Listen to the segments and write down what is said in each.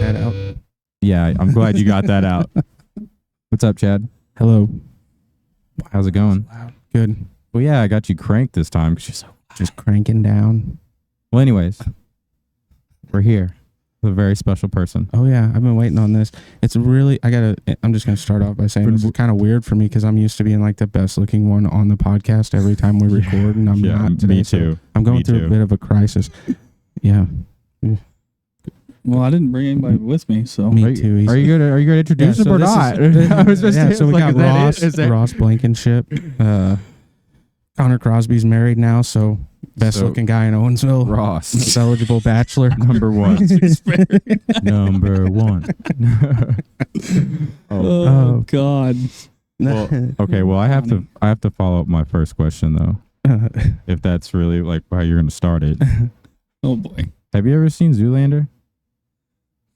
that out. Yeah, I'm glad you got that out. What's up, Chad? Hello. How's it going? Good. Well, yeah, I got you cranked this time because you're so just cranking down. Well, anyways, we're here with a very special person. Oh yeah, I've been waiting on this. It's really, I'm just going to start off by saying this is kind of weird for me because I'm used to being like the best looking one on the podcast every time we record, and I'm not today. Me too. So I'm going through a bit of a crisis. Yeah. Well, I didn't bring anybody with me, so Me too. Are you going to introduce him or not? So we got Ross Blankenship. Connor Crosby's married now, so best looking guy in Owensville. Ross, eligible bachelor, number one. Number one. Oh God. Well, okay. Well, I have to follow up my first question though. If that's really like how you're going to start it. Oh boy. Have you ever seen Zoolander?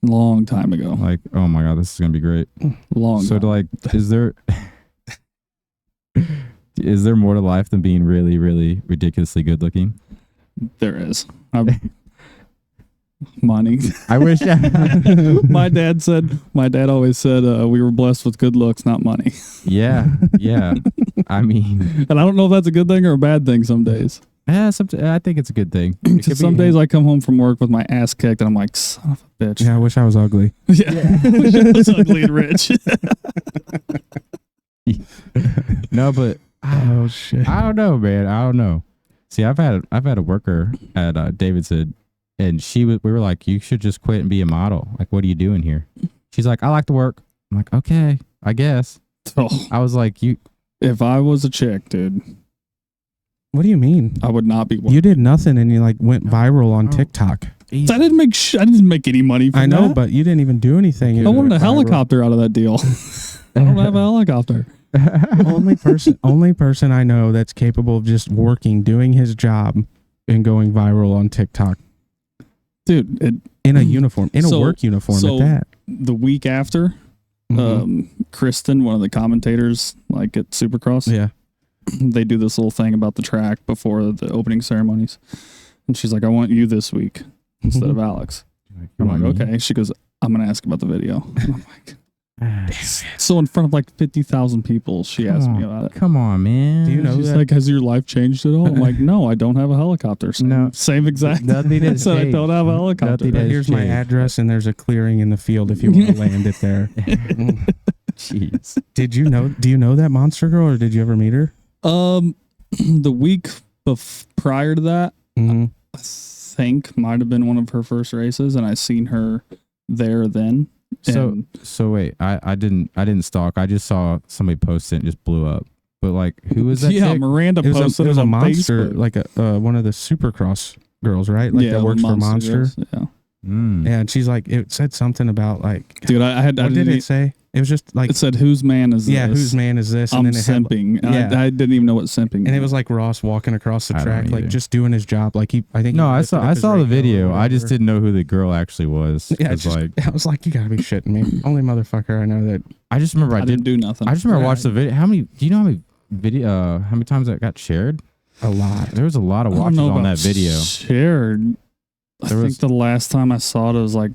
Long time ago. Like, oh my God, this is gonna be great. Is there more to life than being really, really ridiculously good looking? There is. Money. I wish. My dad always said we were blessed with good looks, not money. Yeah. I mean, and I don't know if that's a good thing or a bad thing some days. Yeah, I think it's a good thing. Some days I come home from work with my ass kicked and I'm like, son of a bitch. Yeah, I wish I was ugly. Yeah. I wish I was ugly and rich. No, but oh shit. I don't know, man. I don't know. See, I've had a worker at Davidson, and we were like, you should just quit and be a model. Like, what are you doing here? She's like, I like to work. I'm like, okay, I guess. Oh, I was like, if I was a chick, dude. What do you mean? I would not be working. You did nothing and you like went viral on TikTok. I didn't make any money from I know, that. but you didn't even do anything. I wanted a helicopter out of that deal. I don't have a helicopter. only person I know that's capable of just working, doing his job, and going viral on TikTok. Dude, in a uniform, a work uniform at that. The week after, Kristen, one of the commentators, like at Supercross, yeah, they do this little thing about the track before the opening ceremonies, and she's like, "I want you this week instead of Alex." I'm like, "Okay." She goes, "I'm gonna ask about the video." And I'm like, damn it. So in front of like 50,000 people, she asked me about it. Come on, man. Do you know She's that? like, has your life changed at all? I'm like, no, I don't have a helicopter. Same exact. Nothing has So I changed. don't have a helicopter. Here's my address, and there's a clearing in the field if you want to land it there. Jeez. Do you know that monster girl, or did you ever meet her? The week prior to that, I think might have been one of her first races, and I seen her there then. So wait, I didn't stalk. I just saw somebody post it and just blew up. But like, who was that? Yeah, chick? Miranda posted it was on a monster, Facebook. like one of the Supercross girls, right? Like that works for Monster. Girls, yeah. Yeah, and she's like, it said something about like, dude, what did it say? It was just like, it said, "Whose man is this?" Yeah, whose man is this? I'm and then it simping. had, I didn't even know what simping. And it was like Ross walking across the track, like just doing his job. Like I saw the video. I just didn't know who the girl actually was. Yeah, I was like, you gotta be shitting me. Only motherfucker I know that. I just remember I didn't do nothing. I just remember watching the video. Do you know how many times that got shared? A lot. There was a lot of watches on that video. Shared. I think the last time I saw it was like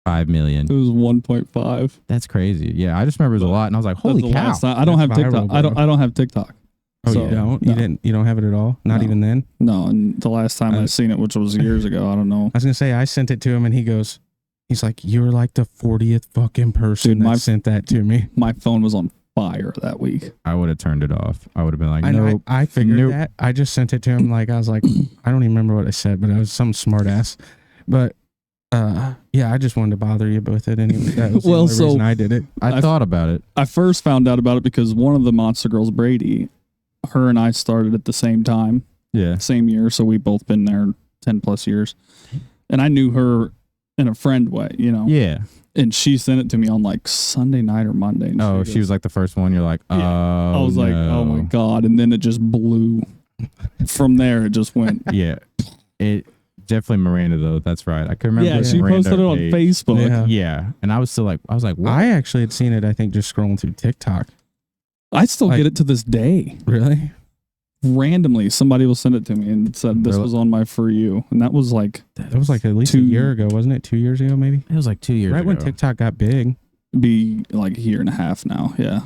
5 million. It was 1.5. That's crazy. Yeah, I just remember it was a lot, and I was like, "Holy cow!" I don't have TikTok. I don't have TikTok. Oh, you don't? No. You don't have it at all? Not even then? No. And the last time I seen it, which was years ago, I don't know. I was gonna say I sent it to him, and he's like, "You're like the 40th fucking person that sent that to me." My phone was on fire that week. I would have turned it off. I would have been like, "Nope." I figured that. I just sent it to him. Like I was like, I don't even remember what I said, but I was some smart ass. But yeah, I just wanted to bother you with it anyway. That was the only reason I did it. I thought about it. I first found out about it because one of the Monster Girls, Brady, her and I started at the same time. Yeah. Same year. So we both been there 10 plus years. And I knew her in a friend way, you know? Yeah. And she sent it to me on like Sunday night or Monday. And she was like the first one. You're like, oh, yeah. I was like, oh my God. And then it just blew. From there, it just went. Yeah. It definitely Miranda, though. That's right. I can remember. Yeah, she posted it on Facebook. Yeah. And I was like, what? I actually had seen it, I think, just scrolling through TikTok. I still get it to this day. Really? randomly somebody will send it to me and said this was on my For You, and that was like That was like at least a year ago, wasn't it? 2 years ago, maybe. It was like 2 years Right ago. when TikTok got big. be like a year and a half now. Yeah,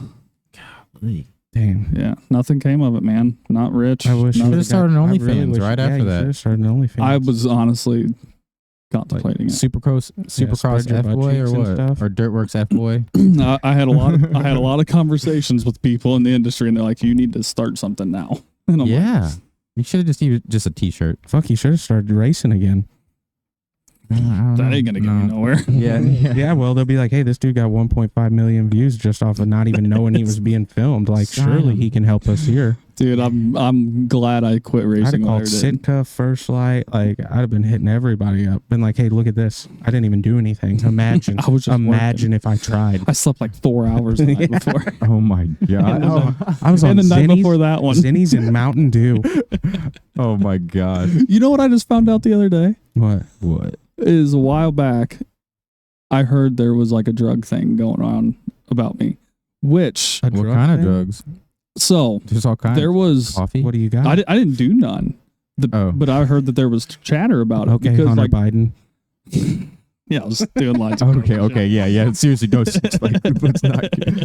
Damn. yeah. Nothing came of it, man. Not rich. I wish. not- Should've started an I OnlyFans wish- right yeah, after you that. should've started an OnlyFans. I was honestly contemplating it. Supercross spread your F butt boy or cheeks and what? stuff. Or Dirtworks F boy? I had a lot of conversations with people in the industry, and they're like, "You need to start something now." And I'm Yeah. You should have just used just a t-shirt. Fuck, you should have started racing again. like, "That ain't gonna get me nowhere." Yeah. Yeah, well, they'll be like, hey, this dude got 1.5 million views just off of not even knowing he was being filmed. Like, surely he can help us here. Dude, I'm glad I quit I'd have racing. called While I did. Sitka, First Light. Like, I'd have been hitting everybody up. Been like, hey, look at this. I didn't even do anything. Imagine. I was just Imagine if I tried. I slept like 4 hours the night before. Oh my god. I was on And the night Zinnies, before that one. Zinnies and Mountain Dew. Oh my god. You know what I just found out the other day? What? What? Is a while back, I heard there was like a drug thing going on about me. Which, A What drug kind of thing? drugs? so There's all kinds. there was, Coffee? What do you got? I didn't do none. Oh. But I heard that there was chatter about it. Okay, because Hunter like, Biden. yeah, I was doing lots of Okay, yeah. Seriously, don't like, let's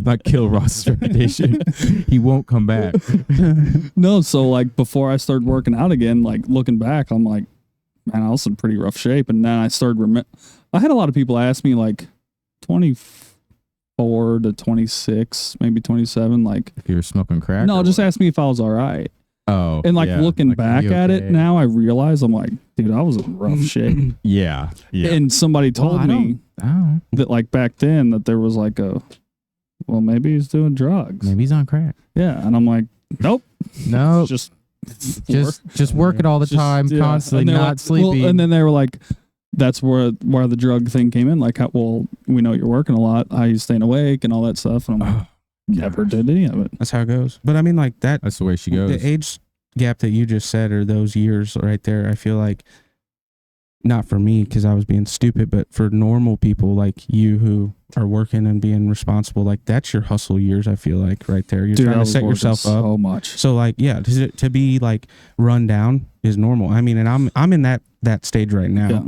not kill Ross's reputation. He won't come back. No, so like before I started working out again, like looking back, I'm like, man, I was in pretty rough shape. And then I started, I had a lot of people ask me like 24 to 26, maybe 27, like, If you were smoking crack. no, or just what? ask me if I was all right. Oh. And like yeah. looking Like, back you at okay? it now, I realize I'm like, dude, I was in rough shape. Yeah. Yeah. And somebody Well, told I me don't- that like back then that there was like well, maybe he's doing drugs. Maybe he's on crack. Yeah. And I'm like, nope. No. Just Just work it all the Just- time, yeah. constantly, And they're not like, sleeping. well, and then they were like, that's where the drug thing came in. Like, well, we know you're working a lot. How you staying awake and all that stuff. And I'm like, never did any of it. That's how it goes. But I mean, like that. That's the way she goes. The age gap that you just said, or those years right there, I feel like, not for me because I was being stupid, but for normal people like you who are working and being responsible, like that's your hustle years. I feel like right there, you're Dude, I trying to was set working yourself up. so much. So like, yeah, to be like run down is normal. I mean, and I'm in that stage right now, Yeah.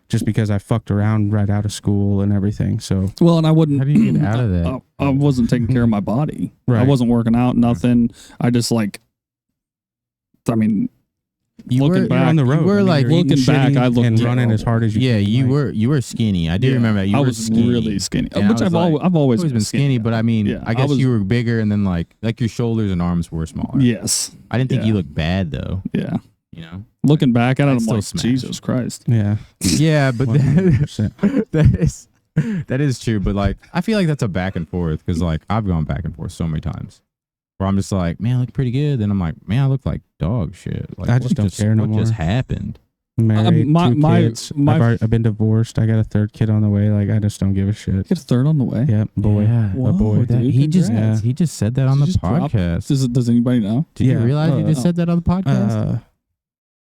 just because I fucked around right out of school and everything. So Well, and I wouldn't. How do you get out of that? I wasn't taking care of my body. I Right. wasn't working out, nothing. I just like, I mean, looking you're back, on the road. you were like- you're eating looking back, shitty I looked and running terrible. as hard as you Yeah, can. you like, were skinny. I do Yeah. remember that. You I were was skinny. really skinny, And I which was like- I've always been skinny, but I mean, Yeah, I I guess was- you were bigger, and then like your shoulders and arms were smaller. Yes. I didn't think Yeah. you looked bad though. Yeah. You know. Looking back at it, I'd I'm still like, smash. Jesus Christ. Yeah, Yeah, but 100%. that is true. But like, I feel like that's a back and forth because like I've gone back and forth so many times where I'm just like, man, I look pretty good. Then I'm like, man, I look like dog shit. Like, I just don't care no what more. just happened? Married, my- 2 my- kids. my- I've been divorced. I got a 3rd kid on the way. Like I just don't give a shit. Get a third on the way. Yep, boy. Yeah. A boy. Whoa, dude, he just congrats. he just said that on Did the you just drop- podcast. Does anybody know? Did you Yeah. realize you just said that on the podcast?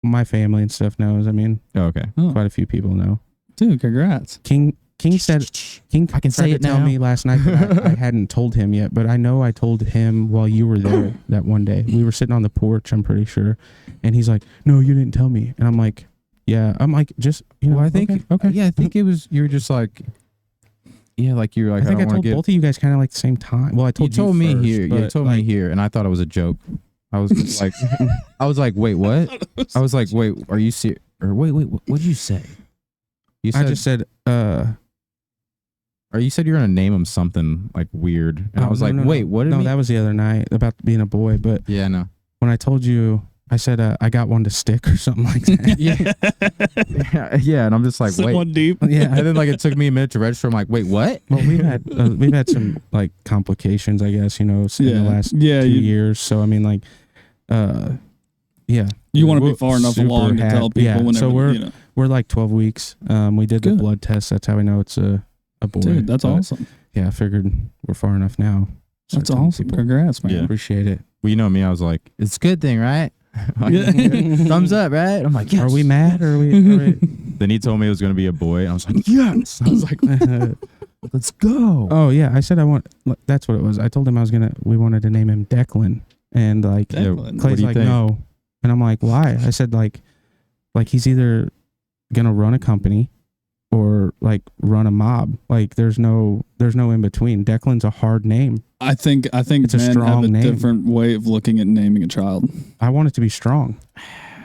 My family and stuff knows. I mean, Oh, okay. Oh, quite a few people know. dude, congrats. King said King I can tried say to it tell now. me last night that I hadn't told him yet, but I know I told him while you were there that one day. We were sitting on the porch, I'm pretty sure, and he's like, "No, you didn't tell me." And I'm like, "Yeah." I'm like, "Just Well, I think okay." Yeah, I think it was you were just like, yeah, like you're like I think I don't want told to get. both of you guys kind of like the same time. Well, I You told told me first, here. Yeah, you but, told me here, and I thought it was a joke. I was just like, I was like, wait, what? I was like, wait, are you serious? Or wait, what did you say? You said, I just said, or you said you're gonna name him something like weird, and I was like, wait, what did No, he? that was the other night about being a boy. But Yeah, no. when I told you, I said I got one to stick or something like that. yeah, and I'm just like, wait. One deep. Yeah, and then like it took me a minute to register. I'm like, wait, what? Well, we've had some like complications, I guess, in the last 2 years. So I mean, like, yeah, You want to be We're far enough super along to tell people yeah, whenever. so we're- you know. we're like 12 weeks. We did the Good. blood test. That's how we know it's a boy. Dude, that's But, awesome. Yeah, I figured we're far enough now. Start That's telling awesome. people. Congrats, man. Yeah. Appreciate it. Well, you know me. I was like, it's a good thing, right? Like, Yeah. thumbs up, right? I'm like, yes. Are we mad? Are we? Then he told me it was gonna be a boy, and I was like, yes. I was like, let's go. Oh yeah, I said I want. That's what it was. I told him we wanted to name him Declan. And like Yeah, Declan. what Clay's do you like, think? no. And I'm like, why? I said like he's either gonna run a company or like run a mob. Like there's no in between. Declan's a hard name. I think It's a men have strong a name. different way of looking at naming a child. I want it to be strong.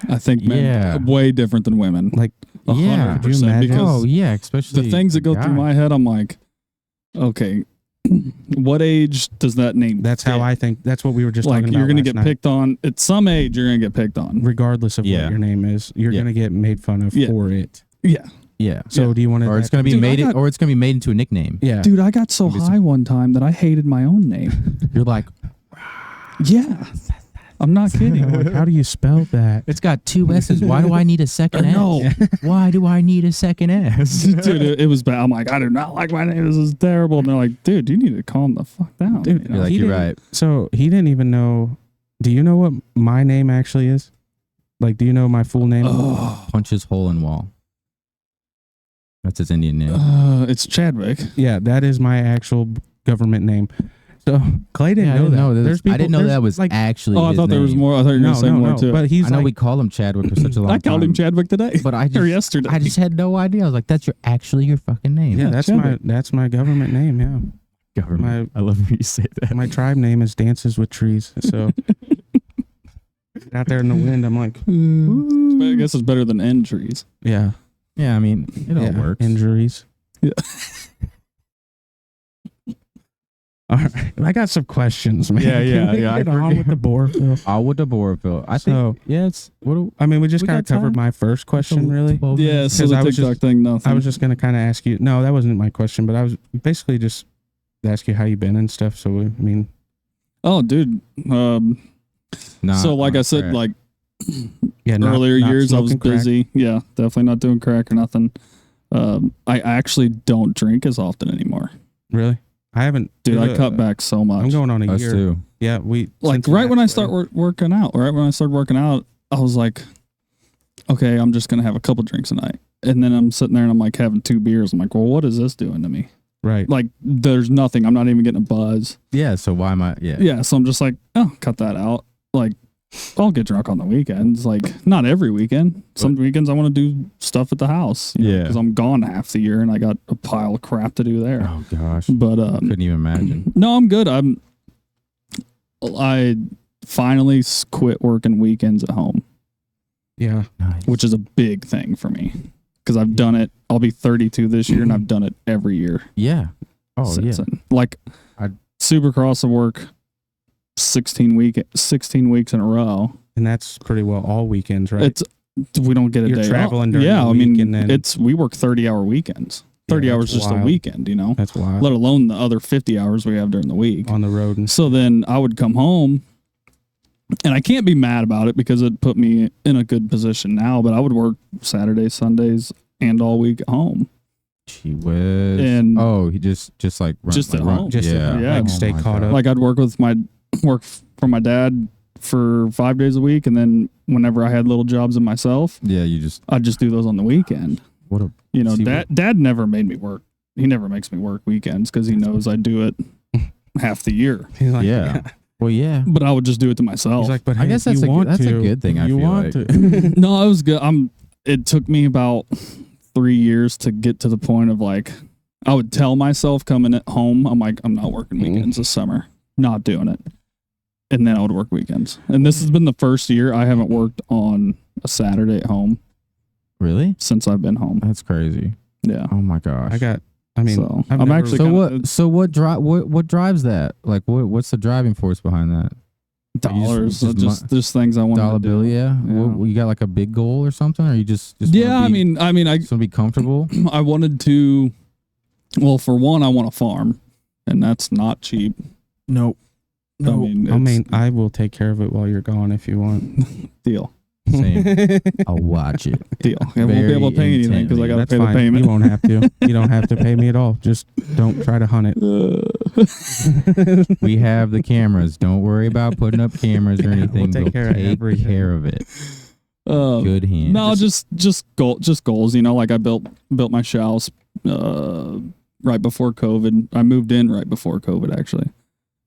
I think men Yeah. way different than women. Like, Yeah. 100%. Could you imagine? Because Oh yeah, especially the things that go through my head, I'm like, okay, what age does that name? that's how fit? I think. That's what we were just like talking about. you're gonna last get night. picked on at some age. You're gonna get picked on. regardless of Yeah. what your name is. You're Yeah. gonna get made fun of Yeah. for it. Yeah, Yeah. So do you want to? Or it's gonna be Dude, made I got- or it's gonna be made into a nickname. Yeah. dude, I got so Maybe some- high one time that I hated my own name. You're like, Yeah, I'm not kidding. Like, how do you spell that? it's got 2 S's. Why do I need a second S? No. Why do I need a second S? Dude, it was bad. I'm like, I do not like my name. This is terrible. And they're like, dude, you need to calm the fuck down. Dude, you know? You're like, He you're didn't- right. So he didn't even know. Do you know what my name actually is? Like, do you know my full name? Oh, Punches hole in wall. That's his Indian name. it's Chadwick. Yeah, that is my actual government name. So Clay didn't Yeah, I know didn't that. know that. There's I people, didn't know there's that was like, actually. Oh, I his thought there was name. more. I thought you were no, gonna say no, more no. too. But he's I know like, we call him Chadwick for such a long time. I called him Chadwick today. But I or just, yesterday. I just had no idea. I was like, "That's your fucking name." yeah, Chadwick. that's my government name. Yeah, government. I love when you say that. my tribe name is Dances with Trees. So out there in the wind, I'm like, I guess it's better than end trees. yeah, Yeah, I mean, it all yeah, works. injuries. Yeah. All right, I got some questions, man. Yeah, yeah, Can we yeah, I Get on forget. with the Borefill. All with the Borefill. I So- think. Yeah, it's what. I mean, we just We kind of got covered time? my first question, really. Yeah, so 'Cause the I was TikTok just- thing, nothing. I was just gonna kind of ask you. No, that wasn't my question, but I was basically just ask you how you been and stuff. So I mean, oh, dude. Nah, So like I said, crap. like yeah, earlier not years, I was smoking crack. busy. Yeah, definitely not doing crack or nothing. I actually don't drink as often anymore. Really, I haven't. Dude, I cut back so much. I'm going on a us year. too. Yeah, we Like since right when I that's start what- working out, right when I started working out, I was like, okay, I'm just gonna have a couple drinks a night, and then I'm sitting there and I'm like having 2 beers. I'm like, well, what is this doing to me? right. Like, there's nothing. I'm not even getting a buzz. Yeah. So why am I? Yeah. Yeah, so I'm just like, oh, cut that out. Like, I'll get drunk on the weekends. Like, not every weekend. Some weekends I want to do stuff at the house. Yeah. because I'm gone half the year and I got a pile of crap to do there. Oh gosh. But Couldn't even imagine. no, I'm good. I finally quit working weekends at home, Yeah, Nice. which is a big thing for me because I've done it. I'll be 32 this year, and I've done it every year Yeah. Oh since yeah. then. Like, I'd- Supercross of work 16 weeks in a row. and that's pretty well all weekends, right? It's we don't get a You're day traveling off. during yeah, the I mean, week and then- we work 30-hour weekends. 30 Yeah, hours that's just a wild. weekend, you know. That's wild. Let alone the other 50 hours we have during the week. On the road and So then I would come home, and I can't be mad about it because it put me in a good position now. But I would work Saturdays, Sundays, and all week at home. She was. And- oh, he just like run, Just like at run- home. Just at yeah. home. Yeah. Like, stay my caught God. up. Like I'd work for my dad for 5 days a week, and then whenever I had little jobs in myself, Yeah, you just I'd just do those on the weekend. what a You know, See, dad never made me work. He never makes me work weekends because he knows I do it half the year. he's like, yeah. Well, yeah. But I would just do it to myself. He's like, but I hey, guess if that's you a want that's a to, good thing. I you feel want like. to. no, it was good. It took me about 3 years to get to the point of like, I would tell myself coming at home, I'm like, I'm not working weekends this summer, not doing it. And then I would work weekends. And this has been the first year I haven't worked on a Saturday at home Really? since I've been home. That's crazy. Yeah. Oh my gosh. I mean, So, I've I'm never- actually So kinda- what drives that? Like what's the driving force behind that? dollars. just Just things I want Dollar to do. bill, yeah. Yeah. What, you got like a big goal or something, or you just Yeah, wanna I be, mean, I just wanna be comfortable? I wanted to. Well, for one, I want a farm, and that's not cheap. Nope. I mean, I it's mean, I will take care of it while you're gone if you want. deal, Same. I'll watch it. deal. I won't be able to pay anything because I got to That's pay the fine. payment. You won't have to. You don't have to pay me at all. Just don't try to hunt it. We have the cameras. Don't worry about putting up cameras or Yeah, we'll anything. take care of everything. care of it. Um, Good hand. No, just goals. You know, like I built my house right before COVID. I moved in right before COVID, actually.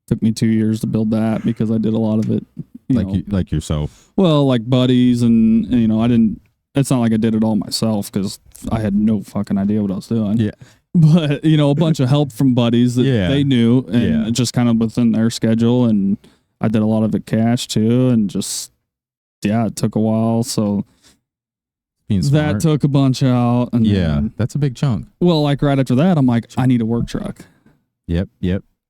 Took me 2 years to build that because I did a lot of it. Like yourself. Well, like buddies and you know, I didn't. It's not like I did it all myself because I had no fucking idea what I was doing. Yeah. But you know, a bunch of help from buddies that they knew, and just kind of within their schedule, and I did a lot of it cash too, and just it took a while. So that took a bunch out, and then, that's a big chunk. well, like right after that, I'm like, I need a work truck. Yep.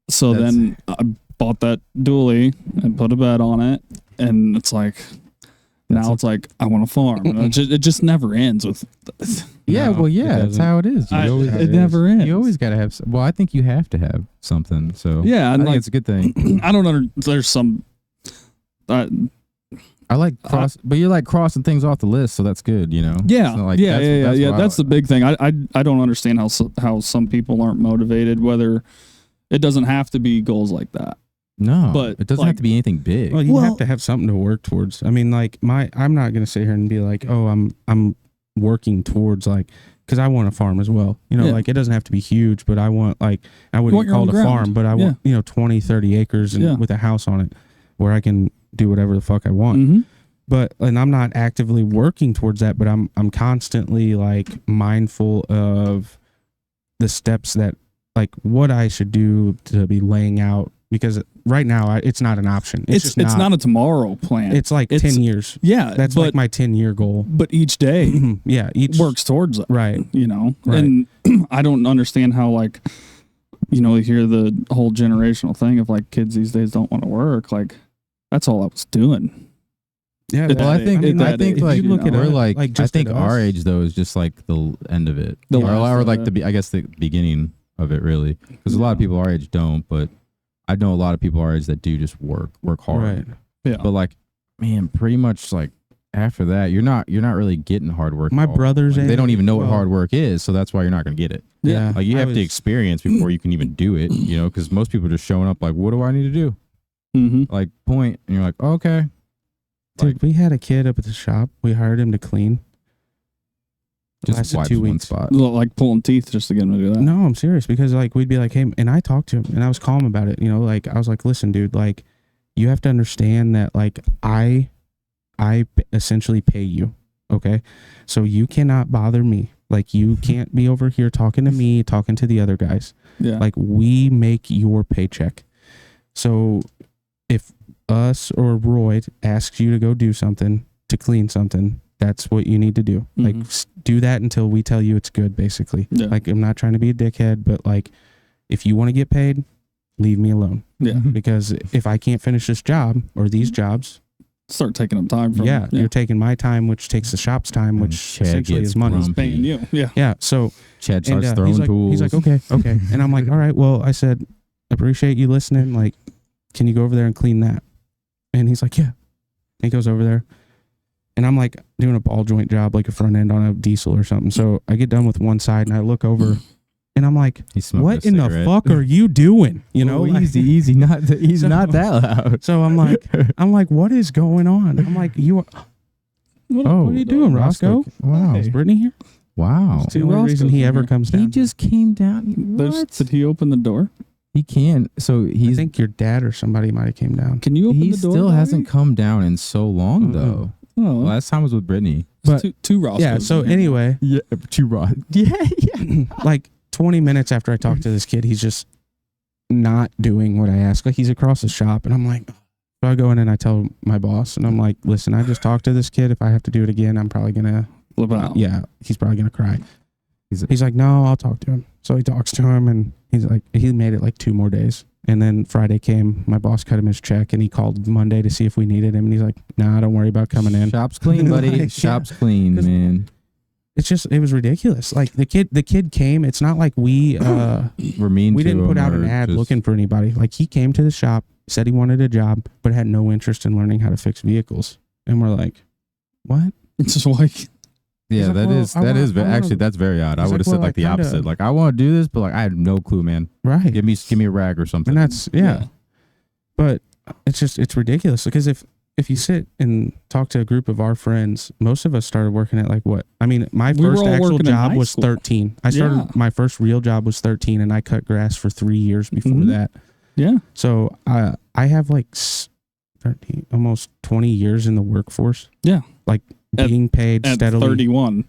So then I bought that dually and put a bed on it, and it's like. Now it's like I want to farm. It just never ends with. That's how it is. It never ends. You always got to have. Well, I think you have to have something. So yeah, and I think it's a good thing. I don't know. There's some. I like but you're like crossing things off the list, so that's good. You know. Yeah, like, yeah. That's the big thing. I don't understand how some people aren't motivated. Whether it doesn't have to be goals like that. No, but it doesn't have to be anything big. Well, you have to have something to work towards. I mean, like I'm not going to sit here and be like, oh, I'm working towards like, cause I want a farm as well. You know, like it doesn't have to be huge, but I want like, I wouldn't call it a farm, but I want, 20, 30 acres and with a house on it where I can do whatever the fuck I want. Mm-hmm. But, and I'm not actively working towards that, but I'm constantly like mindful of the steps that like what I should do to be laying out. Because right now, it's not an option. It's not a tomorrow plan. It's like 10 years. Yeah. That's like my 10-year goal. But each day each works towards it. Right. You know? Right. And I don't understand how, like, you know, you hear the whole generational thing of, like, kids these days don't want to work. Like, that's all I was doing. Yeah. Well, I think like, you look at we're like I think our our age, though, is just like the end of it. Or like I guess the beginning of it, really. Because a lot of people our age don't, but I know a lot of people our age that do just work hard. Right. Yeah. But like, man, pretty much like after that, you're not really getting hard work. My brothers, like, they don't even know what hard work is, so that's why you're not going to get it. Yeah. Like you have to experience before you can even do it, you know, because most people are just showing up like, what do I need to do? Mm-hmm. Like point, and you're like, oh, okay. Dude, we had a kid up at the shop. We hired him to clean. Just lasted 2 one weeks. spot. Like pulling teeth just to get him to do that. No, I'm serious because like we'd be like, hey, and I talked to him and I was calm about it. You know, like I was like, listen, dude, like you have to understand that like I essentially pay you. Okay. So you cannot bother me. Like you can't be over here talking to me, talking to the other guys. Yeah. Like we make your paycheck. So if us or Roy asks you to go do something, to clean something, that's what you need to do. Mm-hmm. Like do that until we tell you it's good, basically. Yeah. Like I'm not trying to be a dickhead, but like if you want to get paid, leave me alone. Yeah. Because if I can't finish this job or these jobs, start taking up time from you're taking my time, which takes the shop's time, And which Chad essentially gets is money. He's paying you. Yeah. Yeah. So Chad starts and, throwing tools. He's like, okay. And I'm like, all right, well, I said, appreciate you listening. Like, can you go over there and clean that? And he's like, yeah. And he goes over there. And I'm like doing a ball joint job, like a front end on a diesel or something. So I get done with one side and I look over and I'm like, what in the fuck are you doing? You know, easy, not that loud. So I'm like, what is going on? I'm like, what are you doing, Roscoe? Wow. Is Brittany here? Wow. It's the only reason he ever comes down. He just came down. Did he open the door? He can. So I think your dad or somebody might have came down. Can you open he the door? Still hasn't come down in so long, though. Oh, Last time was with Brittany. But two Roscoes. Yeah. So anyway, Yeah, 2 Rod. Yeah. like 20 minutes after I talk to this kid, he's just not doing what I ask. Like he's across the shop, and I'm like, so I go in and I tell my boss, and I'm like, listen, I just talked to this kid. If I have to do it again, I'm probably gonna flip out. Yeah, he's probably gonna cry. He's like, no, I'll talk to him. So he talks to him, and he's like, he made it like 2 more days. And then Friday came, my boss cut him his check, and he called Monday to see if we needed him. And he's like, nah, don't worry about coming in. Shop's clean, buddy. Like, Shop's clean, man. It's just, it was ridiculous. Like the kid came. It's not like we We're mean. We didn't put out an ad just looking for anybody. Like he came to the shop, said he wanted a job, but had no interest in learning how to fix vehicles. And we're like, what? It's just like, yeah, like, that's very odd. I would have said like the opposite. Like I want to do this, but like I have no clue, man. Right. Give me a rag or something. And that's But it's ridiculous because if you sit and talk to a group of our friends, most of us started working at like what? I mean, my first actual job was 13. I started my first real job was 13, and I cut grass for 3 years before that. Yeah. So I have like 13, almost 20 years in the workforce. Yeah. Like being paid At steadily. 31.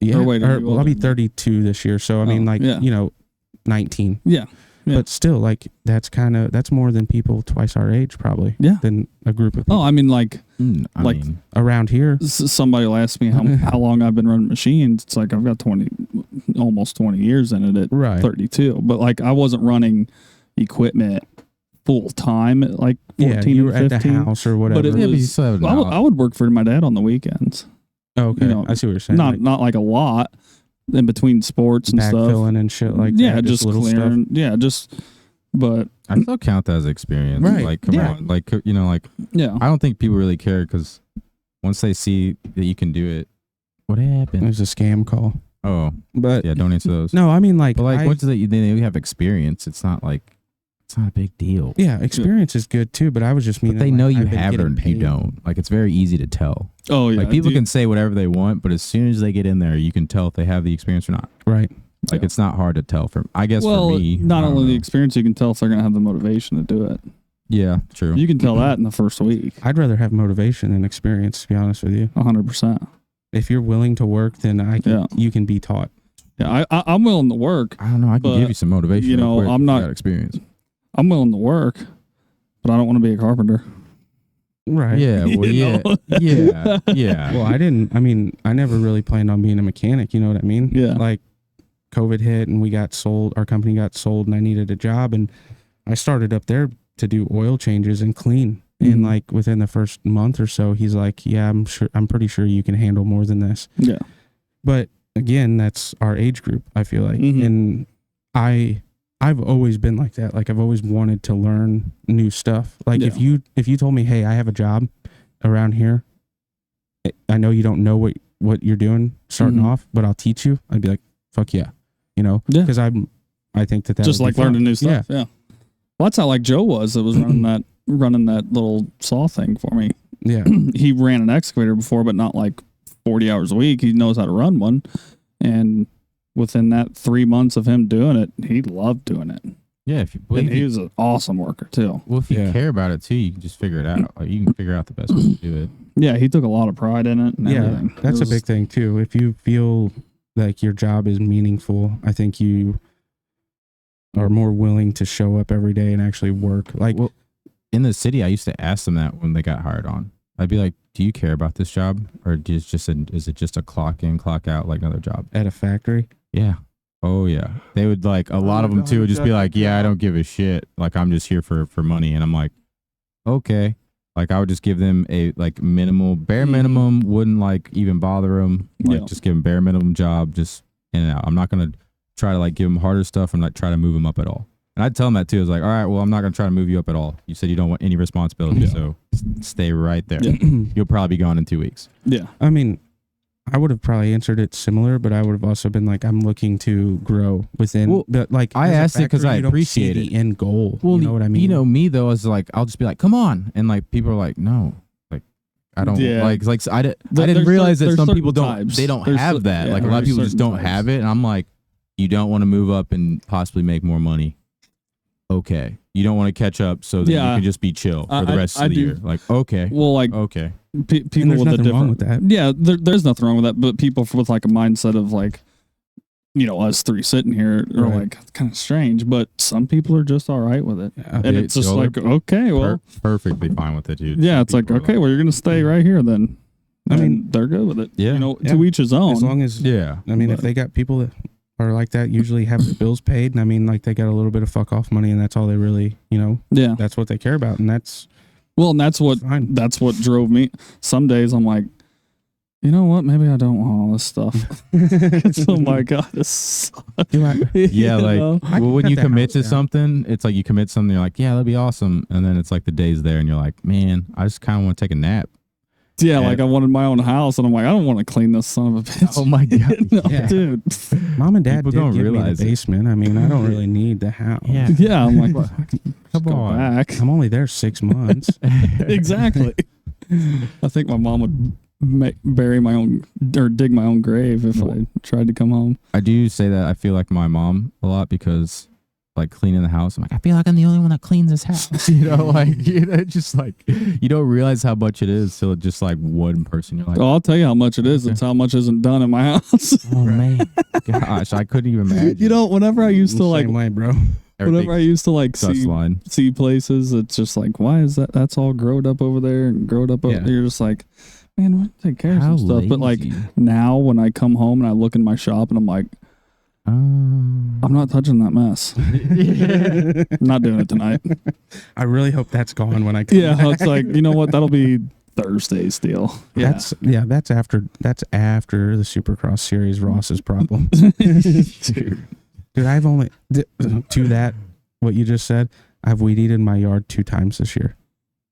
Yeah. Or wait, are you I'll be older? 32 this year. So, I mean, like, yeah. 19. Yeah. Yeah. But still, like, that's more than people twice our age, probably. Yeah. Than a group of people. Oh, I mean, like, I Like- mean, Around here. somebody will ask me how long I've been running machines. It's like I've got almost 20 years in it at Right. 32. But like I wasn't running equipment full time at like 14 Yeah, you were and at 15. the house or whatever. But it yeah, but you was, still have I would work for my dad on the weekends. Oh, okay. you know, I see what you're saying. Not like a lot in between sports and stuff. backfilling and shit like yeah, that. just little clearing. stuff. Yeah, but I still count that as experience. Right. Like, come Yeah. on. Like, you know, like, yeah. I don't think people really care because once they see that you can do it, what happened? There's a scam call. Oh, But yeah, don't answer those. no, I mean, like, But like, once they have experience, it's not a big deal. yeah, experience is good too. But I was just meaning, But they like, know you I've been have it or getting you paid. don't. Like, it's very easy to tell. Oh yeah. Like, people dude. can say whatever they want, but as soon as they get in there, you can tell if they have the experience or not. Right. Like, Yeah. it's not hard to tell I guess Well, for me. not I don't only the know. experience, you can tell if they're going to have the motivation to do it. Yeah, true. You can tell that in the first week. I'd rather have motivation than experience, to be honest with you. 100%. If you're willing to work, then you can be taught. Yeah, I'm willing to work. I don't know. I can But, give you some motivation. you real know, quick I'm if you not- got experience. I'm willing to work, but I don't want to be a carpenter. Right. Yeah. Well, You yeah. know? Yeah. Yeah. Well, I never really planned on being a mechanic. You know what I mean? Yeah. Like, COVID hit and our company got sold, and I needed a job, and I started up there to do oil changes and clean. And Mhm. like within the first month or so, he's like, "Yeah, I'm pretty sure you can handle more than this." Yeah. But again, that's our age group, I feel like. Mhm. And I've always been like that. Like, I've always wanted to learn new stuff. Like, Yeah. if you told me, "Hey, I have a job around here. I know you don't know what you're doing starting Mhm. off, but I'll teach you." I'd be like, "Fuck yeah." You know? Yeah. Cuz I think that Just would be like fun. learning new stuff. Yeah. Well, that's how like Joe was. That was running that little saw thing for me. Yeah. He ran an excavator before, but not like 40 hours a week. He knows how to run one. And within that 3 months of him doing it, he loved doing it. Yeah. If you And believe he was an awesome worker too. well, if you Yeah. care about it too, you can just figure it out. Like, you can figure out the best way to do it. Yeah, he took a lot of pride in it and Yeah. everything. That's It a was- big thing too. If you feel like your job is meaningful, I think you are more willing to show up every day and actually work. Like, Well, in the city, I used to ask them that when they got hired on. I'd be like, "Do you care about this job, or is it just a clock in, clock out like another job?" at a factory. Yeah. Oh yeah. They would like a lot of them too would just be like, "Yeah, I don't give a shit. Like, I'm just here for money." And I'm like, "Okay." Like, I would just give them a like bare minimum, wouldn't like even bother them. Like, Yeah. just give them bare minimum job, just in and out. I'm not gonna try to like give them harder stuff and like try to move them up at all. And I'd tell them that too. I was like, "All right, well, I'm not gonna try to move you up at all. You said you don't want any responsibility, Yeah. so stay right there. Yeah. You'll probably be gone in 2 weeks." Yeah. I mean, I would have probably answered it similar, but I would have also been like, I'm looking to grow within. Well, but like, I as a asked it 'cause factory, I you don't see appreciate the it. end goal. Well, you know what I mean? You know me though, is like I'll just be like, "Come on," and like people are like, "No." Like, I don't Yeah. like so I didn't There's realize that there's some certain people don't types. they don't There's have cer- that. yeah, Like, a lot of there's people just certain don't types. have it, and I'm like, "You don't want to move up and possibly make more money." Okay. You don't want to catch up so that Yeah. you can just be chill for the I- rest I of the do. year. Like, okay. Well, like Okay. people and there's with a nothing different wrong with that. Yeah, there's nothing wrong with that, but people with like a mindset of like, you know, us three sitting here are Right. like kind of strange, but some people are just all right with it. Yeah. And Yeah, it's just so like, they're okay, well, perfectly fine with it, dude. yeah, Some it's like, people are okay, well, you're going to stay right here then. I I mean, mean, they're good with it. Yeah. You know, Yeah. to each his own. As long as, yeah. I mean, if But- they got people that are like that, usually have their bills paid, and I mean, like, they got a little bit of fuck off money, and that's all they really, yeah. that's what they care about, and that's Well, and that's what fine. drove me. Some days I'm like, you know what? Maybe I don't want all this stuff. Oh my God, this sucks. Do I- Yeah, You like, know? I well, when cut you that commit house to down. something, it's like you commit something, you're like, "Yeah, that'd be awesome." And then it's like the day's there and you're like, "Man, I just kind of want to take a nap." Yeah, Yeah. like I wanted my own house, and I'm like, I don't want to clean this son of a bitch. Oh my God. No, Yeah. dude. Mom and Dad People did don't give realize me it. the basement. I mean, I don't really need the house. Yeah. Yeah, I'm like, Come go on. back. I'm only there 6 months. Exactly. I think my mom would bury my own or dig my own grave if I tried to come home. I do say that I feel like my mom a lot because like cleaning the house. I'm like, I feel like I'm the only one that cleans this house. Just like you don't realize how much it is till just like one person. You're like, Oh, I'll tell you how much it is. It's how much isn't done in my house. oh man, gosh, I couldn't even imagine. You know, whenever I used to like, Same way, bro. whenever I used to like Dust line. see places, it's just like, why is that's all growed up over there and growed up over Yeah. there? You're just like, man, what take care of How some stuff. But like lazy. now when I come home and I look in my shop and I'm like, I'm not touching that mess. I'm not doing it tonight. I really hope that's gone when I come Yeah, back. it's like, you know what? That'll be Thursday's deal. Yeah. That's after the Supercross series Ross's problem. Dude, I've only to that what you just said. I've weed eaten my yard 2 times this year.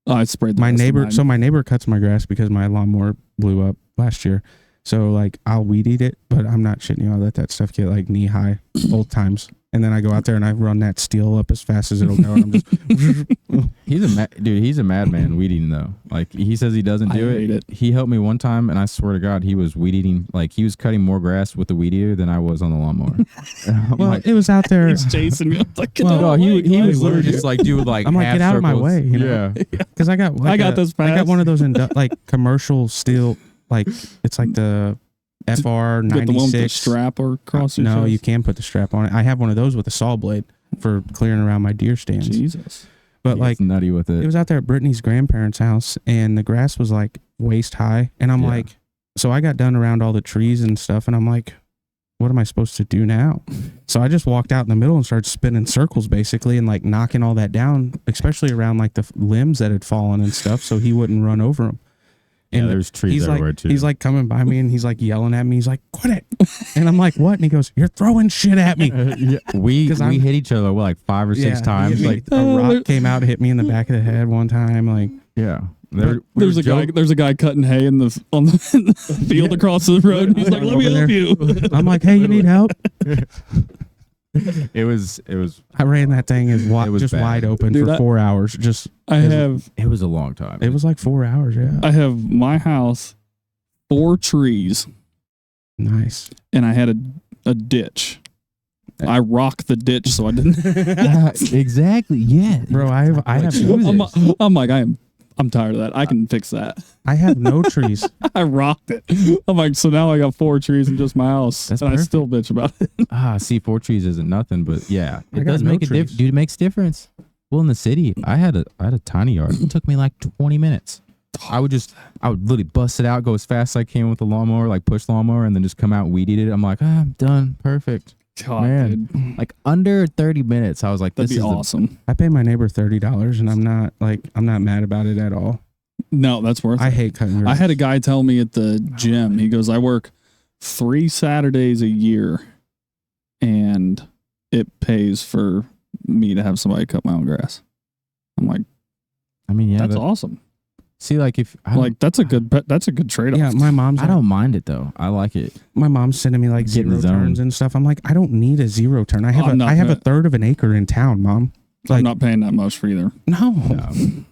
Oh, I sprayed the My rest of neighbor, mine. so my neighbor cuts my grass because my lawnmower blew up last year. So like I'll weed eat it, but I'm not shitting you. I let that stuff get like knee high both times, and then I go out there and I run that steel up as fast as it'll go. And I'm just He's a madman weed eating though. Like he says he doesn't I do hate it. it. He helped me one time, and I swear to God, he was weed eating. Like he was cutting more grass with the weed eater than I was on the lawnmower. I'm well, like, it was out there He's chasing me. I'm like, get Well, out no, of the way, he was guys. literally just like doing like. I'm like, half get out of my circles. way, you know? Yeah, because I got I got this I got fast. one of those like commercial steel, like it's like the FR Get the one with the 96 strap or across your No, chest. you can put the strap on it. I have one of those with a saw blade for clearing around my deer stands. Jesus. But He like gets nutty with it it. was out there at Brittany's grandparents' house, and the grass was like waist high, and I'm Yeah. like, so I got done around all the trees and stuff, and I'm like, what am I supposed to do now? So I just walked out in the middle and started spinning circles basically, and like knocking all that down, especially around like the limbs that had fallen and stuff, so he wouldn't run over them. Yeah, And there's trees he's everywhere like, too. he's like coming by me and he's like yelling at me. He's like, quit it. And I'm like, what? And he goes, you're throwing shit at me. Yeah, we 'Cause I'm- hit each other like 5 or 6 times. he hit Like me. A rock came out, hit me in the back of the head one time. Like, yeah, There's a guy cutting hay in the field across the road. And he's like, "Let me Over help there. you." I'm like, hey, you need help? It was I ran that thing as It was just bad. wide open Dude, for 4 hours. Just I have it was a long time. it was like 4 hours. Yeah, I have my house 4 trees nice. and I had a ditch. I rocked the ditch so I didn't. Yeah, exactly. Yeah, Bro, I have I'm tired of that. I can fix that. I have no trees. I rocked it. I'm like, so now I got 4 trees in just my house, That's and I perfect. still bitch about it. C4 trees isn't nothing, but yeah, I it got does no make a difference. trees. Dude, it makes a difference. Well, in the city, I had a tiny yard. It took me like 20 minutes. I would literally bust it out, go as fast as I can with the lawnmower, like push lawnmower, and then just come out and weed eat it. I'm like, I'm done, perfect. God, Man. dude, Like under 30 minutes, I was like, that'd this be is awesome. I pay my neighbor $30, and I'm not mad about it at all. No, that's worth it. I hate cutting grass. I had a guy tell me at the gym, he goes, I work 3 Saturdays a year and it pays for me to have somebody cut my own grass. I'm like, I mean, yeah, that's awesome. see, like if I Like that's a good trade-off. Yeah, I don't mind it though. I like it. My mom's sending me like Get in the 0 turns zone. and stuff. I'm like, I don't need a 0 turn. I have I'm not I have a gonna- third of an acre in town, Mom. I'm Like, not paying that much for either. no.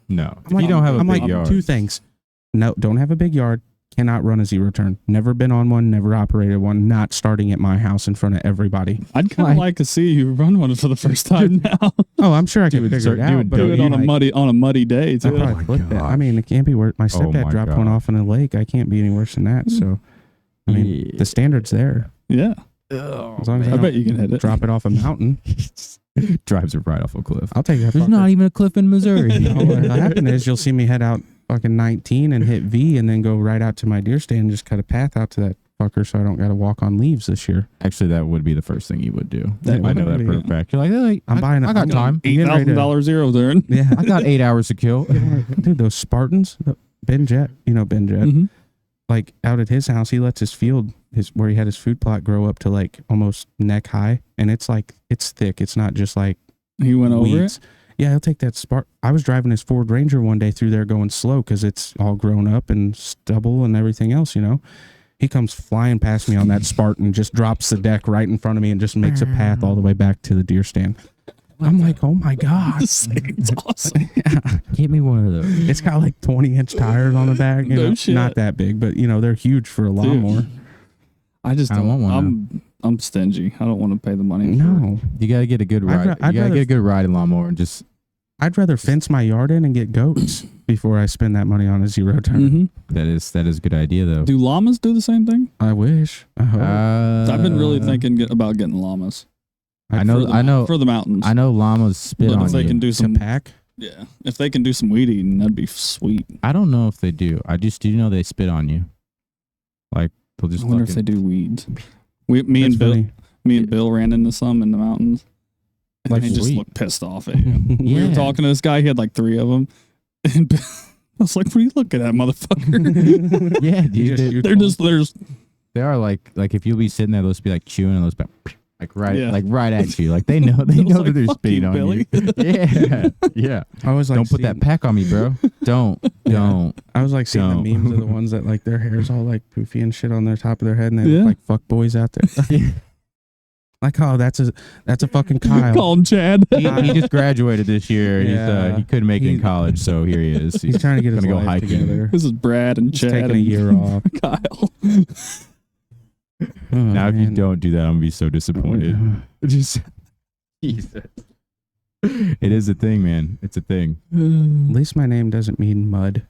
No. I'm like, you don't have a I'm big like, yard. 2 things. No, don't have a big yard. Cannot run a 0 turn. Never been on one. Never operated one. Not starting at my house in front of everybody. I'd kind of like to see you run one for the first time now. Oh, I'm sure I You could would figure start it doing out. But Do dope. it you on like, a muddy day I'll too. probably Oh my flip it. I gosh. mean, it can't be worse. My Oh stepdad my dropped one God. off in a lake. I can't be any worse than that. So, I mean, Yeah. the standard's there. Yeah, As long as I I bet don't you can hit it. drop it off a mountain, Drives it right off a cliff. I'll take that. There's fucker. not even a cliff in Missouri. What'll happen is you'll see me head out fucking 19 and hit V and then go right out to my deer stand and just cut a path out to that fucker so I don't got to walk on leaves this year. Actually, that would be the first thing you would do. That I know would that be, for a yeah. fact. You're like, hey, I'm buying. I got time. $8,000 zero turn. Yeah, I got 8 hours to kill. dude, those Spartans, Ben Jet, Ben Jet, Mhm. like out at his house, he lets his field, where he had his food plot, grow up to like almost neck high, and it's thick. It's not just like He went over weeds. it. Yeah, he'll take that Spart. I was driving his Ford Ranger one day through there going slow because it's all grown up and stubble and everything else, He comes flying past me on that Spartan, just drops the deck right in front of me and just makes a path all the way back to the deer stand. I'm like, oh my God. This thing's awesome. Get me one of those. It's got like 20-inch tires on the back. No shit. Not that big, but they're huge for a lawnmower. I just I don't don't. want one I'm stingy. I don't want to pay the money. No, You gotta get a good ride. I'd You gotta rather- get a good riding lawnmower and just. I'd rather fence my yard in and get goats before I spend that money on a zero turn. Mm-hmm. That is a good idea though. Do llamas do the same thing? I wish. I hope. I've been really thinking about getting llamas. I know For the mountains. I know llamas spit But on if they you. can do to some, pack. yeah, if they can do some weed eating, that'd be sweet. I don't know if they do. I just do know they spit on you. Like they'll just. I wonder if fucking- they do weeds. Me That's and Bill, funny. Bill ran into some in the mountains. And Like they just sweet. looked pissed off at you. We Yeah. were talking to this guy. He had like 3 of them, and Bill, I was like, "What are you looking at, motherfucker?" Yeah, You dude. just shoot They're one. just there's They are like if you'll be sitting there, they'll just be like chewing and those like right Yeah. right at you. Like they know I was that like, they're "Fuck spitting you, on Billy." you. Yeah, yeah. I was like, Don't put that pack on me, bro. Don't. I was like seeing Don't. the memes of the ones that like their hair's all like poofy and shit on their top of their head, and they Yeah. look like fuck boys out there. Like, oh, that's a fucking Kyle. Call him Chad. He just graduated this year. Yeah. He couldn't make it in college, so here he is. He's trying to get his gonna go life hiking. together. This is Brad and He's Chad taking a and year off. Kyle. Oh, Now, if you man. don't do that, I'm gonna be so disappointed. Just Jesus. It is a thing, man. It's a thing. At least my name doesn't mean mud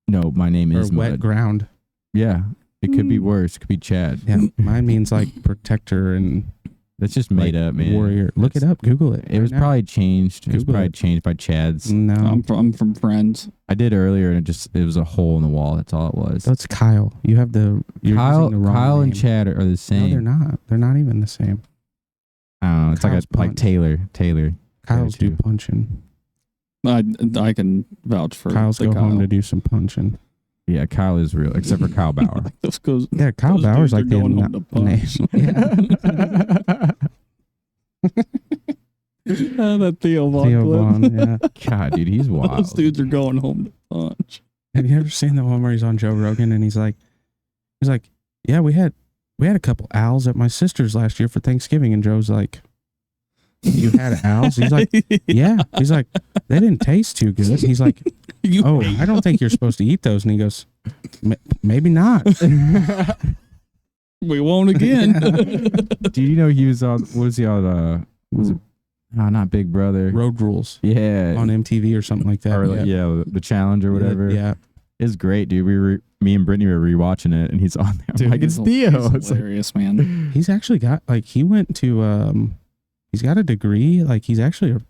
No, my name or is wet Mud. ground. Yeah, it could be worse. It could be Chad. Yeah, mine means like protector and That's just made like, up, man. warrior. Look it up. Google it. It was right now. probably changed. It was Google probably it. changed by Chad's. No. I'm from Friends. I did earlier, and it was a hole in the wall. That's all it was. That's Kyle. You have the you're Kyle, using the wrong Kyle, and name. Chad are the No, same. they're not. They're not even the same. I don't know. It's Kyle's like punch. Taylor. Kyle's do too. punching. I can vouch for Kyle's the go Kyle. home to do some punching. Yeah, Kyle is real, except for Kyle Bauer. Like those goes. Yeah, Kyle Those Bauer's dudes like are the going home to name. punch. Yeah. That Theo Vaughn Theo clip. Vaughn. Yeah. God, dude, he's wild. Those dudes are going home to punch. Have you ever seen the one where he's on Joe Rogan and he's like, yeah, we had a couple owls at my sister's last year for Thanksgiving, and Joe's like, you had owls? He's like, yeah. He's like, they didn't taste too good. He's like, You oh, ate I don't think you're supposed to eat those. And he goes, maybe not. We won't again. Do you know he was on? What was he on? Was it? Oh, not Big Brother. Road Rules Yeah. on MTV or something like that. Or like, yeah, the challenge or whatever. Yeah. It's great, dude. Me and Brittany were rewatching it, and he's on there. I'm Dude, like, it's he's Theo. It's like, hilarious, man. He's actually got like he went to he's got a degree. Like he's actually a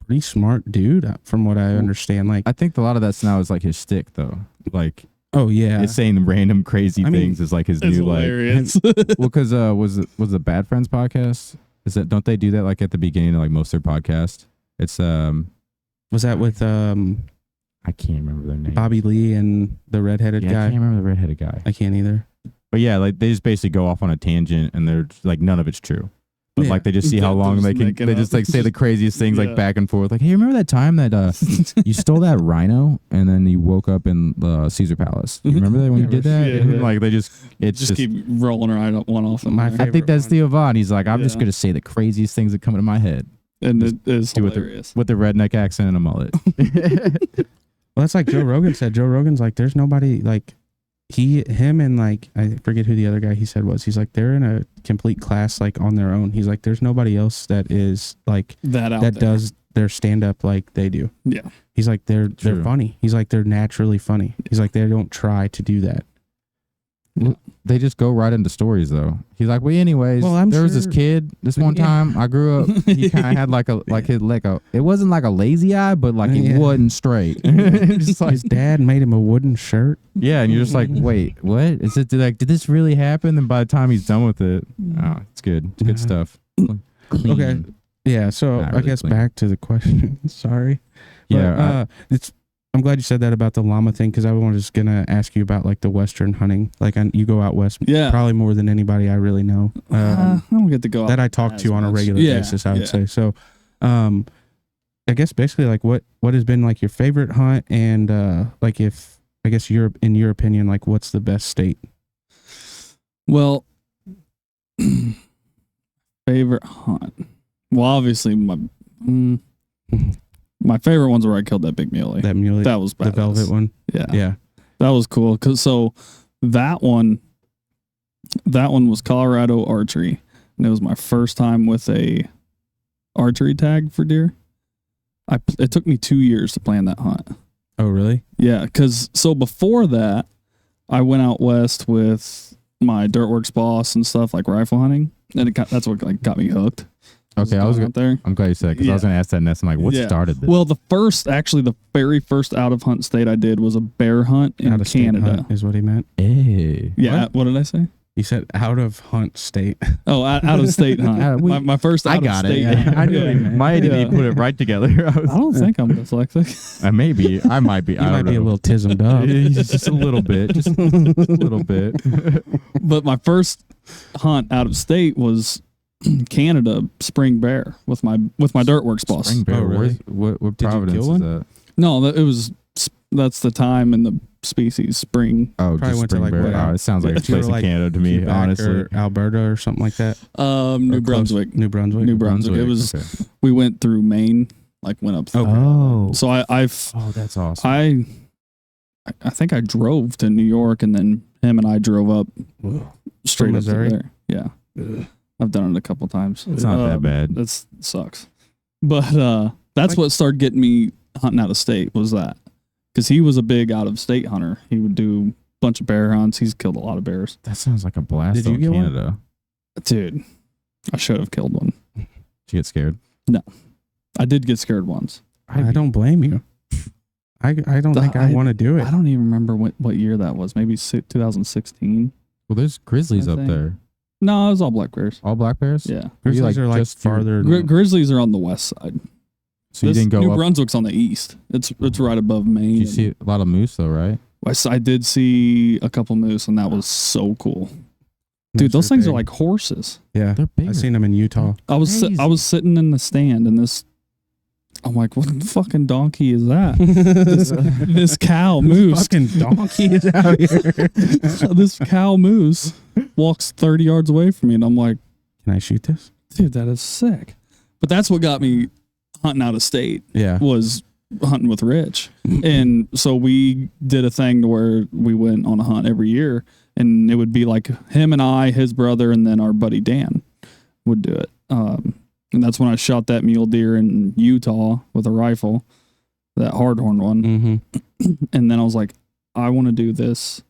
pretty smart dude from what I understand. Like I think a lot of that now is like his shtick, though. Like, oh yeah. it's saying random crazy I mean, things is like his It's new like. hilarious. Well, because was the Bad Friends podcast? Is that don't they do that like at the beginning of like most of their podcast? It's Was that with I can't remember their name. Bobby Lee and the redheaded Yeah, I guy? can't remember the redheaded guy. I can't either. But yeah, like they just basically go off on a tangent, and they're just, like none of it's true. But Yeah. like they just see how They're long just they can. making They up. just like say the craziest things Yeah. like back and forth. Like, hey, remember that time that you stole that rhino and then you woke up in the Caesar Palace? You remember that when you did that? Yeah, And, yeah. like they just it's just keep rolling right up one off. My My favorite I think that's one. Theo Vaughn. He's like, I'm just Yeah. gonna say the craziest things that come into my head and it is do it hilarious. with the redneck accent and a mullet. Well, that's like Joe Rogan said. Joe Rogan's like, there's nobody like him and like I forget who the other guy he said was. He's like, they're in a complete class like on their own. He's like, there's nobody else that is like That out that there. does their stand up like they do. Yeah. He's like, they're True. funny. He's like, they're naturally funny. He's like, they don't try to do that. They just go right into stories though. He's like, well, anyways, Well, I'm there was this sure- kid this one Yeah. time I grew up. He kind of had like a it wasn't like a lazy eye, but like it Yeah. wasn't straight. Just like, His dad made him a wooden shirt. yeah, and you're just like, wait, what? Is it did this really happen? And by the time he's done with it, oh, it's good. It's good stuff. Clean. Okay. Yeah, so Not I really guess clean. back to the question. Sorry. But, Yeah, I'm glad you said that about the llama thing because I was just gonna ask you about like the Western hunting. Like you go out west, Yeah. probably more than anybody I really know. I don't get to go out That I talk to as on a much. regular Yeah, basis, I would yeah. say. So, I guess basically like what has been like your favorite hunt and like if I guess in your opinion like what's the best state? Well, favorite hunt. Well, obviously my favorite ones were I killed that big muley. That muley, That was the badass. velvet one. Yeah. Yeah. That was cool. So that one, That one was Colorado archery, and it was my first time with a archery tag for deer. It took me 2 years to plan that hunt. Oh, really? Yeah, because so before that, I went out west with my Dirtworks boss and stuff like rifle hunting, and that's what like got me hooked. Okay, out there. I'm glad you said because I was going to ask that next. I'm like, what started this? Well, the very first out of hunt state I did was a bear hunt in Canada. Is what he meant. Hey, Yeah, what did I say? You said out of hunt state. Oh, out of state hunt. my first out of state. I knew it. My ADD put it right together. I don't think I'm dyslexic. Maybe I might be. You might be a little tismed up. Just a little bit. Just a little bit. But my first hunt out of state was Canada spring bear with my Dirtworks boss. Spring bear. Oh, really? What Did you Providence kill is one? that? No, that's the time in the species spring. Oh, Probably just went to, spring like, bear. what, Oh, it sounds like a did you go place to, in like, Canada to me, Quebec honestly. or Alberta or something like that. New Brunswick. New Brunswick. New Brunswick. It was. Okay. We went through Maine, like went up. Through. Oh. So I've Oh, that's awesome. I think I drove to New York, and then him and I drove up straight From up to Missouri? there. Yeah, I've done it a couple times. It's not that bad. That sucks, but that's what started getting me hunting out of state. Was that because he was a big out of state hunter. He would do a bunch of bear hunts. He's killed a lot of bears. That sounds like a blast. Did you in get one? Canada? Dude, I should have killed one. Did you get scared? I did get scared once. I don't blame you. I don't think I want to do it. I don't even remember what year that was. Maybe 2016. Well, there's grizzlies I up think. there. No, it was all black bears. All black bears? Yeah. Grizzlies are like just farther. Grizzlies are on the west side. So you didn't go New up. Brunswick's on the east. It's right above Maine. Did you see a lot of moose though, right? I did see a couple moose, and that was so cool. Dude, those things are like horses. Yeah, They're bigger. I've seen them in Utah. I was sitting in the stand, and I'm like, what the fucking donkey is that? This cow moose. Fucking donkey is out here. This cow moose walks 30 yards away from me, and I'm like, Can I shoot this? dude, that is sick. But that's what got me hunting out of state. Yeah. Was hunting with Rich. And so we did a thing to where we went on a hunt every year, and it would be like him and I, his brother, and then our buddy Dan would do it. And that's when I shot that mule deer in Utah with a rifle, that hardhorn one. Mm-hmm. And then I was like, I want to do this.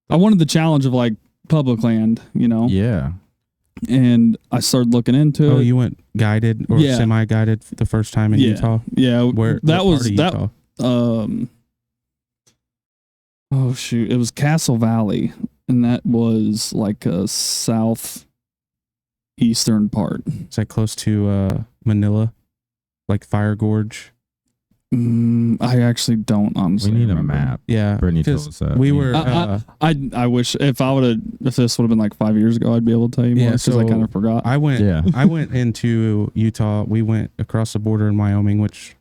I wanted the challenge of like public land, you know? Yeah. And I started looking into Oh, it. you went guided or Yeah. semi-guided the first time in Utah? Yeah. Where that what was part of that. Utah? Oh shoot, it was Castle Valley, and that was like a southeastern part. Is that close to Manila, like Fire Gorge? I actually don't honestly. We need a remember. map. Yeah, Brittany told 'cause us that. we Yeah. were. I wish if this would have been like 5 years ago, I'd be able to tell you more Yeah, because I so kind of forgot. I went. Yeah. I went into Utah. We went across the border in Wyoming, which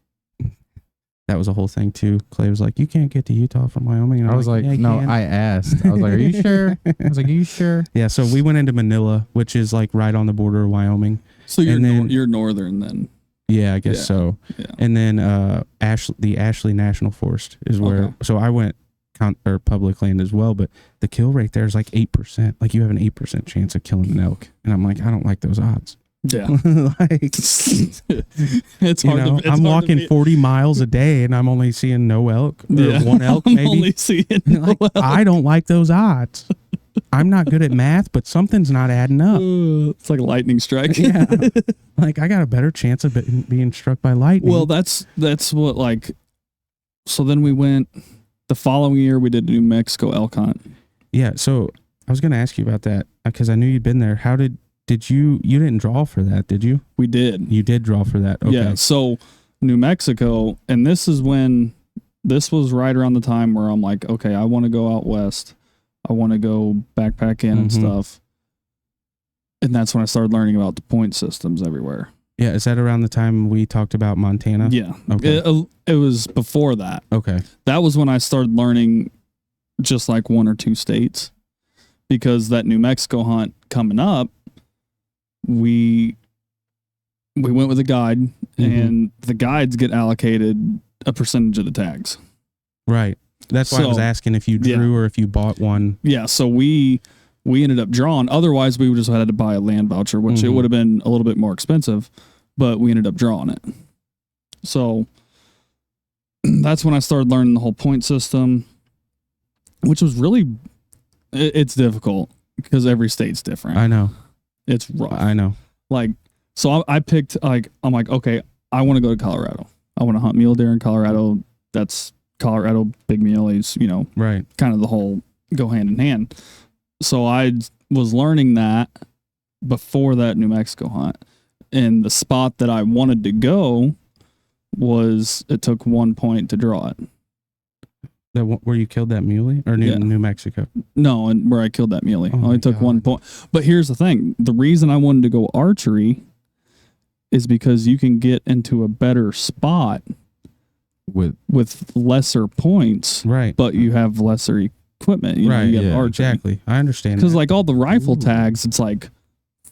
that was a whole thing too. Clay was like, "You can't get to Utah from Wyoming." And I I'm was like, "Yeah, you no, can." I asked. I was like, are you sure? I was like, are you sure? Yeah, so we went into Manila, which is like right on the border of Wyoming. So you're and then- you're northern then. Yeah, I guess Yeah. so. Yeah. And then the Ashley National Forest is where. Okay. So I went or public land as well, but the kill rate there is like 8%. Like you have an 8% chance of killing an elk, and I'm like, I don't like those odds. Yeah. Like, It's you hard know, to. I'm walking 40 miles a day, and I'm only seeing no elk or one elk I'm maybe. only seeing Like, I don't like those odds. I'm not good at math, but something's not adding up. It's like a lightning strike. Yeah. Like I got a better chance of being struck by lightning. Well, that's what like. So then we went. The following year, we did a New Mexico elk hunt. yeah. So I was going to ask you about that because I knew you'd been there. How did you didn't draw for that, did you? We did. You did draw for that. Okay. Yeah. So New Mexico, and this was right around the time where I'm like, okay, I want to go out west. I want to go backpack in and Mhm. stuff. And that's when I started learning about the point systems everywhere. Yeah. Is that around the time we talked about Montana? Yeah. Okay. It was before that. Okay. That was when I started learning just like one or two states, because that New Mexico hunt coming up, we went with a guide, and the guides get allocated a percentage of the tags. Right. That's why I was So, asking if you drew yeah. or if you bought one. Yeah, so we we ended up drawing. Otherwise, we just had to buy a land voucher, which it would have been a little bit more expensive, but we ended up drawing it. So that's when I started learning the whole point system, which was really, it's difficult because every state's different. I know. It's rough. I know. Like, so I picked, like, I'm like, okay, I want to go to Colorado. I want to hunt mule deer in Colorado. That's Colorado, big muleys, you know, Right. kind of the whole go hand in hand. So I was learning that before that New Mexico hunt. And the spot that I wanted to go was, it took 1 point to draw it. Where you killed that muley or New Mexico? No, and where I killed that muley. Oh Only took 1 point. But here's the thing. The reason I wanted to go archery is because you can get into a better spot with lesser points, Right. but you have lesser equipment. You know, Right. you have archery. Exactly. I understand. Because that. like all the rifle tags, it's like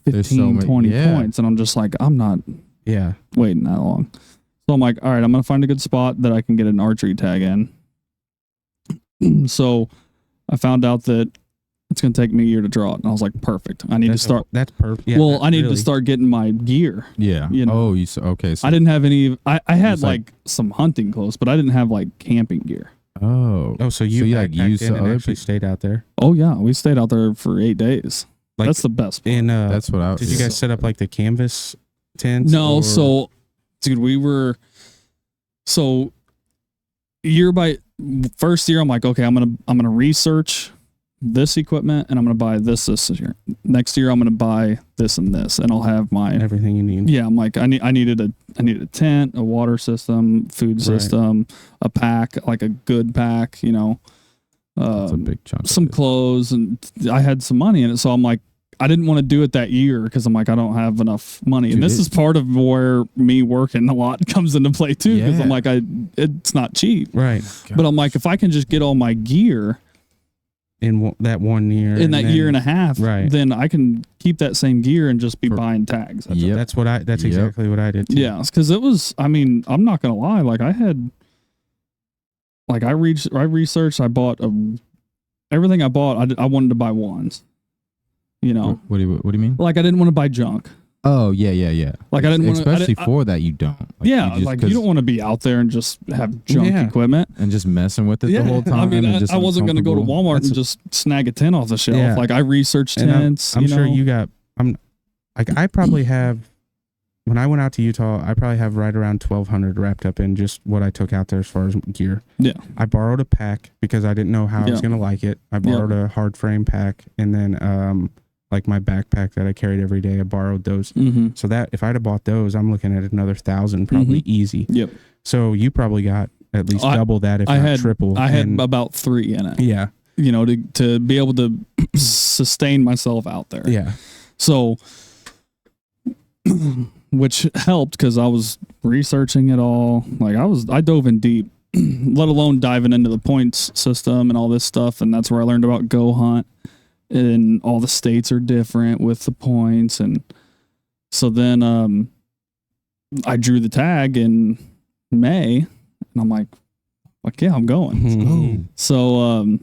15, 20 points. And I'm just like, I'm not Yeah. waiting that long. So I'm like, all right, I'm going to find a good spot that I can get an archery tag in. So I found out that it's going to take me a year to draw it. And I was like, perfect. I need to start. That's perfect. Yeah, well, I need to start getting my gear. Yeah. You know? Oh, okay. So I didn't have any. I had It's like- like some hunting clothes, but I didn't have like camping gear. Oh, so you like used used and other actually people. stayed out there. Oh yeah, we stayed out there for 8 days. Like, That's the best part. And That's what I. did you guys set up like the canvas tents? No, or- so dude, we were so year by first year. I'm like, okay, I'm gonna research this equipment and I'm gonna buy this year. Next year, I'm gonna buy this and this, and I'll have my everything you need? Yeah, I'm like, I needed a tent, a water system, food system, a pack, like a good pack, you know. That's a big chunk. Some of it. clothes, and I had some money in it, so I'm like, I didn't want to do it that year because I'm like, I don't have enough money. Dude, And this is part of where me working a lot comes into play too, because I'm Yeah. like, it's not cheap. Right. But I'm like, if I can just get all my gear In that 1 year. in that year and a half, Right. then I can keep that same gear and just be buying tags. That's Yep. That's exactly what I did too. Yeah, because it was. I mean, I'm not gonna lie. Like I had, like I researched. I bought everything I bought. I wanted to buy ones. You know, What do you mean? like I didn't want to buy junk. Oh yeah. Like I didn't want to, especially for that you don't. Like, yeah, just, like you don't want to be out there and just have junk Yeah. equipment. and just messing with it the whole time. I mean, and just I wasn't going to go to uncomfortable. Walmart and just snag a tent off the shelf. Yeah. Like I researched And tents. I'm you sure know? you got. I probably have. When I went out to Utah, I probably have right around 1,200 wrapped up in just what I took out there as far as gear. Yeah. I borrowed a pack because I didn't know how I was Yeah. going to like it. I borrowed a hard frame pack, and then like my backpack that I carried every day, I borrowed those. Mm-hmm. So that if I'd have bought those, I'm looking at another 1,000 probably easy. Yep. So you probably got at least double that, if I not had triple. I had And- about 3 in it. yeah, You know, to be able to sustain myself out there. yeah, So, which helped because I was researching it all. Like I dove in deep, let alone diving into the points system and all this stuff. And that's where I learned about Go Hunt, and all the states are different with the points. And so then I drew the tag in May, and I'm like yeah, I'm going. Mhm. So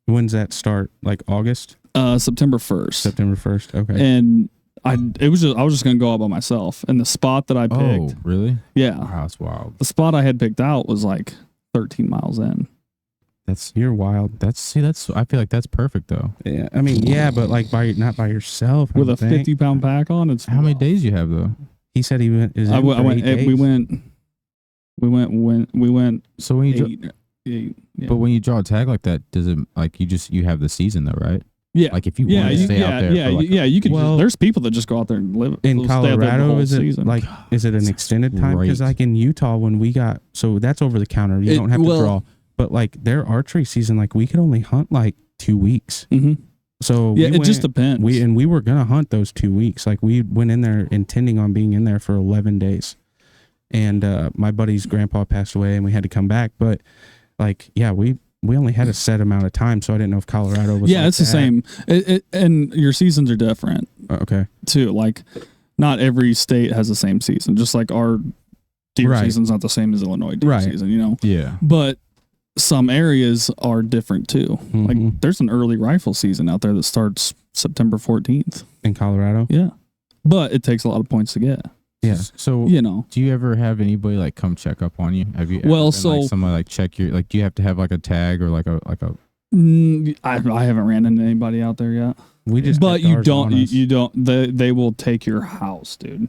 When's that start? Like August, September 1st. September 1st. Okay. And I was just gonna go out by myself, and the spot that I picked, Oh, really? yeah, Wow, that's wild. the spot I had picked out was like 13 miles in. You're wild. That's I feel like that's perfect though. Yeah, I mean, yeah, but like not by yourself. I With a don't think. 50-pound pack on. It's How many days you have though? He said he went. I went. We went So when you eight. Yeah. but when you draw a tag like that, does it like you have the season though, right? Yeah. Like if you Yeah, want to stay out there, yeah, for like yeah. You could. Well- There's people that just go out there and live in they'll stay out there the Colorado. whole Is it season. like? Is it an extended time? Because great. like in Utah, when we got that's over the counter. You don't have to draw. But like their archery season, like we could only hunt like 2 weeks. Mhm. So Yeah, we it just went- depends. we were gonna hunt those 2 weeks. Like we went in there intending on being in there for 11 days, and my buddy's grandpa passed away, and we had to come back. But like, yeah, we only had a set amount of time, so I didn't know if Colorado was. Yeah, like it's the that. same. And your seasons are different Okay, too. Like, not every state has the same season. Just like our deer Right. season's not the same as Illinois deer Right. season. You know. yeah. But some areas are different too. Like Mhm. there's an early rifle season out there that starts September 14th. In Colorado. Yeah. But it takes a lot of points to get. Yeah. So You know. do you ever have anybody like come check up on you? Have you ever Well, been, so- like, somebody like check your, like, do you have to have like a tag or like a I haven't ran into anybody out there yet. We just. But kept you ours don't on us. you don't they will take your house, dude.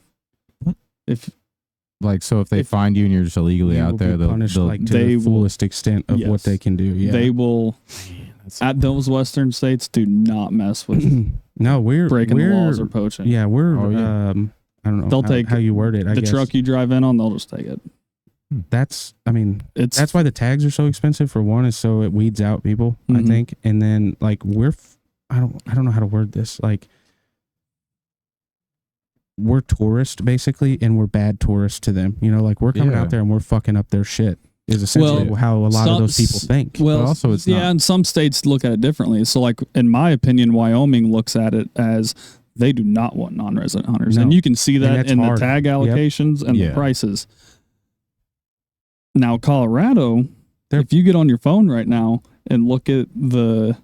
What? If like, so if they If- find you and you're just illegally You out will there, be punished they'll like to they the will- fullest extent of what Yes. they can do. Yeah. they will at those western states do not mess with No, we're breaking we're, the laws or poaching. Yeah, we're. Oh, yeah. I don't know. They'll how, take how you word it. I the guess truck you drive in on, they'll just take it. That's. I mean, It's that's why the tags are so expensive. For one, is so it weeds out people. I Mhm. think, and then like I don't know how to word this. Like, we're tourists basically, and we're bad tourists to them. You know, like we're coming Yeah. out there and we're fucking up their shit. Is essentially Well, how a lot of some- those people think. well, But also it's yeah, not- and some states look at it differently. So, like in my opinion, Wyoming looks at it as they do not want non-resident hunters, No. and you can see And that that's in hard. the tag allocations and Yeah. the prices. Now, Colorado, They're- if you get on your phone right now and look at the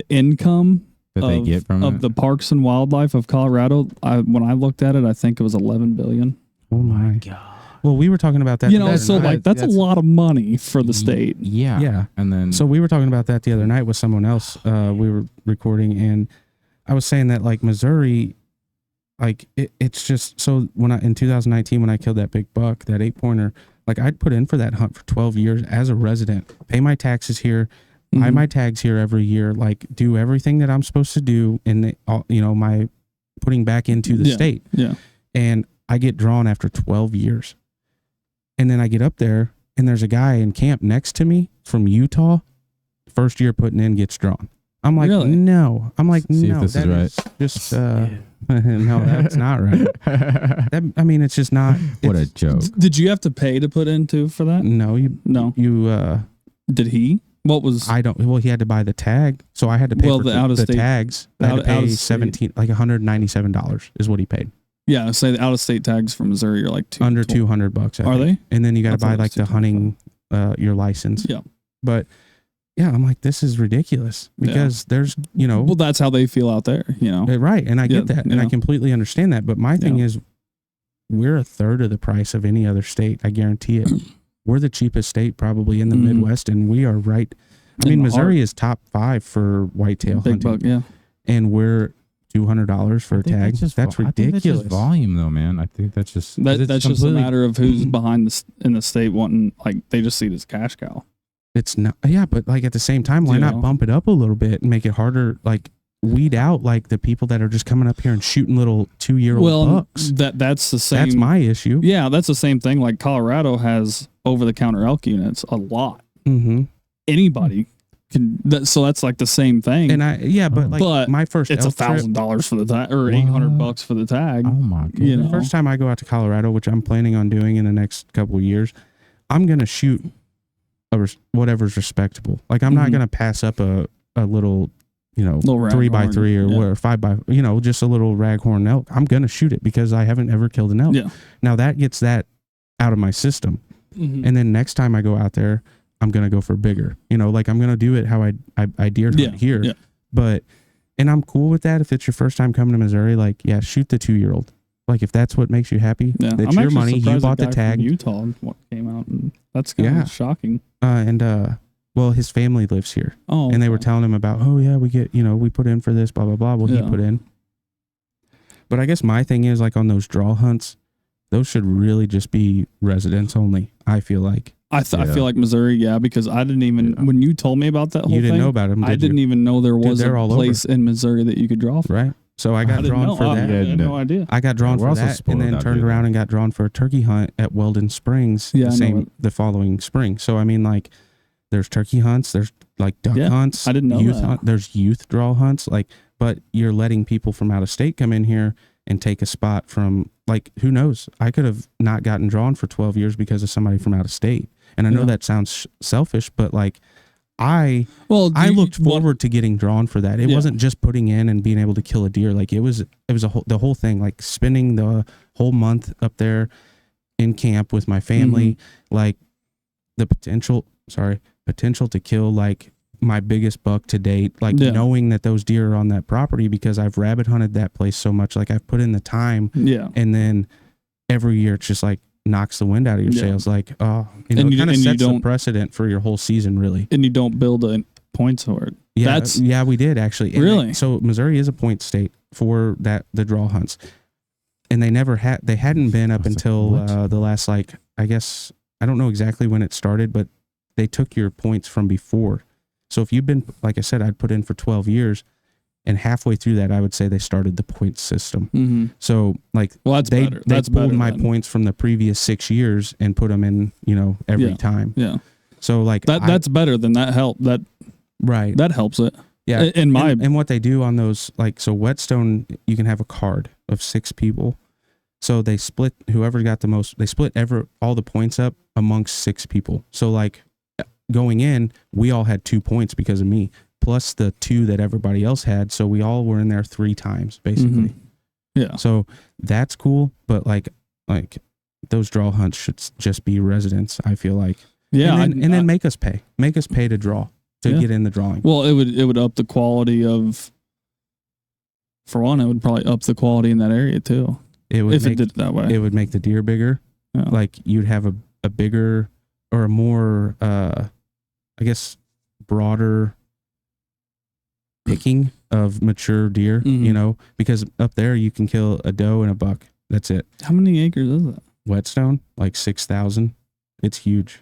income that they get from of it. the parks and wildlife of Colorado, when I looked at it, I think it was 11 billion. Oh my god. Well, we were talking about that. You the know, other so night. like that's a lot of money for the state. Yeah. Yeah. And then So we were talking about that the other night with someone else. We were recording, and I was saying that like Missouri, like it's just so when in 2019 when I killed that big buck, that 8-pointer, like I'd put in for that hunt for 12 years as a resident, pay my taxes here, buy Mhm. my tags here every year, like do everything that I'm supposed to do in my putting back into the Yeah. state, Yeah. and I get drawn after 12 years. And then I get up there and there's a guy in camp next to me from Utah, first year putting in, gets drawn. I'm like, Really? no. I'm like, See if no, this is that right. is just, no, that's not right. That, I mean, it's just not. what a it's- joke. Did you have to pay to put into for that? No, No. Did he? What was? I don't, well, he had to buy the tag. So I had to pay Well, for the the out-of-state- tags. I had to pay out-of-state. 17, like $197 is what he paid. Yeah, say the out of state tags from Missouri are like Under $200. I Are think. they? And then you got to I thought buy it was like the hunting, your license. Yeah. But yeah, I'm like, this is ridiculous because there's, Well, that's how they feel out there. You know. right. And I Yeah, get that. And I yeah. completely understand that. But my thing Yeah. is, we're a third of the price of any other state. I guarantee it. We're the cheapest state probably in the Mhm. Midwest. And we are right. I In mean, the Missouri is top 5 for whitetail Big hunting. buck. Yeah. And we're $200 for I a think tag. just That's I think ridiculous. that's just volume though, man. I think that's just That's it's just a completely- matter of who's behind in the state wanting, like, they just see it as a cash cow. It's not, yeah, but like at the same time, why You not know? bump it up a little bit and make it harder? Like weed out like the people that are just coming up here and shooting little 2-year-old Well, bucks. that's the same. That's my issue. Yeah, that's the same thing. Like Colorado has over the counter elk units a lot. Mm-hmm. Anybody can. So that's like the same thing. And but like But my first it's elk trip, $1,000 for the tag or What? $800 for the tag. Oh my god. You the know. first time I go out to Colorado, which I'm planning on doing in the next couple of years, I'm gonna shoot whatever's respectable. Like I'm not Mhm. gonna pass up a little, Little 3x3 or raghorn, yeah. whatever, 5x, just a little raghorn elk. I'm gonna shoot it because I haven't ever killed an elk. Yeah. Now that gets that out of my system. Mhm. And then next time I go out there, I'm gonna go for bigger. Like I'm gonna do it how I deer hunt Yeah, here. yeah. But and I'm cool with that if it's your first time coming to Missouri. Like, yeah, shoot the 2-year-old. Like if that's what makes you happy, Yeah, that's I'm your actually money. You surprised bought a the guy tag. from Utah what came out, and that's kind Yeah. of shocking. Well, his family lives here, Oh, and they were okay. telling him about, oh yeah, we get, we put in for this, blah blah blah. Well, he Yeah. put in. But I guess my thing is like on those draw hunts, those should really just be residents only. I feel like I Yeah. feel like Missouri, yeah, because I didn't even Yeah. when you told me about that whole you didn't thing, know about them. I didn't even know there was they're a all place in Missouri that you could draw from. right. So I got didn't drawn know. for I that. had Yeah, no idea. I got drawn we're for also that, spoiled and then out turned here. around and got drawn for a turkey hunt at Weldon Springs. Yeah, I the know the following spring. So I mean, like, there's turkey hunts, there's like duck Yeah, hunts. I didn't know youth that. There's youth draw hunts, but you're letting people from out of state come in here and take a spot from, like, who knows? I could have not gotten drawn for 12 years because of somebody from out of state. And I know Yeah. that sounds selfish, but like, I Well, looked forward to getting drawn for that. It Yeah. wasn't just putting in and being able to kill a deer. Like it was the whole thing, like spending the whole month up there in camp with my family, Mm-hmm. like the potential potential to kill like my biggest buck to date, like Yeah. knowing that those deer are on that property because I've rabbit hunted that place so much. Like I've put in the time, Yeah. and then every year it's just like knocks the wind out of your Yeah. sails. Like, oh, you know, And it kind of you sets the don't- precedent for your whole season, really. And you don't build a points for it. Yeah, That's yeah, we did actually. And Really? so Missouri is a point state for the draw hunts, and they hadn't been up I was like, until what? the last, like, I guess I don't know exactly when it started, but they took your points from before. So if you've been, like I said, I'd put in for 12 years, and halfway through that, I would say they started the point system. mm-hmm. So like Well, that's they better. That's pulled better my than- points from the previous 6 years and put them in, you know, every Yeah. time. Yeah. So like That's better than that help. right. That helps it. Yeah. In my and what they do on those, like, so Whetstone, you can have a card of 6 people. So they split whoever got the most, they split all the points up amongst 6 people. So like going in, we all had 2 points because of me, plus the 2 that everybody else had. So we all were in there 3 times basically. yeah. So that's cool. But like those draw hunts should just be residents, I feel like. Yeah. And then make us pay to draw, to Yeah. get in the drawing. Well, it would up the quality of. For one, it would probably up the quality in that area too. It would If make, it did it that way. it would make the deer bigger. Yeah. Like you'd have a bigger or a more I guess broader picking of mature deer, Mhm. you know, because up there you can kill a doe and a buck. That's it. How many acres is that? Whetstone, like 6,000. It's huge.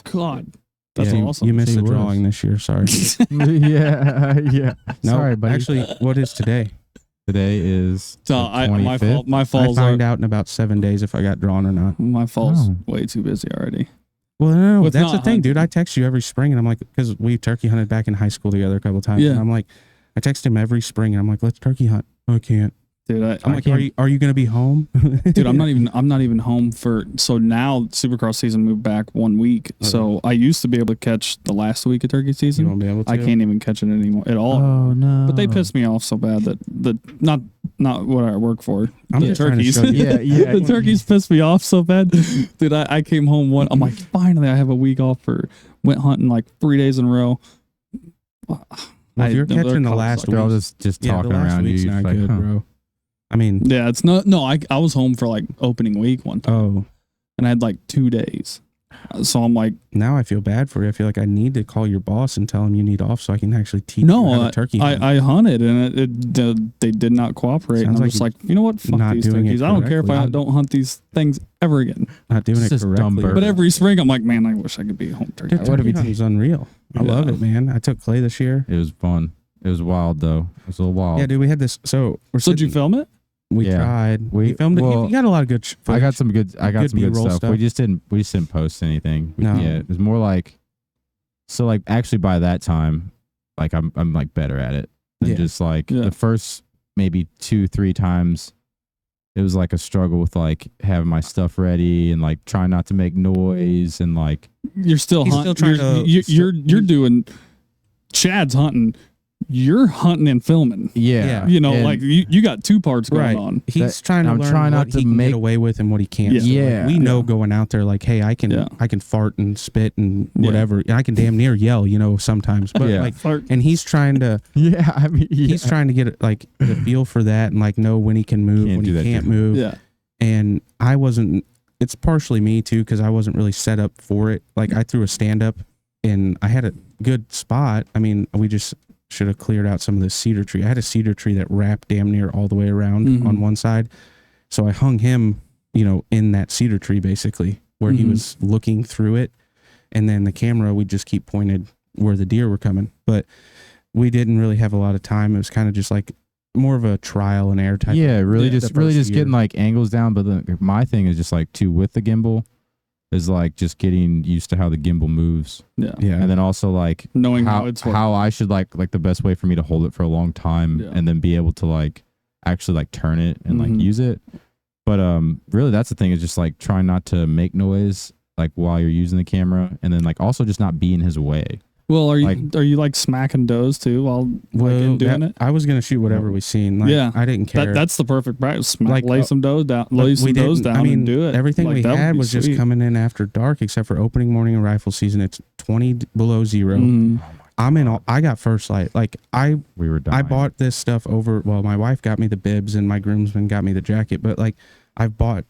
God, that's Yeah, awesome. You missed See, the what drawing is- this year. Sorry. yeah. No, Sorry, buddy. actually, what is today? Today is So the my 25th. fault. My I falls find are out in about 7 days if I got drawn or not. my fault's Oh. way too busy already. Well, no, With that's the not thing, hunting. dude. I text you every spring, and I'm like, because we turkey hunted back in high school together a couple times. Yeah. And I'm like, I text him every spring, and I'm like, let's turkey hunt. Oh, I can't. Dude, I'm like, are you going to be home? dude, I'm not even home for. So now Supercross season moved back 1 week. So I used to be able to catch the last week of turkey You season. won't be able to. I can't even catch it anymore at all. Oh no! But they pissed me off so bad that not what I work for. I'm the just trying to turkeys. show you. Yeah. The turkeys pissed me off so bad. Dude, I came home I'm like, finally I have a week off went hunting like 3 days in a row. Well, if you're they're catching the kinda last suck. They're all week, just yeah, the talking last around you. week's You're not just like, good, huh. bro. I mean, Yeah, it's not. No, I was home for like opening week one time, oh, and I had like 2 days. So I'm like, now I feel bad for you. I feel like I need to call your boss and tell him you need off so I can actually teach you how no, to turkey hunt. I hunted and they did not cooperate. Sounds And I'm like just like, you know what? Fuck not these doing it turkeys. I don't care if I correctly. don't hunt these things ever again. Not doing It's it just dumb correctly. bird. But every spring, I'm like, man, I wish I could be a home turkey. Dude, What if turkey you hunting is unreal. I Yeah. love it, man. I took clay this year. It was fun. It was wild though. It was a little wild. Yeah, dude, we had this. So we're So did you sitting- film it? We Yeah. tried. We We- filmed it. well, You got a lot of good. I got some good. I got Good some good B-roll stuff. stuff. We just didn't post anything. No. Yeah, it was more like. So like actually by that time, like I'm like better at it than Yeah. just like Yeah. the first maybe 2-3 times. It was like a struggle with like having my stuff ready and like trying not to make noise and like You're still He's hunting. still trying to- You're doing. Chad's hunting. You're hunting and filming. Yeah. You know, and- like you got 2 parts going Right. on. He's That- trying to I'm learn trying what not he to can make- get away with and what he can't. Yeah. So, like, Yeah. we know Yeah. going out there like, hey, I can Yeah. fart and spit and Yeah. whatever. And I can damn near yell, you know, sometimes. But Yeah. like, Fart. and he's trying to yeah. I mean he's trying to get like the feel for that and like know when he can move, Can't when do he that, can't dude. move. Yeah. And I wasn't. It's partially me too because I wasn't really set up for it. Like I threw a stand up and I had a good spot. I mean, we just should have cleared out some of the cedar tree. I had a cedar tree that wrapped damn near all the way around Mhm. on one side. So I hung him, you know, in that cedar tree basically where he Mhm. was looking through it. And then the camera, we just keep pointed where the deer were coming. But we didn't really have a lot of time. It was kind of just like more of a trial and error type. Yeah, really Yeah. just The really first just getting year. like angles down. But then my thing is just like too with the gimbal is like just getting used to how the gimbal moves. Yeah. Yeah. And then also like Knowing how how it's working. how I should like the best way for me to hold it for a long time Yeah. and then be able to like actually like turn it and Mhm. like use it. But really that's the thing is just like trying not to make noise like while you're using the camera and then like also just not be in his way. Well, are you like- like smacking does too while Well, in doing it? I was gonna shoot whatever we seen. Like, Yeah. I didn't care. That's the perfect practice. Like, Lay some does down. But Lay some we does didn't- down I mean, and do it. everything Like, we that would had be was just sweet. coming in after dark, except for opening morning and rifle season. It's 20 below zero. I got first light. Like We were dying. I bought this stuff my wife got me the bibs and my groomsman got me the jacket, but like I've bought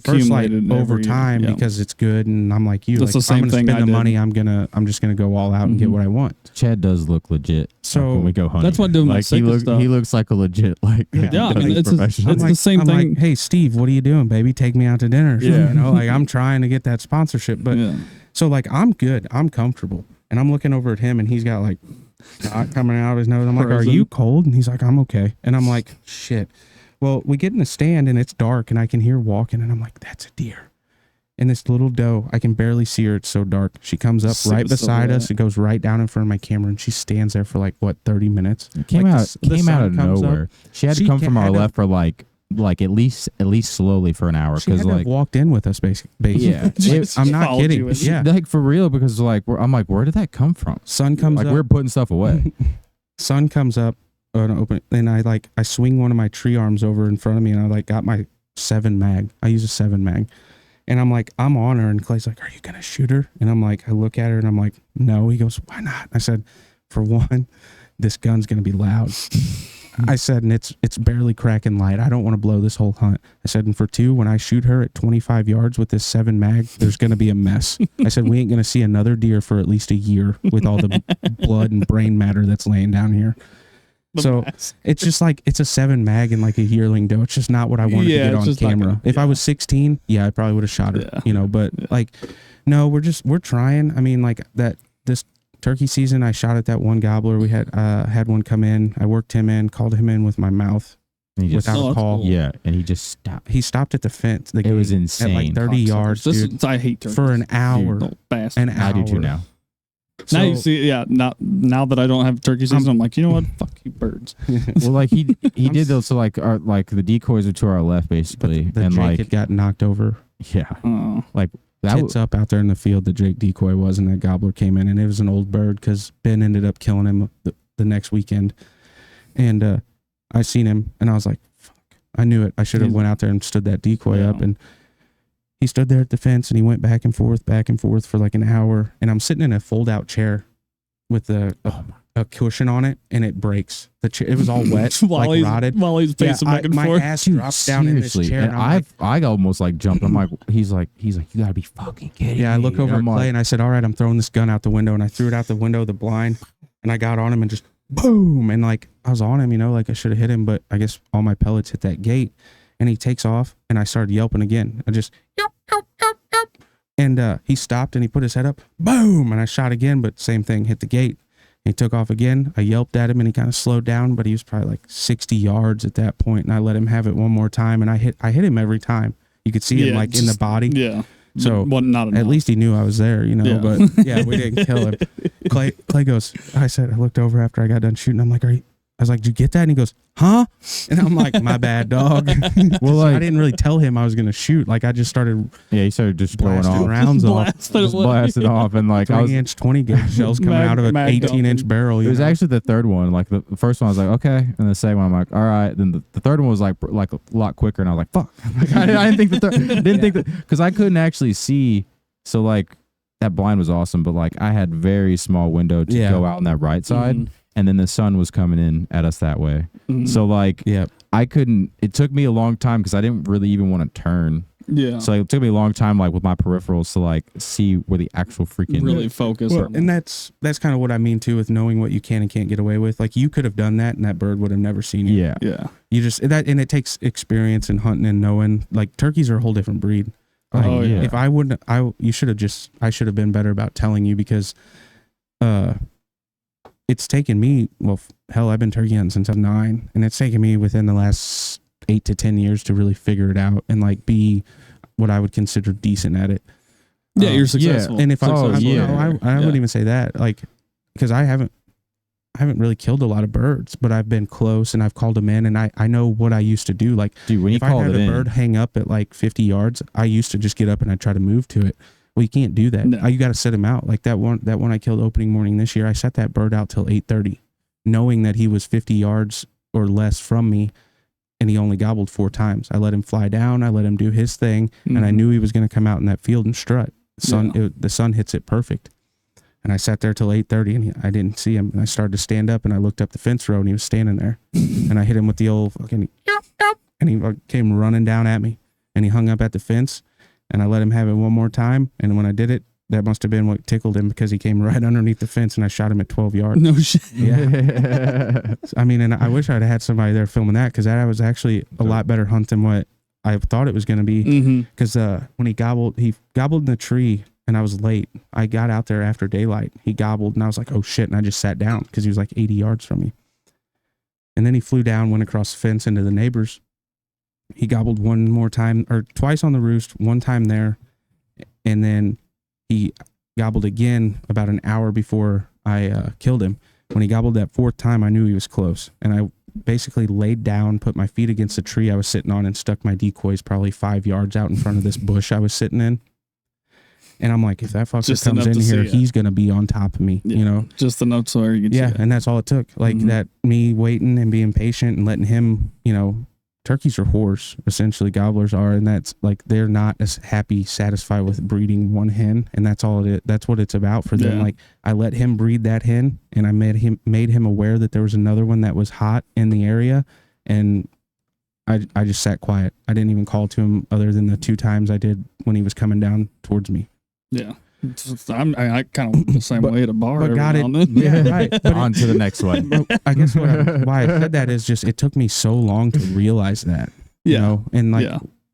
first light over time because it's good, and I'm like you. That's like, the same I'm gonna thing spend I the did. money. I'm just gonna go all out and get what I want. Chad does look legit. So when we go hunting, That's what doing my like he sickest looks. stuff. He looks like a legit like. Yeah, I mean, it's professional. the same I'm thing. like, hey Steve, what are you doing, baby? Take me out to dinner. Yeah. You know, like I'm trying to get that sponsorship, but yeah. so like I'm good, I'm comfortable, and I'm looking over at him, and he's got like snot coming out of his nose. I'm like, Frozen. are you cold? And he's like, I'm okay. And I'm like, shit. Well, we get in the stand and it's dark and I can hear walking and I'm like, that's a deer. And this little doe, I can barely see her. It's so dark. She comes up right beside us. It goes right down in front of my camera and she stands there for like, 30 minutes? It came like out. the Came out sun of comes up. nowhere. She had to come from our left for like at least slowly for an hour She had because to have like walked in with us basically. yeah, I'm not followed kidding. you in. Yeah. like for real because like I'm like where did that come from? Sun comes Like up. we're putting stuff away. Sun comes up. And I swing one of my tree arms over in front of me and I like got my 7 mag. I use a 7 mag. And I'm like, I'm on her. And Clay's like, are you going to shoot her? And I'm like, I look at her and I'm like, no. He goes, why not? I said, for one, this gun's going to be loud. I said, and it's barely cracking light. I don't want to blow this whole hunt. I said, and for two, when I shoot her at 25 yards with this 7 mag, there's going to be a mess. I said, we ain't going to see another deer for at least a year with all the blood and brain matter that's laying down here. So it's just like it's a 7 mag and like a yearling doe. It's just not what I wanted to get on camera. If I was 16, I probably would have shot her. You know, but like, no, we're trying. I mean, like this turkey season, I shot at that one gobbler. We had one come in. I worked him in, called him in with my mouth without a call. Cool. Yeah, and he just stopped. He stopped at the fence. It was insane. At like 30 yards, dude, I hate turkeys. for an hour. An hour. I do too now. So, now you see, now that I don't have turkey season, I'm like, you know what? Fuck you, birds. Well, like he did those. So like the decoys are to our left basically, But the and Jake like had got knocked over. yeah, like That tits up out there in the field. The Jake decoy was, and that gobbler came in, and it was an old bird because Ben ended up killing him the next weekend. And I seen him, and I was like, "Fuck!" I knew it. I should have went out there and stood that decoy up. And he stood there at the fence, and he went back and forth for like an hour. And I'm sitting in a fold-out chair with a cushion on it, and it breaks. The chair, it was all wet, like rotted. While he's pacing back and my forth. ass drops down in this chair. And I almost like jumped. I'm like, he's like, you gotta be fucking kidding me. I look over at Clay and I said, all right, I'm throwing this gun out the window. And I threw it out the window, the blind, and I got on him and just boom. And like, I was on him, like I should have hit him, but I guess all my pellets hit that gate, and he takes off, and I started yelping again. I just, yelp. And he stopped and he put his head up, boom. And I shot again, but same thing, hit the gate. He took off again. I yelped at him and he kind of slowed down, but he was probably like 60 yards at that point, and I let him have it one more time, and I hit him every time. You could see him like in the body. Yeah. So not enough. at least he knew I was there, but we didn't kill him. Clay goes, I looked over after I got done shooting. I'm like, I was like, did you get that? And he goes, huh? And I'm like, my bad, dog. Well, like, I didn't really tell him I was going to shoot. Like, I just started. Yeah, he started just going blasting off. rounds off. Just blasted off. And like, 20-inch 20 gauge shells coming out of an 18-inch barrel. It was actually the third one. Like, the first one, I was like, okay. And the second one, I'm like, all right. Then the third one was like a lot quicker. And I was like, fuck. I didn't think because I couldn't actually see. So, like, that blind was awesome. But, like, I had very small window to go out on that right side. Mm-hmm. And then the sun was coming in at us that way. Mm-hmm. So like, I couldn't, it took me a long time because I didn't really even want to turn. Yeah. So it took me a long time, like with my peripherals, to like see where the actual freaking really focus. Well, and that's kind of what I mean too, with knowing what you can and can't get away with. Like, you could have done that and that bird would have never seen you. Yeah. Yeah. You just, and it takes experience and hunting and knowing. Like, turkeys are a whole different breed. Like, if I wouldn't, I should have been better about telling you, because, it's taken me, hell, I've been turkey hunting since I'm 9, and it's taken me within the last 8 to 10 years to really figure it out and like be what I would consider decent at it. Yeah, you're successful. And if I wouldn't even say that, like, because I haven't really killed a lot of birds, but I've been close and I've called them in, and I know what I used to do. Like, dude, when if I had a bird hang up at like 50 yards, I used to just get up and I'd try to move to it. Well, you can't do that. No. You got to set him out. Like that one I killed opening morning this year, I set that bird out till 8:30, knowing that he was 50 yards or less from me, and he only gobbled 4 times. I let him fly down. I let him do his thing, and I knew he was going to come out in that field and strut. The sun hits it perfect. And I sat there till 8:30 and I didn't see him. And I started to stand up and I looked up the fence row and he was standing there. And I hit him with the old fucking, and he came running down at me and he hung up at the fence and I let him have it one more time. And when I did it, that must have been what tickled him because he came right underneath the fence and I shot him at 12 yards. No shit. Yeah. I mean, and I wish I'd had somebody there filming that because that was actually a lot better hunt than what I thought it was going to be. Because when he gobbled in the tree and I was late. I got out there after daylight. He gobbled and I was like, oh shit. And I just sat down because he was like 80 yards from me. And then he flew down, went across the fence into the neighbors. He gobbled one more time or twice on the roost, one time there. And then he gobbled again about an hour before I killed him. When he gobbled that fourth time, I knew he was close. And I basically laid down, put my feet against the tree I was sitting on and stuck my decoys probably 5 yards out in front of this bush I was sitting in. And I'm like, if that fucker Just comes enough in to here, see it. he's going to be on top of me, you know? Just enough so you can see it. And that's all it took. Like that, me waiting and being patient and letting him, you know, turkeys are whores, essentially gobblers are. And that's like, they're not as happy, satisfied with breeding one hen. And that's all that's what it's about for them. Yeah. Like I let him breed that hen and I made him aware that there was another one that was hot in the area. And I just sat quiet. I didn't even call to him other than the 2 times I did when he was coming down towards me. Yeah. I kind of went the same way at a bar. But got it. Then. Yeah, right. But On to the next one. I guess why I said that is just it took me so long to realize that. You know, and like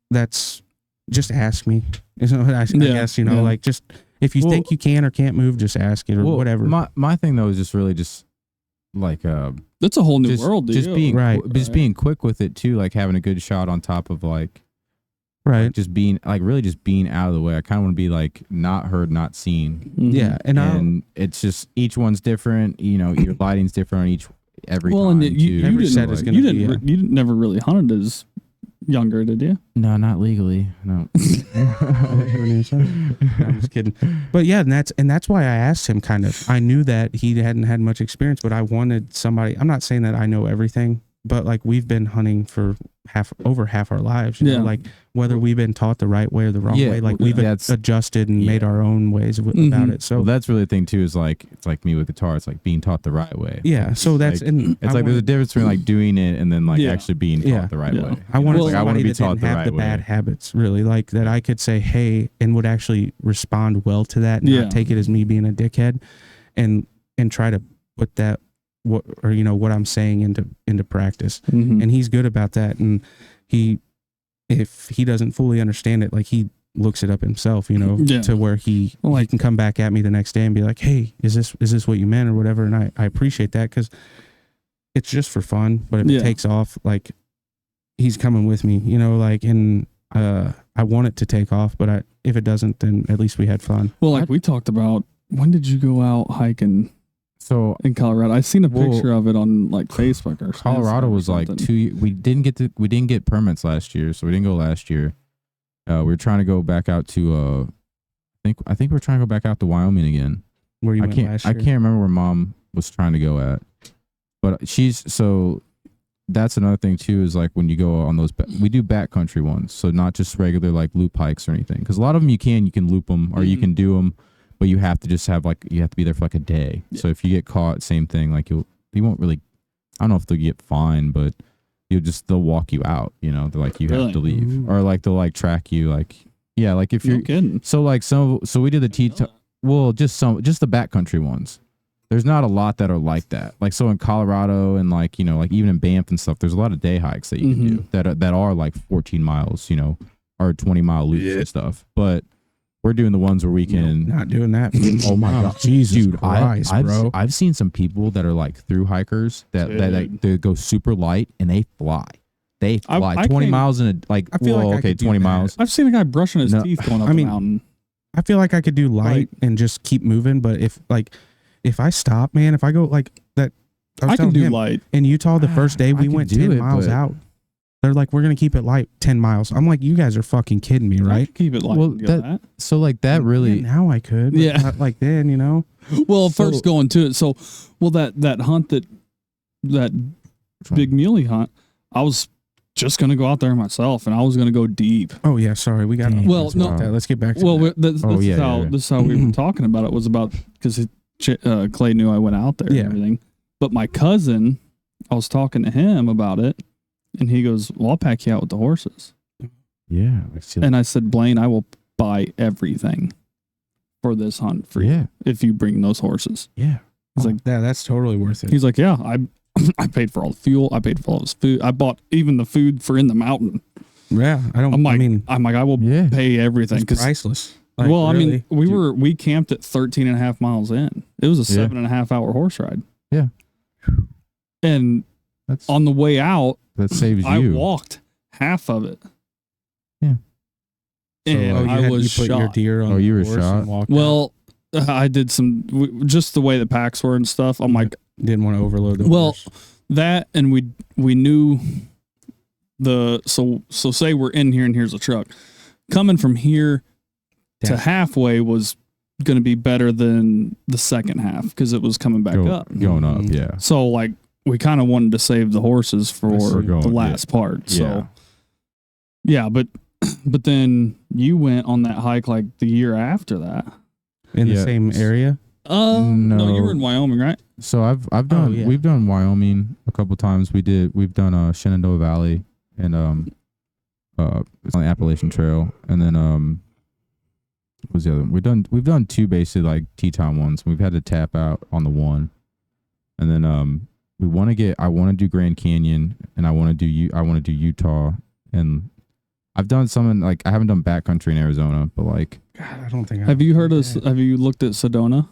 that's just ask me. I guess, you know, like just if you think you can or can't move, just ask it or whatever. My thing though is just really just like that's a whole new world, dude. Just being right. being quick with it too, like having a good shot on top of like just being like really just being out of the way. I kind of want to be like not heard, not seen. Yeah, and it's just each one's different. You know, your lighting's different on every time. And you didn't never really hunted as younger, did you? No, not legally. No. I'm just kidding. But yeah, and that's why I asked him kind of. I knew that he hadn't had much experience, but I wanted somebody. I'm not saying that I know everything, but like we've been hunting for over half our lives. You know, like whether we've been taught the right way or the wrong way, like we've adjusted and made our own ways about it. So that's really the thing too. Is like it's like me with guitar. It's like being taught the right way. Yeah. So that's like, it's like there's a difference between like doing it and then like actually being taught the right way. I want to be taught the right way. The bad habits, really, like that. I could say hey and would actually respond well to that, and not take it as me being a dickhead, and try to put that what I'm saying into practice. And he's good about that. And if he doesn't fully understand it, like he looks it up himself, you know, to where he can come back at me the next day and be like, hey, is this what you meant or whatever? And I appreciate that because it's just for fun. But if it takes off, like he's coming with me, you know, like, and I want it to take off, but if it doesn't, then at least we had fun. Well, like we talked about, when did you go out hiking? So in Colorado, I seen a picture of it on like Facebook or Colorado was like 2. We didn't get permits last year, so we didn't go last year. We were trying to go back out to I think we're trying to go back out to Wyoming again. Where you went last year? I can't remember where Mom was trying to go at, but that's another thing too. Is like when you go on those, we do backcountry ones, so not just regular like loop hikes or anything. Because a lot of them you can loop them or you can do them. But you have to just have you have to be there for like a day. Yeah. So if you get caught, same thing. Like you won't really, I don't know if they'll get fined, but they'll walk you out. You know, they're like you have to leave, or like they'll like track you. Like like if you're kidding. So like so we did the just the backcountry ones. There's not a lot that are like that. Like so in Colorado and like like even in Banff and stuff, there's a lot of day hikes that you can do that are like 14 miles, or 20-mile loops and stuff, but. We're doing the ones where we can not doing that. Oh my god, Jesus, dude! Christ, bro. I've seen some people that are like through hikers that they go super light and they fly. They fly 20 miles in a I feel like 20 miles. I've seen a guy brushing his teeth going up the mountain. I feel like I could do light and just keep moving, but if I stop, man, if I go like that, I can do light. In Utah, the first day we went 10 miles out. They're like, we're going to keep it light 10 miles. I'm like, you guys are fucking kidding me, right? Keep it light. Well, so like that really. Yeah, now I could. But not like then, Well, first going to it. So, that hunt that big muley hunt, I was just going to go out there myself and I was going to go deep. Oh, yeah. Sorry. We got let's get back to that. This is how we were talking about it was about, because Clay knew I went out there Yeah. and everything. But my cousin, I was talking to him about it, and he goes, "Well, I'll pack you out with the horses." Yeah. And I said, "Blaine, I will buy everything for this hunt for you if you bring those horses." Yeah. He's like, yeah, that's totally worth it. He's like, "Yeah, I paid for all the fuel. I paid for all his food. I bought even the food for in the mountain." Yeah, I don't. I'm like, I will pay everything it's priceless. Like, well, really, I mean, we camped at 13 and a half miles in. It was a 7.5 hour horse ride. Yeah. And That's on the way out, that saves I you. walked half of it. Yeah. And I was you put your shot. deer on you the were horse shot? and walked Well, I did just the way the packs were and stuff. I'm like, out. Didn't want to overload the well, horse. that, and we knew so say we're in here and here's a truck. Coming from here to halfway was going to be better than the second half because it was coming back up. Going up, yeah. So like we kind of wanted to save the horses for going, the last part. So yeah, but then you went on that hike like the year after that. In the same area. No, you were in Wyoming, right? So I've done we've done Wyoming a couple times. We've done Shenandoah Valley and it's on the Appalachian Trail, and then what was the other one? We've done two basically like Teton ones. We've had to tap out on the one, and then I want to do Grand Canyon, and I want to do Utah, and I've done some in, like I haven't done backcountry in Arizona, but like God, I don't think. Have you looked at Sedona?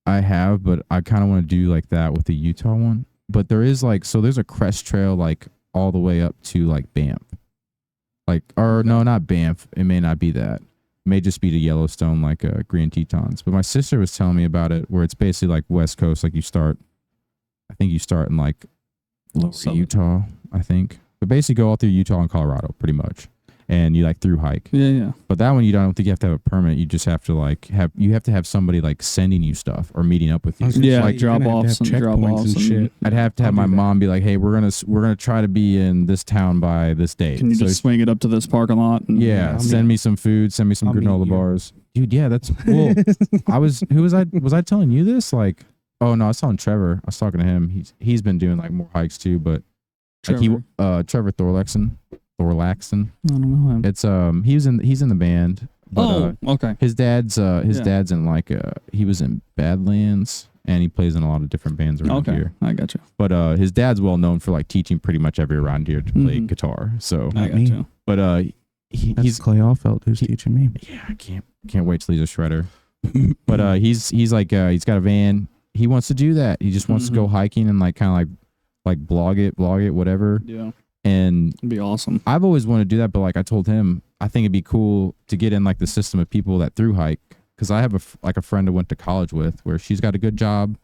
I have, but I kind of want to do like that with the Utah one. But there is there's a crest trail like all the way up to like Banff. No, not Banff. It may not be that. It may just be to Yellowstone, like Grand Tetons. But my sister was telling me about it, where it's basically like West Coast. Like I think you start in like lower Utah, I think. But basically go all through Utah and Colorado, pretty much. And you like through hike. Yeah. But that one, I don't think you have to have a permit. You just have to have somebody like sending you stuff or meeting up with you. Yeah, like drop offs and shit. I'd have to have my mom be like, "Hey, we're gonna try to be in this town by this date. Can you just swing it up to this parking lot?" And send me some food, send me some granola bars, dude. Yeah, that's cool. Was I telling you this? Like, oh no, I was telling Trevor. I was talking to him. He's been doing like more hikes too, but Trevor. like Trevor Thorlaxon. I don't know him. It's he's in the band. But, okay. His dad's in like he was in Badlands, and he plays in a lot of different bands around here. I got you. But his dad's well known for like teaching pretty much every around here to play guitar. So I got you. But he's Clay Allfeld who's teaching me. Yeah, I can't wait till he's a shredder. But he's like he's got a van. He wants to do that. He just wants to go hiking and like kind of like blog it, whatever. Yeah. And it'd be awesome. I've always wanted to do that, but like I told him, I think it'd be cool to get in like the system of people that through hike, because I have a friend I went to college with where she's got a good job,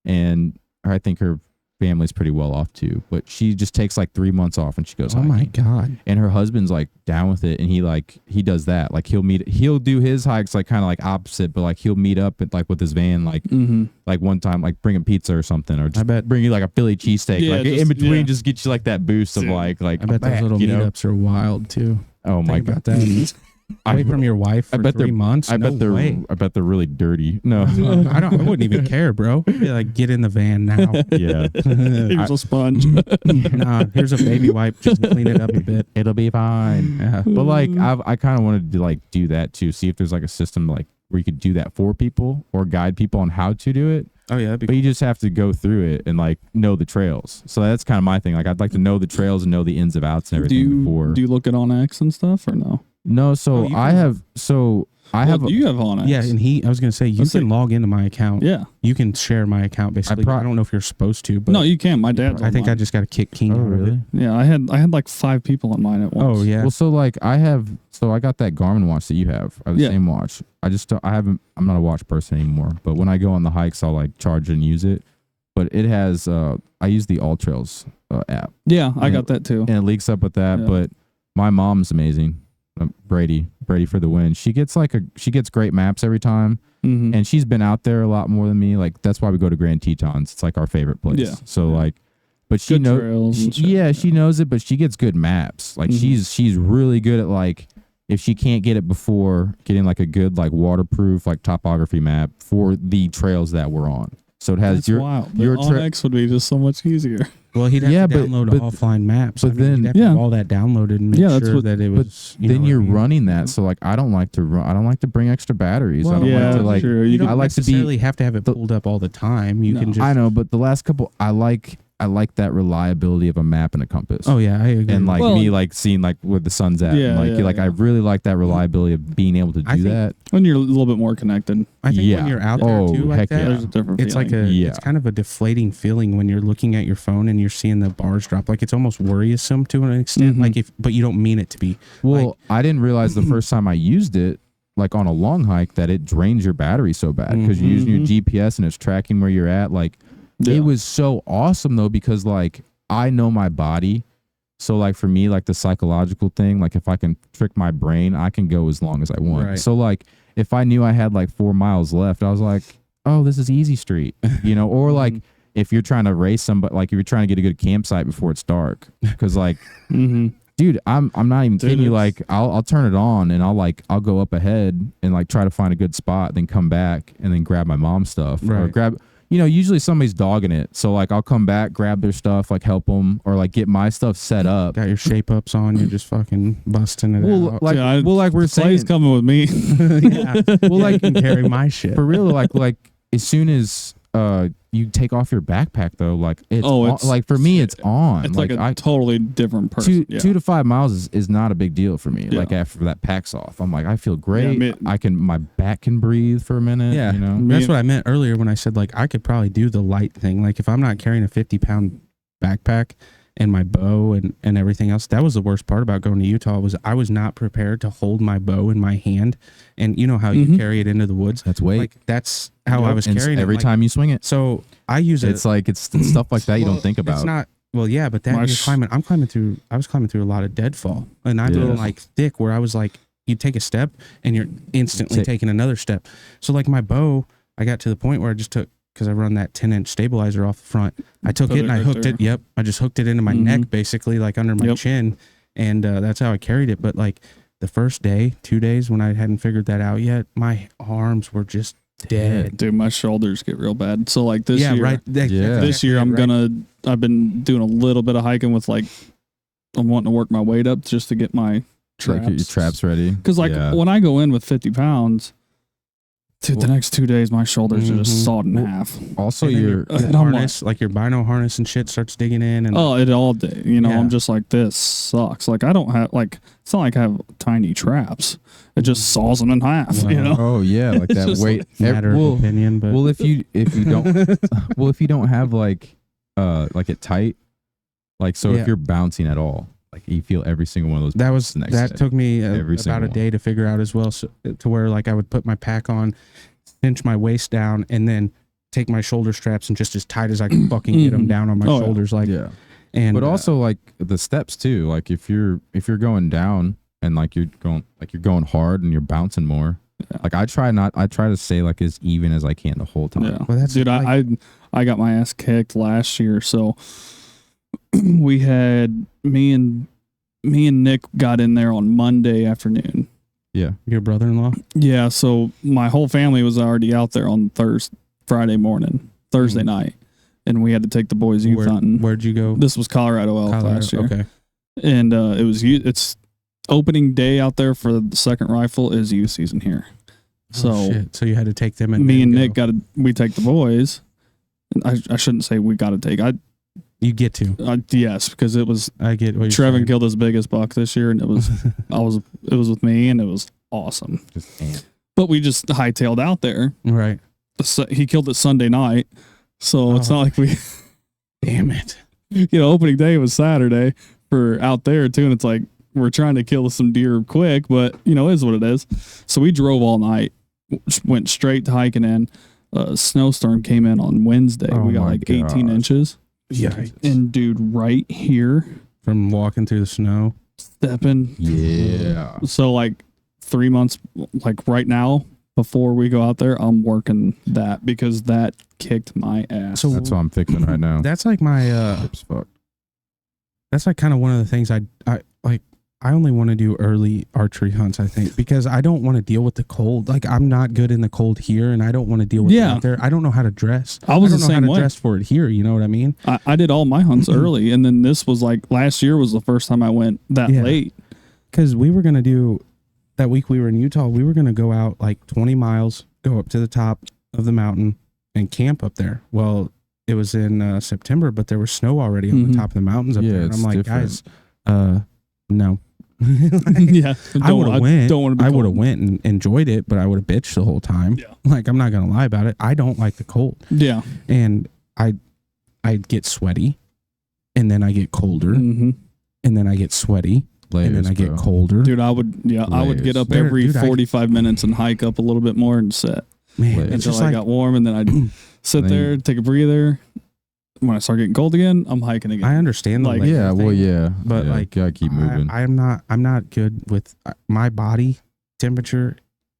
and I think her family's pretty well off too, but she just takes like 3 months off and she goes hiking. Oh my God. And her husband's like down with it, and he does that. Like he'll do his hikes like kind of like opposite, but like he'll meet up at like with his van like one time, like bring him pizza or something, or just bring you like a Philly cheesesteak, like in between, just get you like that boost of like I bet those little meetups are wild too. Oh my God. That. Away from your wife for 3 months? I bet they're really dirty. No. I wouldn't even care, bro. Be like, get in the van now. Yeah. Here's a sponge. Nah, here's a baby wipe. Just clean it up a bit. It'll be fine. Yeah. But like I kind of wanted to like do that too. See if there's like a system like where you could do that for people or guide people on how to do it. Oh yeah, but you just have to go through it and like know the trails. So that's kind of my thing. Like I'd like to know the trails and know the ins and outs and everything before. Do you look at OnX and stuff or no? No, so I have. You have OnX. Yeah, and I was gonna say you can log into my account. Yeah, you can share my account basically. I don't know if you're supposed to, but no, you can. My dad's. I think I just got to kick King out of it. Yeah, I had like 5 people on mine at once. Oh yeah. Well, so like I got that Garmin watch that you have. I have the same watch. I'm not a watch person anymore. But when I go on the hikes, I'll like charge and use it. But it has. I use the All Trails app. Yeah, I got that too. And it links up with that. Yeah. But my mom's amazing. Brady for the win. She gets great maps every time, and she's been out there a lot more than me. Like that's why we go to Grand Tetons. It's like our favorite place. Yeah. So like, but she knows. She knows it, but she gets good maps. Like she's really good at like if she can't get it before, getting like a good like waterproof like topography map for the trails that we're on. So it has That's your wild. your The Onyx would be just so much easier. Well, he'd have Yeah, to download but- offline maps. but then- he'd have to have all that downloaded and make Yeah, that's sure what- that it but was. then you're running. running that. So like I don't like to run. I don't like to bring extra batteries. I Well, don't like to like. sure. You don't I like to be- necessarily have to have it pulled up all the time. You No. can just. I know, but the last couple, I like that reliability of a map and a compass. Oh yeah, I agree. And like Well, me, like seeing like where the sun's at. Yeah, and, like yeah. I really like that reliability of being able to I do think- that. When you're a little bit more connected, I think yeah. when you're out there Oh, too, like heck that, yeah. there's a different it's like feeling. a, it's kind of a deflating feeling when you're looking at your phone and you're seeing the bars drop. Like it's almost worrisome to an extent. Mhm. Like but you don't mean it to be. Well, I didn't realize the first time I used it, like on a long hike, that it drains your battery so bad because you're using your GPS and it's tracking where you're at. Like Yeah. it was so awesome though, because like I know my body. So like for me, like the psychological thing, like if I can trick my brain, I can go as long as I want. Right. So like if I knew I had like 4 miles left, I was like, oh, this is easy street, you know, or like if you're trying to race somebody, like if you're trying to get a good campsite before it's dark, because like, dude, I'm not even kidding you. Like I'll turn it on and I'll go up ahead and like try to find a good spot, then come back and then grab my mom's stuff or Right. grab. You know, usually somebody's dogging it. So like I'll come back, grab their stuff, like help them or like get my stuff set up. Got your shape ups on, you're just fucking busting it Well, out. like like we're Clay's saying, coming with me. yeah. Well, like you can carry my shit. for real, like as soon as you take off your backpack though, like it's, it's- like for me it's on. It's like a totally different person. 2 to 5 miles is not a big deal for me. Yeah. Like after that pack's off, I'm like I feel great. me- My back can breathe for a minute. Yeah, you know. that's what I meant earlier when I said like I could probably do the light thing. Like if I'm not carrying a 50-pound backpack and my bow and everything else, that was the worst part about going to Utah was I was not prepared to hold my bow in my hand, and you know how you carry it into the woods. That's weight. Like that's how I was And carrying every it. Like, time you swing it. So I use it. It's like it's stuff like that you don't think about. It's not. Well, yeah, but that My you're sh- climbing. I was climbing through a lot of deadfall, and I'm Yeah. doing like thick where I was like, you take a step and you're instantly taking another step. So like my bow, I got to the point where I just took, because I run that 10-inch stabilizer off the front. I took Put it and it I right hooked there. it. Yep, I just hooked it into my neck, basically, like under my Yep. chin, and that's how I carried it. But like the first day, 2 days when I hadn't figured that out yet, my arms were just dead. Dude, my shoulders get real bad. So like this Yeah, year, right. Yeah. this year I've been doing a little bit of hiking with like, I'm wanting to work my weight up just to get my Like your traps ready. Because like Yeah. when I go in with 50 pounds, dude, the next 2 days my shoulders are just sawed in half. Also, And then your your and I'm harness, like your bino harness and shit, starts digging in, and Oh, it all day. You know, Yeah. I'm just like, this sucks. Like I don't have like it's not like I have tiny traps. It just saws them in half. Wow. You know. oh yeah, like It's that just weight. matter well, of opinion. But well, if you don't, well, if you don't have like it tight, like so Yeah. if you're bouncing at all, like you feel every single one of those. that was the next that day. took me Every about single a one. day to figure out as well, so, to where like I would put my pack on, cinch my waist down, and then take my shoulder straps and just as tight as I could fucking get them down on my Oh, yeah. shoulders, like Yeah, and but also like the steps too. Like if you're going down and like you're going hard and you're bouncing more. Yeah. Like I try to stay like as even as I can the whole time. Yeah. Well, that's Dude, like, I got my ass kicked last year. So we had me and Nick got in there on Monday afternoon. Yeah. your brother-in-law. Yeah, so my whole family was already out there on Friday night, and we had to take the boys youth hunting. Where'd you go? This was Colorado Elk last year, Okay. and it's opening day out there for the second rifle is youth season here. So Oh, shit. So you had to take them and me then and go. Nick we take the boys. I shouldn't say we got to take. You get to. Yes, because it was I get what you're Trevin saying. killed his biggest buck this year, and it was it was with me, and it was awesome. Just ant. But we just hightailed out there. Right. He killed it Sunday night, so it's Oh. not like we, Damn it. opening day was Saturday for out there too, and it's like we're trying to kill some deer quick, but it is what it is. So we drove all night, went straight to hiking in. A snowstorm came in on Wednesday. Oh we got my like 18 gosh. inches. Yikes. And dude, right here, From walking through the snow. stepping. Yeah. So like 3 months, like right now, before we go out there, I'm working that because that kicked my ass. So That's what I'm fixing right now. that's like my Oops, fuck. that's like kind of one of the things I like I only want to do early archery hunts, I think, because I don't want to deal with the cold. Like, I'm not good in the cold here, and I don't want to deal with it out there. I don't know how to dress. I was don't the know how same to way. dress for it here. You know what I mean? I did all my hunts early, and then this was like last year was the first time I went that Yeah. late. Because we were going to do, that week we were in Utah, we were going to go out like 20 miles, go up to the top of the mountain, and camp up there. Well, it was in September, but there was snow already on the top of the mountains up there. And I'm like, guys, no. Yeah, I would have went. Don't want to. I would have went and enjoyed it, but I would have bitched the whole time. Yeah. Like, I'm not gonna lie about it. I don't like the cold, Yeah, and I'd get sweaty, and then I get colder, mm-hmm. and then I get sweaty, and then I get colder. Dude, I would get up There, every dude, 45 minutes and hike up a little bit more and sit Man, It's it's until just I like got warm, and then I'd sit Then- there, take a breather. When I start getting cold again, I'm hiking again. I understand the Like, layer Yeah, well, thing, yeah, but yeah, like gotta keep moving. I'm not good with my body temperature,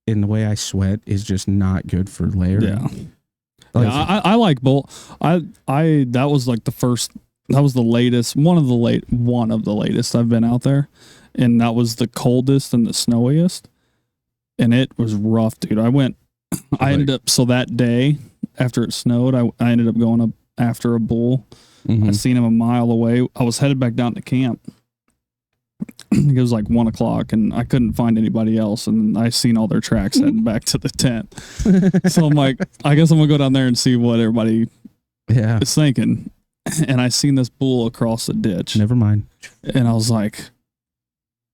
and the way I sweat is just not good for layering. Yeah. Like, Yeah, I like both. I that was like that was the latest one of the latest I've been out there, and that was the coldest and the snowiest, and it was rough, dude. I ended up that day after it snowed, I ended up going up after a bull. mhm. I seen him a mile away. I was headed back down to camp. It was like 1 o'clock, and I couldn't find anybody else. And I seen all their tracks heading back to the tent. So I'm like, I guess I'm gonna go down there and see what everybody Yeah. is thinking. And I seen this bull across the ditch, Never mind. and I was like,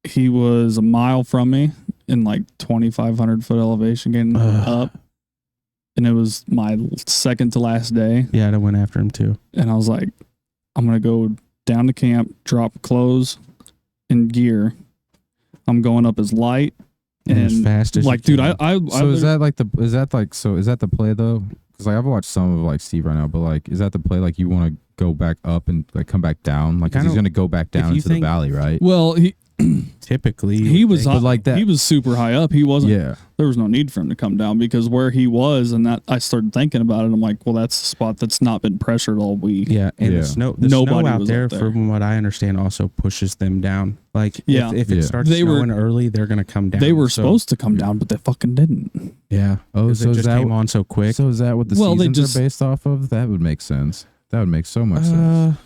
he was a mile from me in like 2,500 foot elevation, getting up. And it was my second to last day. Yeah, I went after him too. And I was like, I'm going to go down to camp, drop clothes and gear. I'm going up as light And as fast as like, you dude, can. So is that the play though? Because like I've watched some of like Steve right now, but like is that the play? Like you want to go back up and like come back down? Like 'cause he's Kinda- gonna go back down you into the think- valley, right? well, Typically, he you would was think- up, like that- he was super high up. He wasn't. Yeah, There was no need for him to come down because where he was, and that I started thinking about it. I'm like, well, that's a spot that's not been pressured all week. Yeah, and Yeah. the snow Nobody out was there, up there. from what I understand, also pushes them down. Like, Yeah. if it Yeah. starts They were- snowing early, they're gonna come down. They were So, supposed to come down, but they fucking didn't. yeah. Oh, 'Cause so it is just that came on so quick. So is that what the Well, they seasons just- are based off of? That would make sense. That would make so much sense.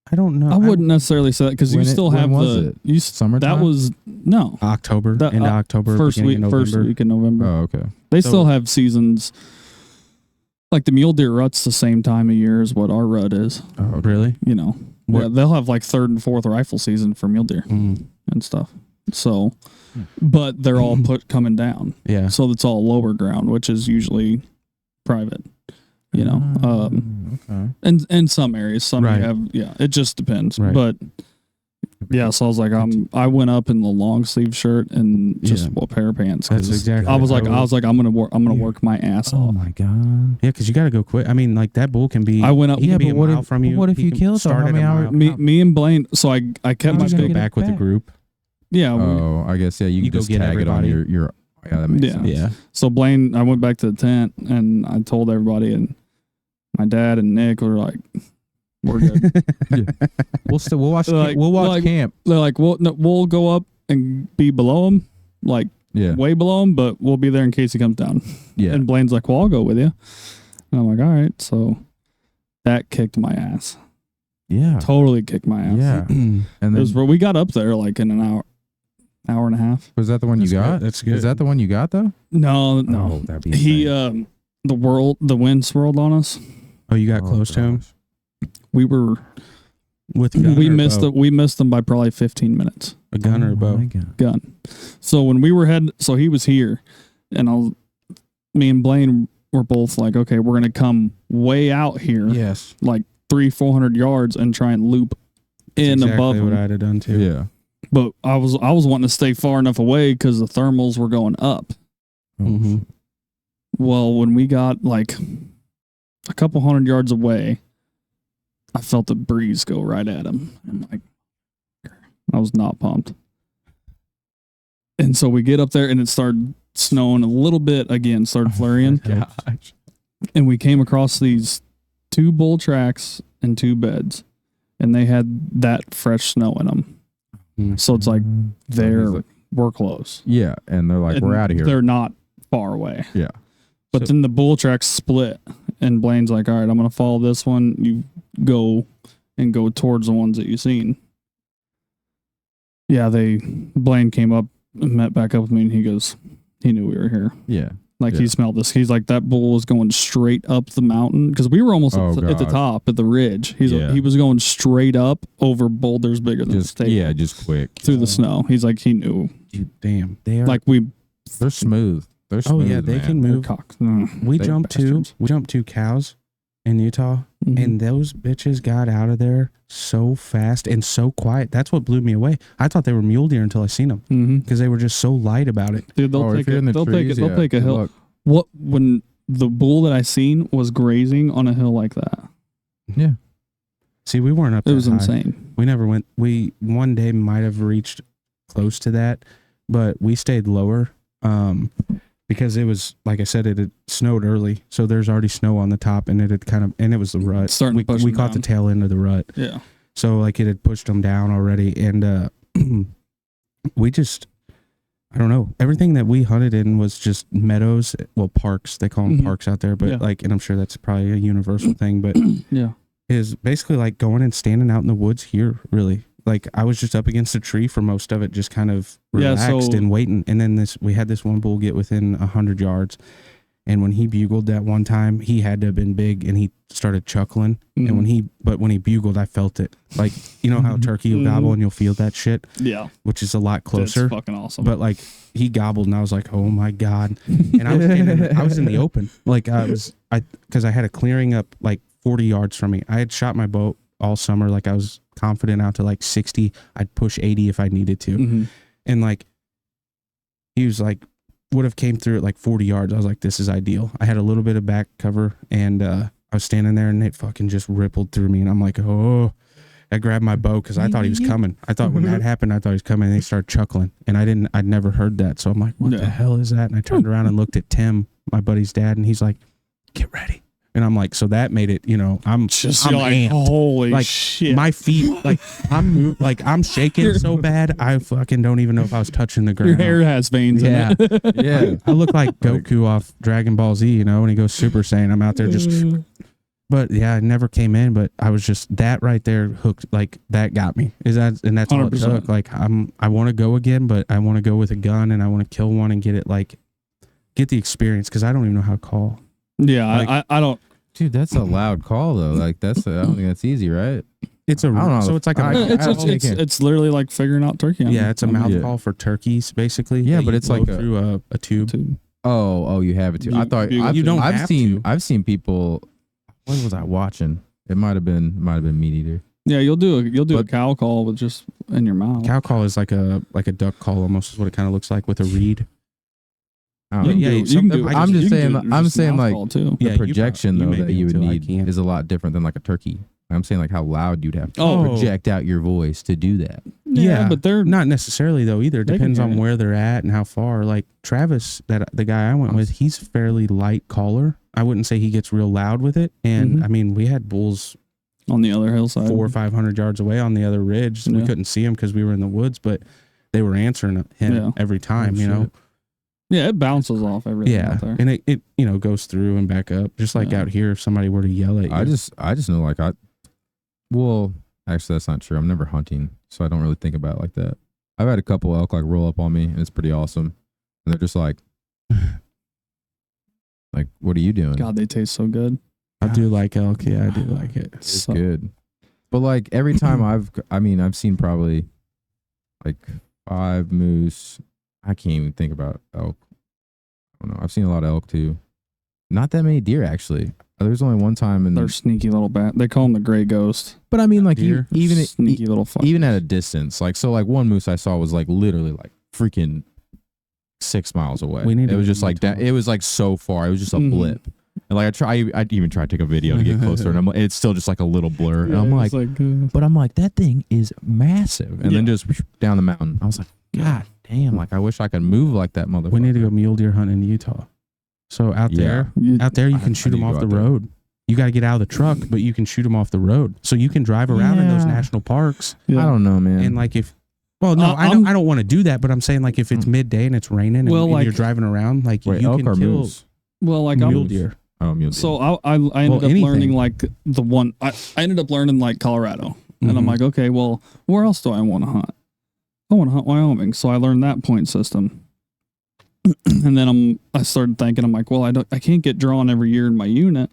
I don't know. I wouldn't necessarily say that because you When still when have was the it? you. Summertime? That was no October, That- into October, first beginning of week November. in November. Oh, okay. They So- still have seasons. Like the mule deer rut's the same time of year as what our rut is. Oh, okay. Really? You know, What- yeah, they'll have like third and fourth rifle season for mule deer Mm, and stuff. So, but they're all coming down. yeah. So it's all lower ground, which is usually private. You know, Okay. and in some areas, some Right. you have. Yeah, it just depends. Right. But yeah, so I was like, I went up in the long sleeve shirt and just Yeah. a pair of pants. That's 'cause exactly. I was like, would- I'm gonna work. I'm gonna Yeah. work my ass Oh off. my god. yeah, because you got to go quick. I mean, like that bull can be. I went up. He Yeah, can be but a what mile if- from you. what if He you can kill it, though? start How at many a hours- mile. Me and Blaine. So I kept How my you You gonna just go get back it with the back? group. yeah. Oh, I guess yeah. You You can go just get tag it on everybody. your. Yeah, that makes Yeah. sense. Yeah. So Blaine, I went back to the tent and I told everybody, and my dad and Nick were like, "We're good." We'll watch. Like- we'll watch like- camp. They're like, we'll go up and be below him, like Yeah. way below him, but we'll be there in case he comes down. Yeah. And Blaine's like, well, I'll go with you. And I'm like, all right. So that kicked my ass. Yeah. Totally kicked my ass. Yeah. And It then was where we got up there like in an hour and a half. was that the one you That's got? good. That's good. Is that the one you got though? No. Oh, that'd be He, insane. the wind swirled on us. Oh, you got Oh, close to him gosh. We were, with a gun we or a missed bow? them. We missed them by probably 15 minutes. A gun or a Oh bow. my God. Gun. So when we were so he was here and me and Blaine were both like, okay, we're going to come way out here, Yes. like 300-400 yards and try and loop That's in exactly above what him. I'd have done too. Yeah. But I was wanting to stay far enough away because the thermals were going up. Mhm. Well, when we got like a couple 100 yards away, I felt the breeze go right at him. I'm like, I was not pumped. And so we get up there and it started snowing a little bit again, started flurrying. Gosh. And we came across these 2 bull tracks and 2 beds. And they had that fresh snow in them. So it's like we're close. Yeah, and they're like, And we're out of here. They're not far away. Yeah. But then the bull tracks split, and Blaine's like, all right, I'm going to follow this one. You go towards the ones that you've seen. Yeah, Blaine came up and met back up with me, and he goes, he knew we were here. Yeah. Like, Yeah. he smelled this. He's like, that bull was going straight up the mountain, because we were almost at the top, at the ridge. He was going straight up over boulders bigger than the state. Yeah, just quick. Through the snow. He's like, he knew. Dude, damn. They are Like, they're smooth. They're smooth, yeah, they man. can move. We They jumped two cows in Utah, Mhm. and those bitches got out of there so fast and so quiet. That's what blew me away. I thought they were mule deer until I seen them, because they were just so light about it. Dude, they'll take a hill. Look. What when the bull that I seen was grazing on a hill like that? Yeah. See, we weren't up. It was high. insane. We never went. We one day might have reached close to that, but we stayed lower. Because it was, like I said, it had snowed early, so there's already snow on the top, and it had it was the rut. Starting to push we them caught the down. tail end of the rut, Yeah. so like it had pushed them down already, and we just, I don't know, everything that we hunted in was just meadows, well, parks. They call them parks out there, but Yeah. like, and I'm sure that's probably a universal thing, but Yeah. is basically like going and standing out in the woods here, really. Like I was just up against a tree for most of it, just kind of relaxed and waiting. And then we had this one bull get within 100 yards. And when he bugled that one time, he had to have been big, and he started chuckling. And when he bugled, I felt it. Like, you know how turkey will gobble and you'll feel that shit? Yeah. Which is a lot closer. That's fucking awesome. But like he gobbled, and I was like, oh my God. And I was in the open. Like because I had a clearing up like 40 yards from me. I had shot my bow all summer. Like I was confident out to like 60. I'd push 80 if I needed to. And like he was like would have came through at like 40 yards. I was like, this is ideal. I had a little bit of back cover, and I was standing there, and it fucking just rippled through me, and I'm like, oh. I grabbed my bow because I thought he was coming. I thought when that happened, I thought he was coming, and they started chuckling, and I'd never heard that. So I'm like, what the hell is that? And I turned around and looked at Tim, my buddy's dad, and he's like, get ready. And I'm like, so that made it, I'm just I'm like, amped. holy like, shit. My feet, like I'm shaking so bad, I fucking don't even know if I was touching the ground. Your hair has veins in it. Yeah. I look like Goku off Dragon Ball Z, when he goes Super Saiyan. I'm out there just, but yeah, I never came in, but I was just, that right there hooked, like that got me. And that's all it 100%. took. Like I want to go again, but I want to go with a gun, and I want to kill one and get the experience, because I don't even know how to call. Yeah, Like- I don't. Dude, that's a loud call though. Like I don't think that's easy, right? It's I don't know. so it's like It's literally like figuring out turkey. yeah, it's a mouth Yeah. call for turkeys, basically. Yeah, that but you it's like blow through a tube. Oh, you have it too. I thought you don't I've have seen to. I've seen people. What was I watching? It might have been Meat Eater. Yeah, you'll do a cow call with just in your mouth. Cow call is like a duck call almost, is what it kind of looks like, with a reed. I don't know. Yeah, you can do. I'm just saying. There's I'm just saying mouth like call, too. Yeah, the projection you may though that be you would able to, I need can't. is a lot different than like a turkey. I'm saying like how loud you'd have to Oh. project out your voice to do that. Yeah, but they're Not necessarily though either. They can Depends hear on it. where they're at and how far. Like Travis, the guy I went with, he's fairly light caller. I wouldn't say he gets real loud with it. And Mhm. I mean, we had bulls on the other hillside. 400 or 500 yards away on the other ridge. So we Yeah. couldn't see him because we were in the woods, but they were answering him Yeah. every time. shit. Yeah, it bounces off everything Yeah, out there. and it goes through and back up, just like Yeah. out here. If somebody were to yell at you, I just know like well, actually that's not true. I'm never hunting, so I don't really think about it like that. I've had a couple elk like roll up on me, and it's pretty awesome. And they're just like, what are you doing? God, they taste so good. I do like elk. Yeah, I do like it. It's So- good. But like every time I've seen probably like 5 moose. I can't even think about elk. I don't know. I've seen a lot of elk too. Not that many deer actually. There's only one time in They're sneaky little bat. They call them the gray ghost. but I mean like Deer? Sneaky little fuck. even at a distance, like so like one moose I saw was like literally like freaking 6 miles away. We need it to was go just like that. Utah. It was like so far. It was just a Mhm. blip. And like I even tried to take a video to get closer, and it's still just like a little blur. And I'm like, but I'm like, that thing is massive. And then just down the mountain, I was like, God damn! Like I wish I could move like that motherfucker. We need to go mule deer hunting in Utah. So out there you I can shoot them need to off go the out there. road. You got to get out of the truck, but you can shoot them off the road. So you can drive around in those Yeah. national parks. Yeah. I don't know, man. And like if Well, no, I I'm- don't want to do that, but I'm saying like if it's midday and it's raining and, Well, and like- you're driving around, like Wait, you elk can or kill moose? Well, like mule I'm, deer. Oh, mule deer. so I ended up anything. learning like the one I ended up learning like Colorado, and I'm Mhm. like, okay, well, where else do I want to hunt? I want to hunt Wyoming, so I learned that point system. And then I started thinking, I'm like, well, I can't get drawn every year in my unit.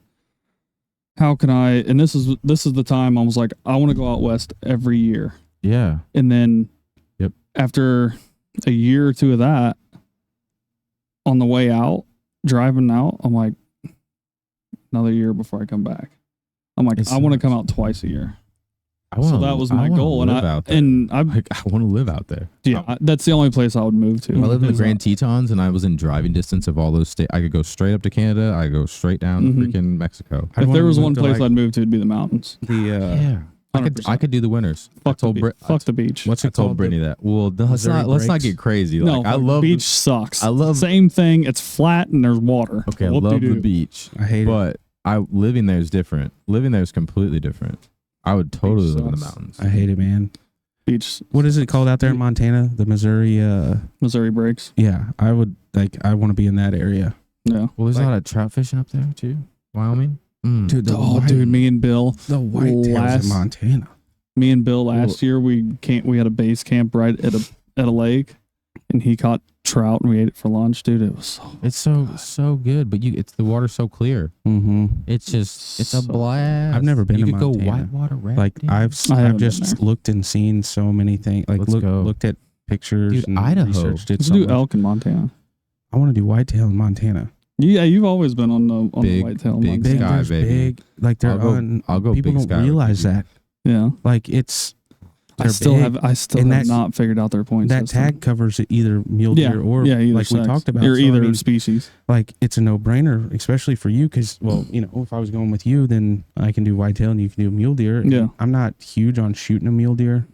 How can I? And this is the time I was like, I want to go out west every year. yeah. And then, Yep. after a year or two of that, on the way out, driving out, I'm like, another year before I come back. I'm like, It I want to sucks. come out twice a year. I wanna, So that was I my wanna goal, and live out there. I Like, I want to live out there. that's the only place I would move to. I lived in the Is, Grand Tetons, and I was in driving distance of all those states. I could go straight up to Canada. I could go straight down Mhm. to freaking Mexico. I'd If wanna there was move one to, place like, I'd move to, it'd be the mountains. the Yeah, I 100%. could do the winters. Fuck the told beach. Brit- I Fuck the beach. what's I it told called? Brittany that. Well, let's Missouri not breaks? get crazy. No, Like, I fuck, love the beach sucks. I love- same thing. It's flat and there's water. Okay, I love the Whoop-de-doo. beach, I hate it. but living there is different. Living there is completely different. I would totally live in the sucks. mountains. I hate it, man. Beach. What is it called out there in Montana? The Missouri. Missouri breaks. Yeah, I would like. I want to be in that area, Yeah. Well, there's Like- a lot of trout fishing up there too. Wyoming. Mm. dude. Dude, me and Bill whitetails last- in Montana. Me and Bill last year we had a base camp right at a lake, and he caught trout and we ate it for lunch, dude. It was so It's so good, but it's the water's so clear. Mm-hmm. It's a So- blast. I've never been You to could go Montana. whitewater rafting. Like I I've haven't been just there. looked and seen so many things. Like Let's go. looked at pictures Dude, and Idaho. researched it Let's so do much. elk in Montana. I want to do whitetail in Montana. Yeah, you've always been on the Big- whitetail. big Montana. sky, there's baby. big, like they're I'll go- on. I'll go People big don't sky with realize you. that. Yeah, Like it's. I they're still big. have And have that's- not figured out their point That system. tag covers either mule Yeah, deer or yeah, either like we sex. talked about. or So, I either mean, species. like it's a no-brainer, especially for you, because if I was going with you, then I can do whitetail and you can do mule deer. Yeah. I'm not huge on shooting a mule deer.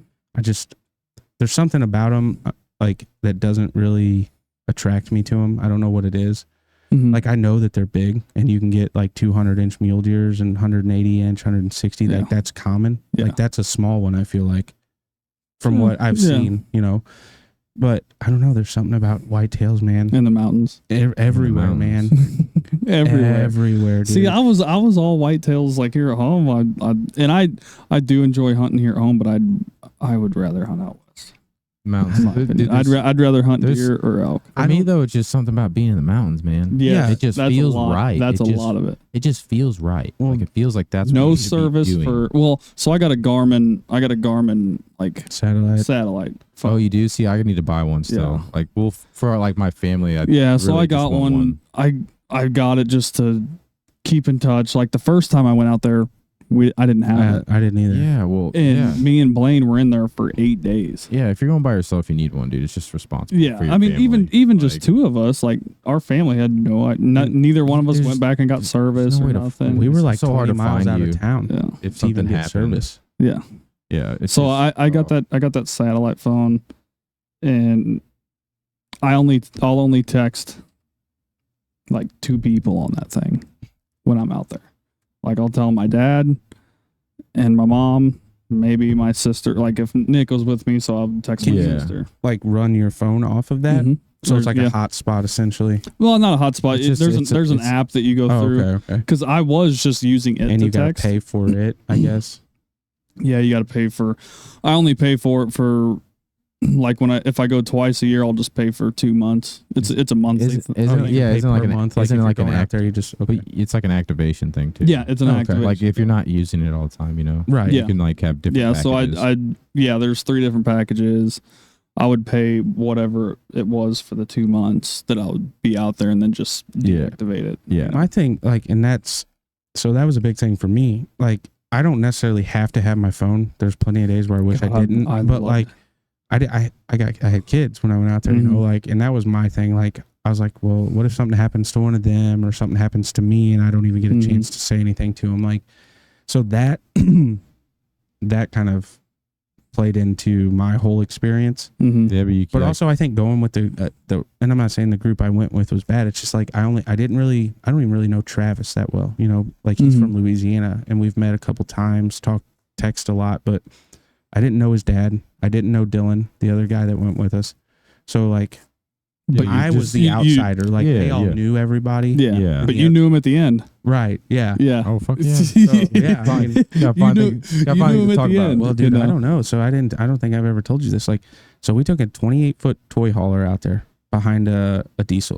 There's something about them like that doesn't really attract me to them. I don't know what it is. Mhm. Like I know that they're big, and you can get like 200-inch mule deers and 180-inch, 160. Yeah. Like that's common. Yeah. Like that's a small one. I feel like, from Yeah. what I've Yeah. seen, But I don't know. There's something about whitetails, man. in the mountains, Everywhere, man. everywhere. Everywhere, dude. See, I was all whitetails like here at home. I do enjoy hunting here at home, but I would rather hunt out west. Mountains. In my Dude, opinion. there's- I'd rather hunt there's- deer or elk. For me though, it's just something about being in the mountains, man. Yeah, it just that's feels a lot. right. That's It a just- lot of it. It just feels right. Well, Like it feels like that's what No you should be service doing. so I got a Garmin. like satellite. satellite phone. Oh, you do? See, I need to buy one still. Yeah. Like, for like my family. Yeah, so really I just got want one. I got it just to keep in touch. Like the first time I went out there, I didn't have it. I didn't either. Yeah, well, And yeah. me and Blaine were in there for 8 days. Yeah, if you're going by yourself, you need one, dude. It's just responsible. Yeah, for your I mean, family. even just Like, two of us, like our family had neither one of us There's- went back and got service no or way to nothing. We were It's like so 20 hard to miles find out you. of town Yeah, if to even something get happened. service. yeah. Yeah. It's So just- I got that satellite phone, and I'll only text like 2 people on that thing when I'm out there. Like I'll tell my dad and my mom, maybe my sister. Like if Nick was with me, so I'll text my Yeah. sister. Like run your phone off of that. Mhm. So it's like Yeah. a hotspot essentially. Well, not a hotspot. It's just- There's an it's- app that you go Oh, through. okay. Because I was just using it And to you gotta text. pay for it, I guess. Yeah, you got to pay for. I only pay for it for like if I go twice a year, I'll just pay for 2 months. It's a monthly. Is it- thing. is Oh, it- you can yeah, pay isn't it like per an- month? Like isn't if it you're like an going out act- there, you just But it's like an activation thing too. Yeah, it's an Okay. activation. Like if you're not using it all the time, Right. you Yeah. can like have different. Yeah, so packages. there's 3 different packages. I would pay whatever it was for the 2 months that I would be out there, and then just Yeah. deactivate it. Yeah. My thing, like, and that was a big thing for me. Like, I don't necessarily have to have my phone. There's plenty of days where I wish I didn't. I but love like, I had kids when I went out there, Mhm. like, and that was my thing. Like, I was like, well, what if something happens to one of them or something happens to me and I don't even get a Mhm. chance to say anything to them? Like, so that, that kind of played into my whole experience. Mm-hmm. Yeah, but you But like, also, I think going with the and I'm not saying the group I went with was bad. It's just like I don't even really know Travis that well. Like he's Mhm. from Louisiana, and we've met a couple times, text a lot, but I didn't know his dad. I didn't know Dylan, the other guy that went with us. So like, But you I was just- the you- outsider. Like Yeah, they all yeah. knew everybody. Yeah. Yeah. But Yeah. you knew him at the end. Right. Yeah. Yeah. Oh fuck yeah! So, yeah. I mean, You gotta find things to talk about. well, dude, I don't know. So I don't think I've ever told you this. Like, so we took a 28-foot toy hauler out there behind a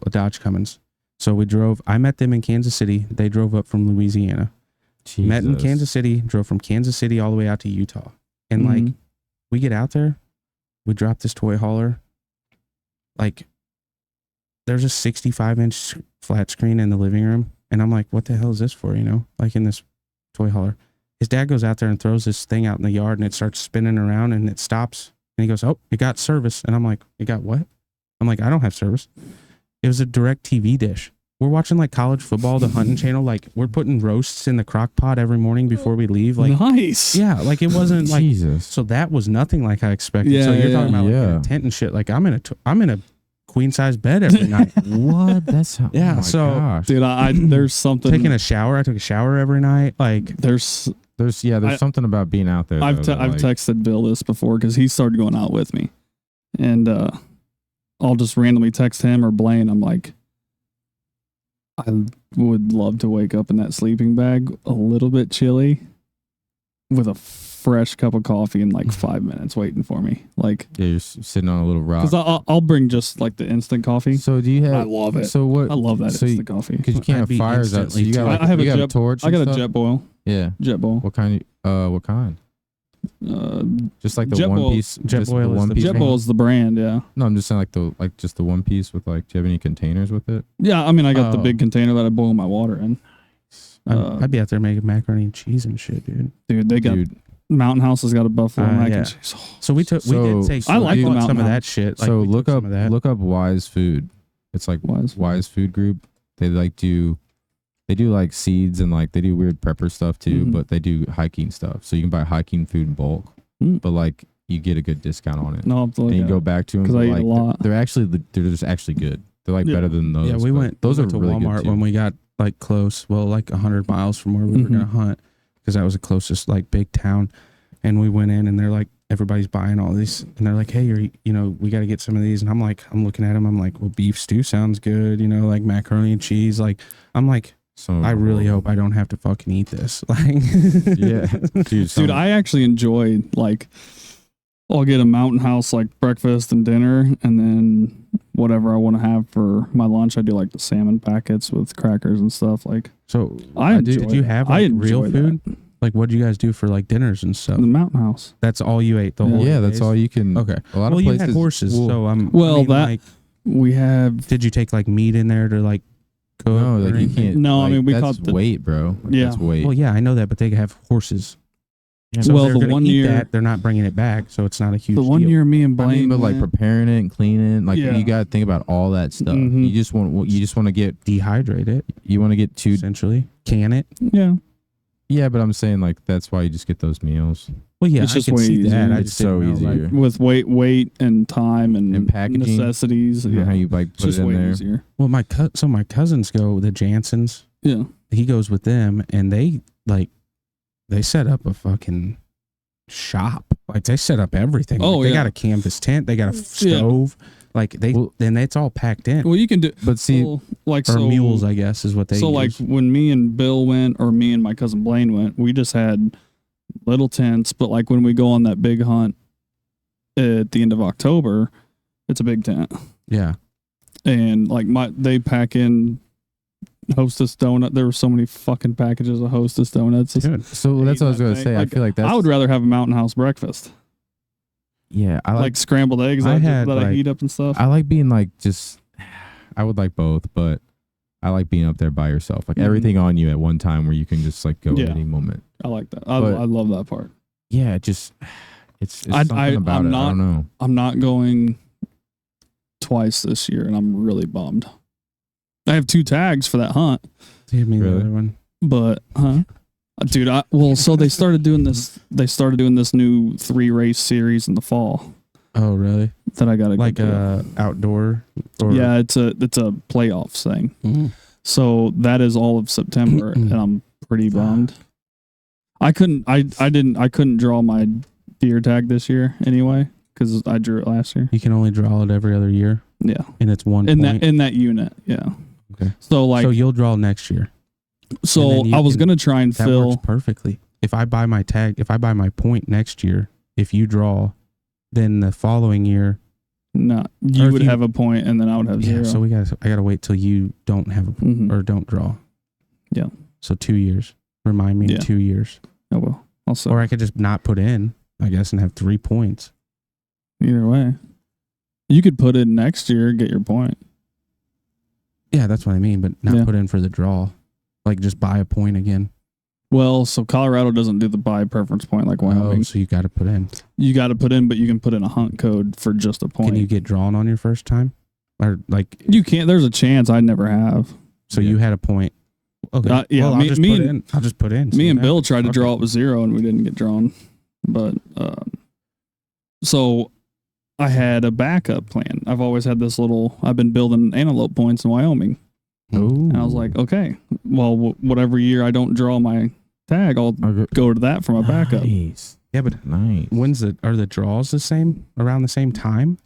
Dodge Cummins. So we drove. I met them in Kansas City. They drove up from Louisiana. Met in Kansas City. Drove from Kansas City all the way out to Utah. And like, we get out there, we drop this toy hauler. Like, there's a 65-inch flat screen in the living room, and I'm like, what the hell is this for? You know, like in this toy hauler. His dad goes out there and throws this thing out in the yard, and it starts spinning around, and it stops. And he goes, "Oh, it got service." And I'm like, "It got what?" I'm like, "I don't have service." It was a direct TV dish. We're watching like college football, the hunting channel. Like we're putting roasts in the crock pot every morning before we leave. Like, nice. yeah, like it wasn't like. Jesus. So that was nothing like I expected. Yeah, so you're yeah, talking about like yeah. in a tent and shit. Like I'm in a queen size bed every night. What? That's how, Yeah, Oh my so- gosh. Dude, I there's something. Taking a shower. I took a shower every night. Like there's There's I- something about being out there. I've though, that, I've like, texted Bill this before because he started going out with me, and I'll just randomly text him or Blaine. I'm like, I would love to wake up in that sleeping bag a little bit chilly, with a fresh cup of coffee in like 5 minutes waiting for me. Like, yeah, you're sitting on a little rock. because I'll bring just like the instant coffee. So do you have? I love it. So what? I love that so instant coffee. Because you can't I'd have be fires out. So instantly you got too. like I have you a got jet- a torch. I and got a stuff? jet boil. Yeah. Jet boil. What kind? What kind? Just like the Jet one boil- piece. Jet just boil the is one the piece. Jet boil is the brand. Yeah. No, I'm just saying like just the one piece with like. Do you have any containers with it? Yeah. I mean, I got the Oh. big container that I boil my water in. I'd be out there making macaroni and cheese and shit, dude. Dude, they got Dude, Mountain House has got a buffalo mac yeah. and cheese. Oh, So we did So- take. I like we the bought Mountain some of that House. shit. Like, so we look took up some of that. look up Wise Food. It's like Wise. Food Group. They like do like seeds and like they do weird prepper stuff too, Mhm. but they do hiking stuff. So you can buy hiking food in bulk, Mm. but like you get a good discount on it. No, I'll have to look And you at go it. back to them 'Cause I eat a like lot. they're just actually good. They're like Yeah. better than those. Yeah, we but went. Those we are went to really Walmart good too. when we got like close. Well, like 100 miles from where we were Mhm. gonna hunt, because that was the closest like big town. And we went in, and they're like, everybody's buying all these, and they're like, hey, we got to get some of these. And I'm like, I'm looking at them. I'm like, well, beef stew sounds good. You know, like macaroni and cheese. Like, I'm like, Some of I them really are- hope I don't have to fucking eat this. Like, Yeah, Dude, I actually enjoy like I'll get a Mountain House like breakfast and dinner, and then whatever I want to have for my lunch, I do like the salmon packets with crackers and stuff. Like, So I enjoy did you that. have I like enjoy real that. food? Like, what do you guys do for like dinners and stuff? The Mountain House. That's all you ate the whole. yeah, 8 that's days? all you can. Okay. A lot Well, of you places. had horses, well, so Well, I mean, that- like, We have. did you take like meat in there to like cook? no, or like you anything? can't. No, I like, mean, we that's caught the- weight, bro. Like, Yeah. that's weight. Well, yeah, I know that, but they have horses. So Well, they're the gonna one eat year- that, they're not bringing it back, so it's not a huge The one deal. year me and I Blaine, mean, but like went- preparing it and cleaning, like Yeah. you got to think about all that stuff. Mhm. You just want to get Dehydrate it, too. essentially. Can it? yeah, Yeah, but I'm saying like that's why you just get those meals. Well, yeah, It's I just can way see easier. that. I It's just didn't so know, like, easier. with weight and time and packaging. necessities. You know Yeah, how you like it's put just it in way there. easier. well, my cousins go, the Jansons. Yeah, He goes with them, and they set up a fucking shop. Like they set up everything. Oh, Like, they yeah. got a canvas tent. They got a Yeah. stove. Like Well- then it's all packed in. well, you can do. But see, Well, like Or so, mules, I guess, is what they so use. like when me and Bill went, or me and my cousin Blaine went, we just had little tents. But like when we go on that big hunt at the end of October, it's a big tent, Yeah. and like they pack in Hostess donut. There were so many fucking packages of Hostess donuts. Dude. so that's what I was that gonna day. say. I Like, feel like that's. I would rather have a Mountain House breakfast, Yeah, I like, like. scrambled eggs I that had, I like- heat up and stuff. I like being like just. I would like both, but I like being up there by yourself, like Mhm. everything on you at one time, where you can just like go Yeah. at any moment. I like that. But- I love that part. Yeah, it just it's I- something about I'm it. I not- don't know. I'm not going twice this year, and I'm really bummed. I have 2 tags for that hunt, Give me Really? the other one. but dude, so they started doing this. They started doing this new 3 race series in the fall Oh, really? that I got to Like go outdoor? Or, yeah, it's a playoffs thing. Mhm. So that is all of September, and I'm pretty bummed. I couldn't draw my deer tag this year anyway because I drew it last year. You can only draw it every other year, Yeah, and it's one in point. that unit. Yeah. Okay. So like, so you'll draw next year. so and then you I was can- gonna try and That fill. works perfectly. If I buy my point next year, if you draw, then the following year, No, Or you if would you- have a point, and then I would have yeah. zero. So I gotta wait till you don't have a Mhm. or don't draw. Yeah. So 2 years. Remind me Yeah. in 2 years. Oh well. Also, Or I could just not put in, I guess, and have 3 points. either way, you could put in next year and get your point. Yeah, that's what I mean, but not Yeah. put in for the draw. Like just buy a point again. Well, so Colorado doesn't do the buy preference point like Wyoming. Oh, so you got to put in. You got to put in, but you can put in a hunt code for just a point. Can you get drawn on your first time? Or like, You can't. There's a chance. I never have. so you had a point. Okay. Yeah, well, me- I'll just me put and- in. I'll just put in. Me and See Bill what tried to happens. draw it with zero, and we didn't get drawn. But so I had a backup plan. I've always had this little. I've been building antelope points in Wyoming, Oh, and I was like, okay, well, whatever year I don't draw my tag, I'll go to that for my backup. Nice. Yeah, but Nice. are the draws the same around the same time?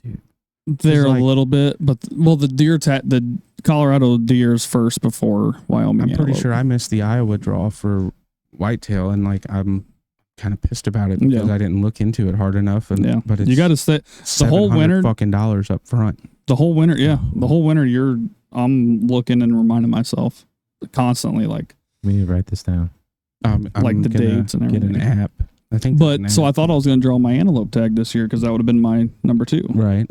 They're like- a little bit, but the Colorado deer's first before Wyoming. I'm pretty antelope. sure I missed the Iowa draw for whitetail, and like I'm kind of pissed about it because Yeah. I didn't look into it hard enough. And Yeah, but it's you got to stay the whole winter. fucking dollars up front. The whole winter, yeah, the whole winter. I'm looking and reminding myself constantly, like. We need to write this down. I'm Like the gonna dates and get an everything. app. I think. there's But an so I app. thought I was going to draw my antelope tag this year because that would have been my number 2. Right.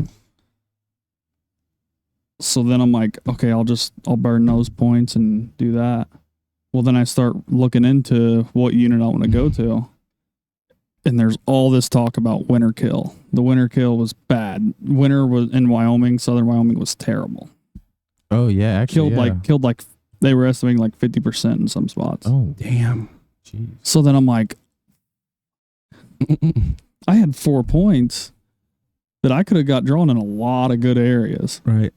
So then I'm like, okay, I'll burn those points and do that. Well, then I start looking into what unit I want to go to. And there's all this talk about winter kill. The winter kill was bad. Winter was in Wyoming, southern Wyoming was terrible. Oh yeah, actually, Killed like they were estimating like 50% in some spots. Oh, Damn. jeez. So then I'm like, I had 4 points that I could have got drawn in a lot of good areas. Right.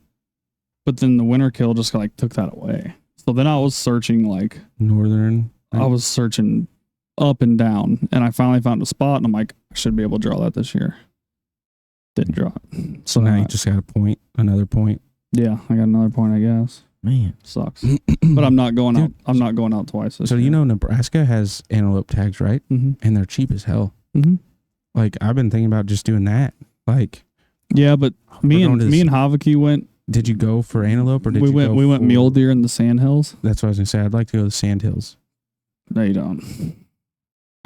But then the winter kill just like took that away. So then I was searching like Northern. I was searching up and down, and I finally found a spot, and I'm like, I should be able to draw that this year. Didn't draw it. So now you just got a point, another point. Yeah, I got another point, I guess. Man, Sucks. But I'm not going out. Dude, I'm not going out twice this So year. you know Nebraska has antelope tags, right? Mm-hmm. And they're cheap as hell. Mm-hmm. Like I've been thinking about just doing that. Like, Yeah, but me going to and Havaki went. did you go for antelope or did We you went. go We went for- mule deer in the sandhills. That's what I was gonna say. I'd like to go to the Sandhills. No, you don't.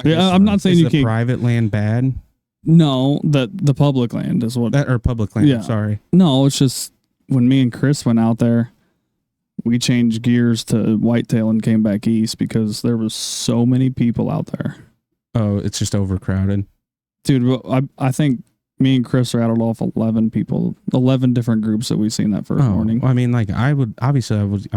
I Yeah, guess, I'm not saying is you the can't. private land bad? No, the public land is what. That or public land? Yeah. Sorry. No, it's just when me and Chris went out there, we changed gears to whitetail and came back east because there was so many people out there. Oh, it's just overcrowded. Dude, I think me and Chris rattled off 11 people, 11 different groups that we seen that first morning. Well, I mean, like I'm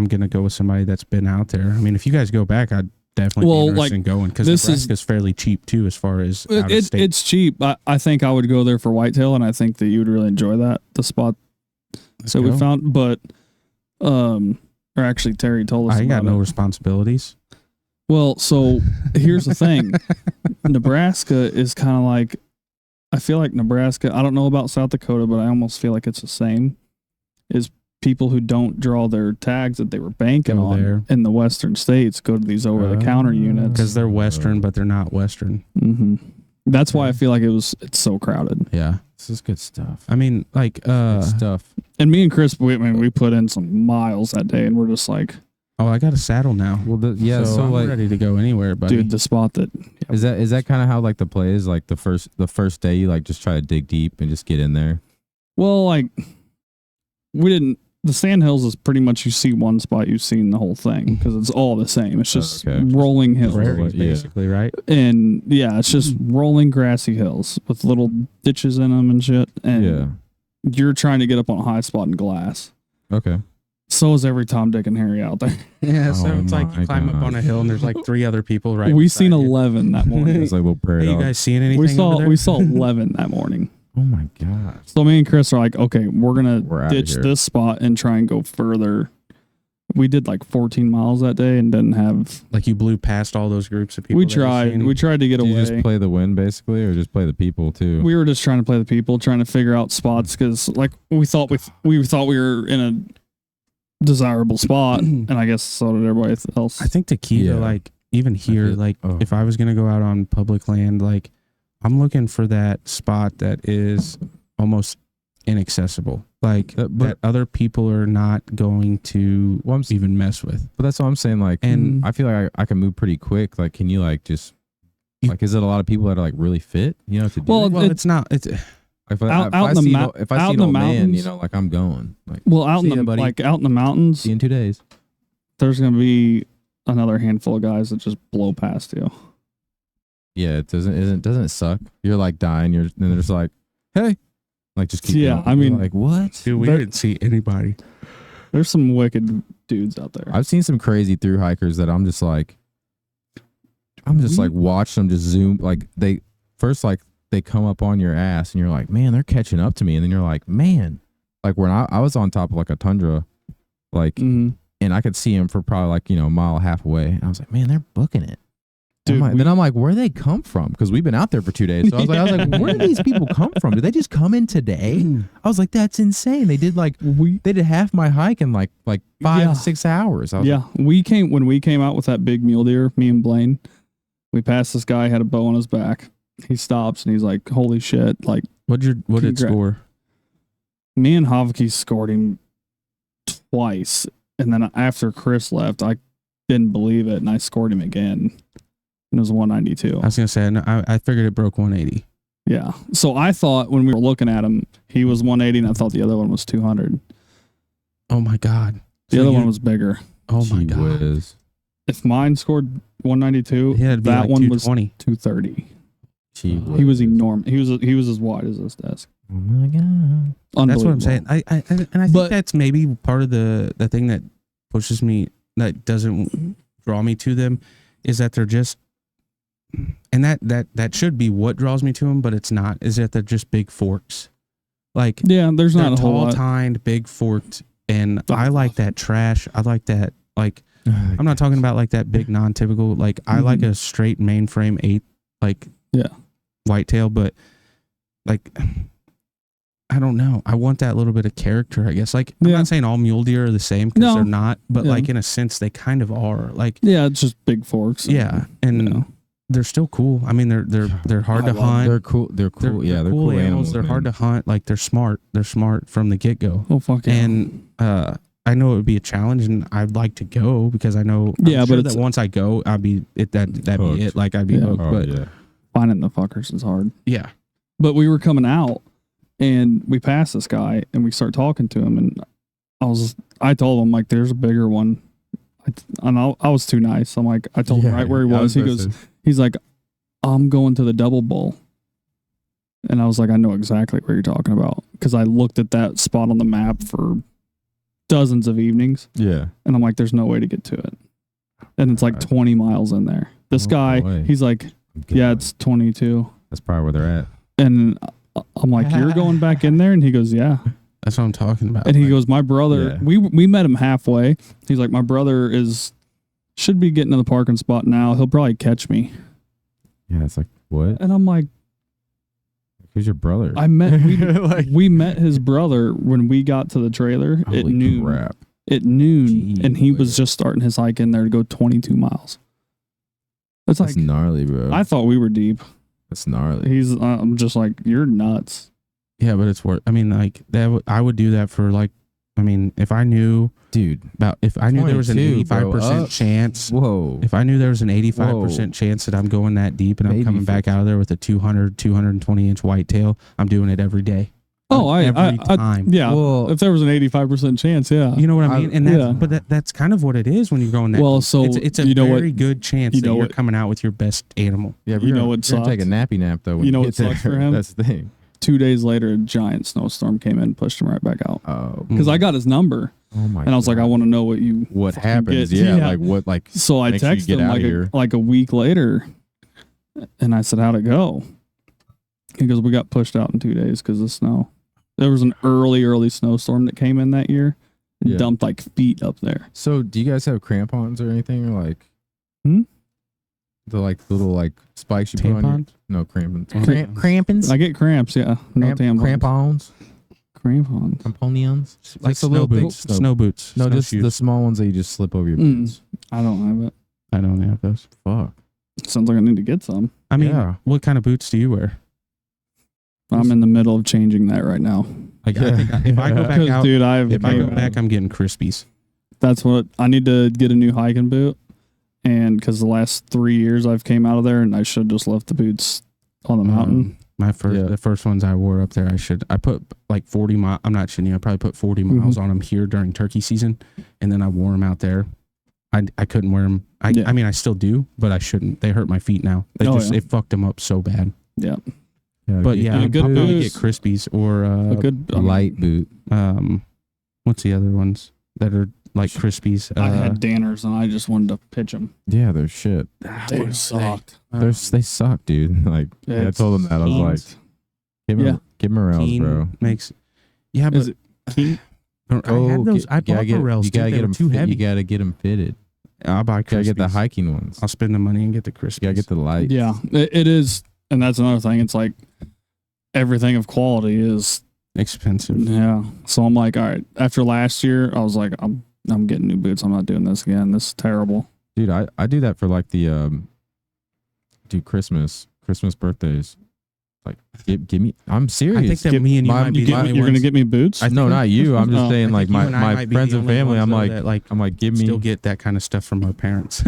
gonna go with somebody that's been out there. I mean, if you guys go back, I'd definitely be interested in going because this is- Nebraska's fairly cheap too, as far as out of state. It's cheap. I think I would go there for whitetail, and I think that you would really enjoy that, the spot Let's that we go. found. But, or actually, Terry told us I ain't got about no it. responsibilities. Well, so here's the thing. Nebraska is kind of like, I feel like Nebraska, I don't know about South Dakota, but I almost feel like it's the same, is people who don't draw their tags that they were banking Go on there. in the western states go to these over-the-counter units. Because they're Western, but they're not Western. hmm That's why I feel like it's so crowded. Yeah. this is good stuff. I mean, like, Good stuff. And me and Chris, we put in some miles that day, and we're just like, oh, I got a saddle now. Well, so I'm like, ready to go anywhere, buddy. dude, the spot that, is that kind of how like the play is? Like the first day, you like just try to dig deep and just get in there. well, like, the Sandhills is pretty much you see one spot, you've seen the whole thing because it's all the same. It's just Okay. rolling hills. Prairies, Yeah. basically, right? And yeah, it's just rolling grassy hills with little ditches in them and shit. And Yeah. you're trying to get up on a high spot in glass. Okay. So is every Tom, Dick, and Harry out there. Yeah, so Oh it's like my you climb up God. on a hill and there's like 3 other people right we beside seen you. 11 that morning. It's like little prairie Hey, you dogs. guys seeing anything over there? we saw 11 that morning. Oh my gosh. So me and Chris are like, okay, we're We're gonna outta ditch here. this spot and try and go further we did like 14 miles that day and didn't have. Like you blew past all those groups of people. We that you've tried. seen? We tried to get Do away. you just play the wind basically, or just play the people too? We were just trying to play the people, trying to figure out spots because like we thought we were in a desirable spot, and I guess so did everybody else. I think the key to like even here, like if I was gonna go out on public land, like I'm looking for that spot that is almost inaccessible, like that other people are not going to even mess with. But that's what I'm saying. Like, and I feel like I can move pretty quick. Like, can you like just like, is it a lot of people that are like really fit? You know, to do well, it? It's not. It's if I see an old man, you know, like I'm going. Like, out in the mountains. See you in 2 days. There's gonna be another handful of guys that just blow past you. Yeah, doesn't it suck? You're like dying. Then they're just like, hey. Like just keep going. I mean, you're like what? Dude, we didn't see anybody. There's some wicked dudes out there. I've seen some crazy through hikers that I'm just like watch them just zoom. Like they come up on your ass and you're like, man, they're catching up to me. And then you're like, man, like when I was on top of like a tundra, like, and I could see them for probably like, you know, a mile and a half away. And I was like, man, they're booking it. Dude, then I'm like, where do they come from? Because we've been out there for 2 days. So I was like, where did these people come from? Did they just come in today? I was like, that's insane. They did they did half my hike in like 5 6 hours. When we came out with that big mule deer, me and Blaine, we passed this guy, had a bow on his back. He stops and he's like, holy shit. Like, what did it score? Me and Havke scored him twice. And then after Chris left, I didn't believe it. And I scored him again. It was 192. I was gonna say, I figured it broke 180. Yeah. So I thought when we were looking at him, he was 180, and I thought the other one was 200. Oh my god. The other one was bigger. Oh my god. If mine scored 192, that one was 230. He was enormous. He was as wide as this desk. Oh my god. That's what I'm saying. I think that's maybe part of the thing that pushes me, that doesn't draw me to them, is that they're just. And that should be what draws me to them, but it's not. Is that they're just big forks? Like, yeah, there's not a whole lot. Tall-tined, big forked, and I like that trash. I like that. Like, I'm not talking about like that big non-typical. Like, I like a straight mainframe 8, like whitetail, but like, I don't know. I want that little bit of character, I guess. Like, I'm not saying all mule deer are the same, because they're not, but like in a sense, they kind of are. Like, it's just big forks. Yeah, and. They're still cool. I mean, they're hard to hunt. They're cool. They're cool. They're cool animals. They're hard to hunt. Like, they're smart. They're smart from the get go. Oh fuck yeah. And I know it would be a challenge, and I'd like to go because I know. I'm sure that once I go, I'd be that'd be it. Like, I'd be hooked. But finding the fuckers is hard. Yeah. But we were coming out, and we passed this guy, and we start talking to him, and I told him, like, there's a bigger one. I was too nice. I'm like, I told him right where he was. He's like, I'm going to the double bull. And I was like, I know exactly what you're talking about, because I looked at that spot on the map for dozens of evenings. Yeah. And I'm like, there's no way to get to it. And it's like 20 miles in there. This guy, he's like, it's 22. That's probably where they're at. And I'm like, you're going back in there? And he goes, yeah. That's what I'm talking about. And he goes, my brother, we met him halfway. He's like, my brother should be getting to the parking spot now. He'll probably catch me. Yeah, it's like, what? And I'm like, who's your brother? We met his brother when we got to the trailer at noon. Crap. At noon, and he was just starting his hike in there to go 22 miles. That's like gnarly, bro. I thought we were deep. That's gnarly. I'm just like, you're nuts. Yeah, but it's worth. I mean, like that. I would do that for like. I mean, if I knew, if I knew there was an 85% chance. Whoa. If I knew there was an 85% chance that I'm going that deep and I'm coming back out of there with a 220 inch whitetail, I'm doing it every day. Oh, every time. Yeah. Well, if there was an 85% chance, yeah. You know what I mean? And that's kind of what it is when you're going that. Well, deep. so it's a very good chance that you're coming out with your best animal. Yeah, you know what sucks? Take a nappy nap though. When you know what sucks for him? That's the thing. 2 days later, a giant snowstorm came in and pushed him right back out. Oh, because I got his number. Oh my! And I was like, I want to know what happens. Like what? Like so, I texted him like a week later, and I said, "How'd it go?" He goes, "We got pushed out in 2 days because of snow. There was an early snowstorm that came in that year, Yeah. dumped like feet up there. So, do you guys have crampons or anything, or like Hmm? the like little like spikes you put on your Tampons? no crampons? Crampons. Crampons? I get cramps. Yeah, no tampons. Crampons? Crampons. Crampons? Like Just a little snow bit. boots. Snow boots. No, Snow just shoes. the small ones that you just slip over your Mm. boots. I don't have it. I don't have those. Fuck. Sounds like I need to get some. I mean, Yeah. what kind of boots do you wear? I'm in the middle of changing that right now. Like, I think if I go back Because, out, dude, if I go back, I'm getting Crispies. that's what I need to get a new hiking boot. And because the last 3 years I've came out of there, and I should just left the boots on the mountain. The first ones I wore up there, I put like 40 miles. I'm not shitting you. I probably put 40 miles on them here during turkey season. And then I wore them out there. I couldn't wear them. I mean, I still do, but I shouldn't. They hurt my feet now. It fucked them up so bad. Yeah. But yeah, a I'll good probably boot. get Crispies or A good A light boot. what's the other ones that are like Crispies? I had Danners and I just wanted to pitch them. Yeah, they're shit. They sucked. They suck, dude. Like I told them that. I was like, give Morels, bro. Makes yeah, but Is it Keen, I had those. I bought Morels. You gotta get them too heavy. You gotta get them fitted. I'll buy Crispies. You gotta get the hiking ones. I'll spend the money and get the Crispies. You gotta get the light. Yeah, it is. And that's another thing. It's like everything of quality is expensive. Yeah. So I'm like, all right. After last year, I was like, I'm getting new boots. I'm not doing this again. This is terrible. Dude, I do that for like the Christmas birthdays. Like give me. I'm serious. I think that me and you might be you're gonna get me boots. No, not you. I'm just Oh. saying like my friends and family. I'm like give me. Still get that kind of stuff from our parents.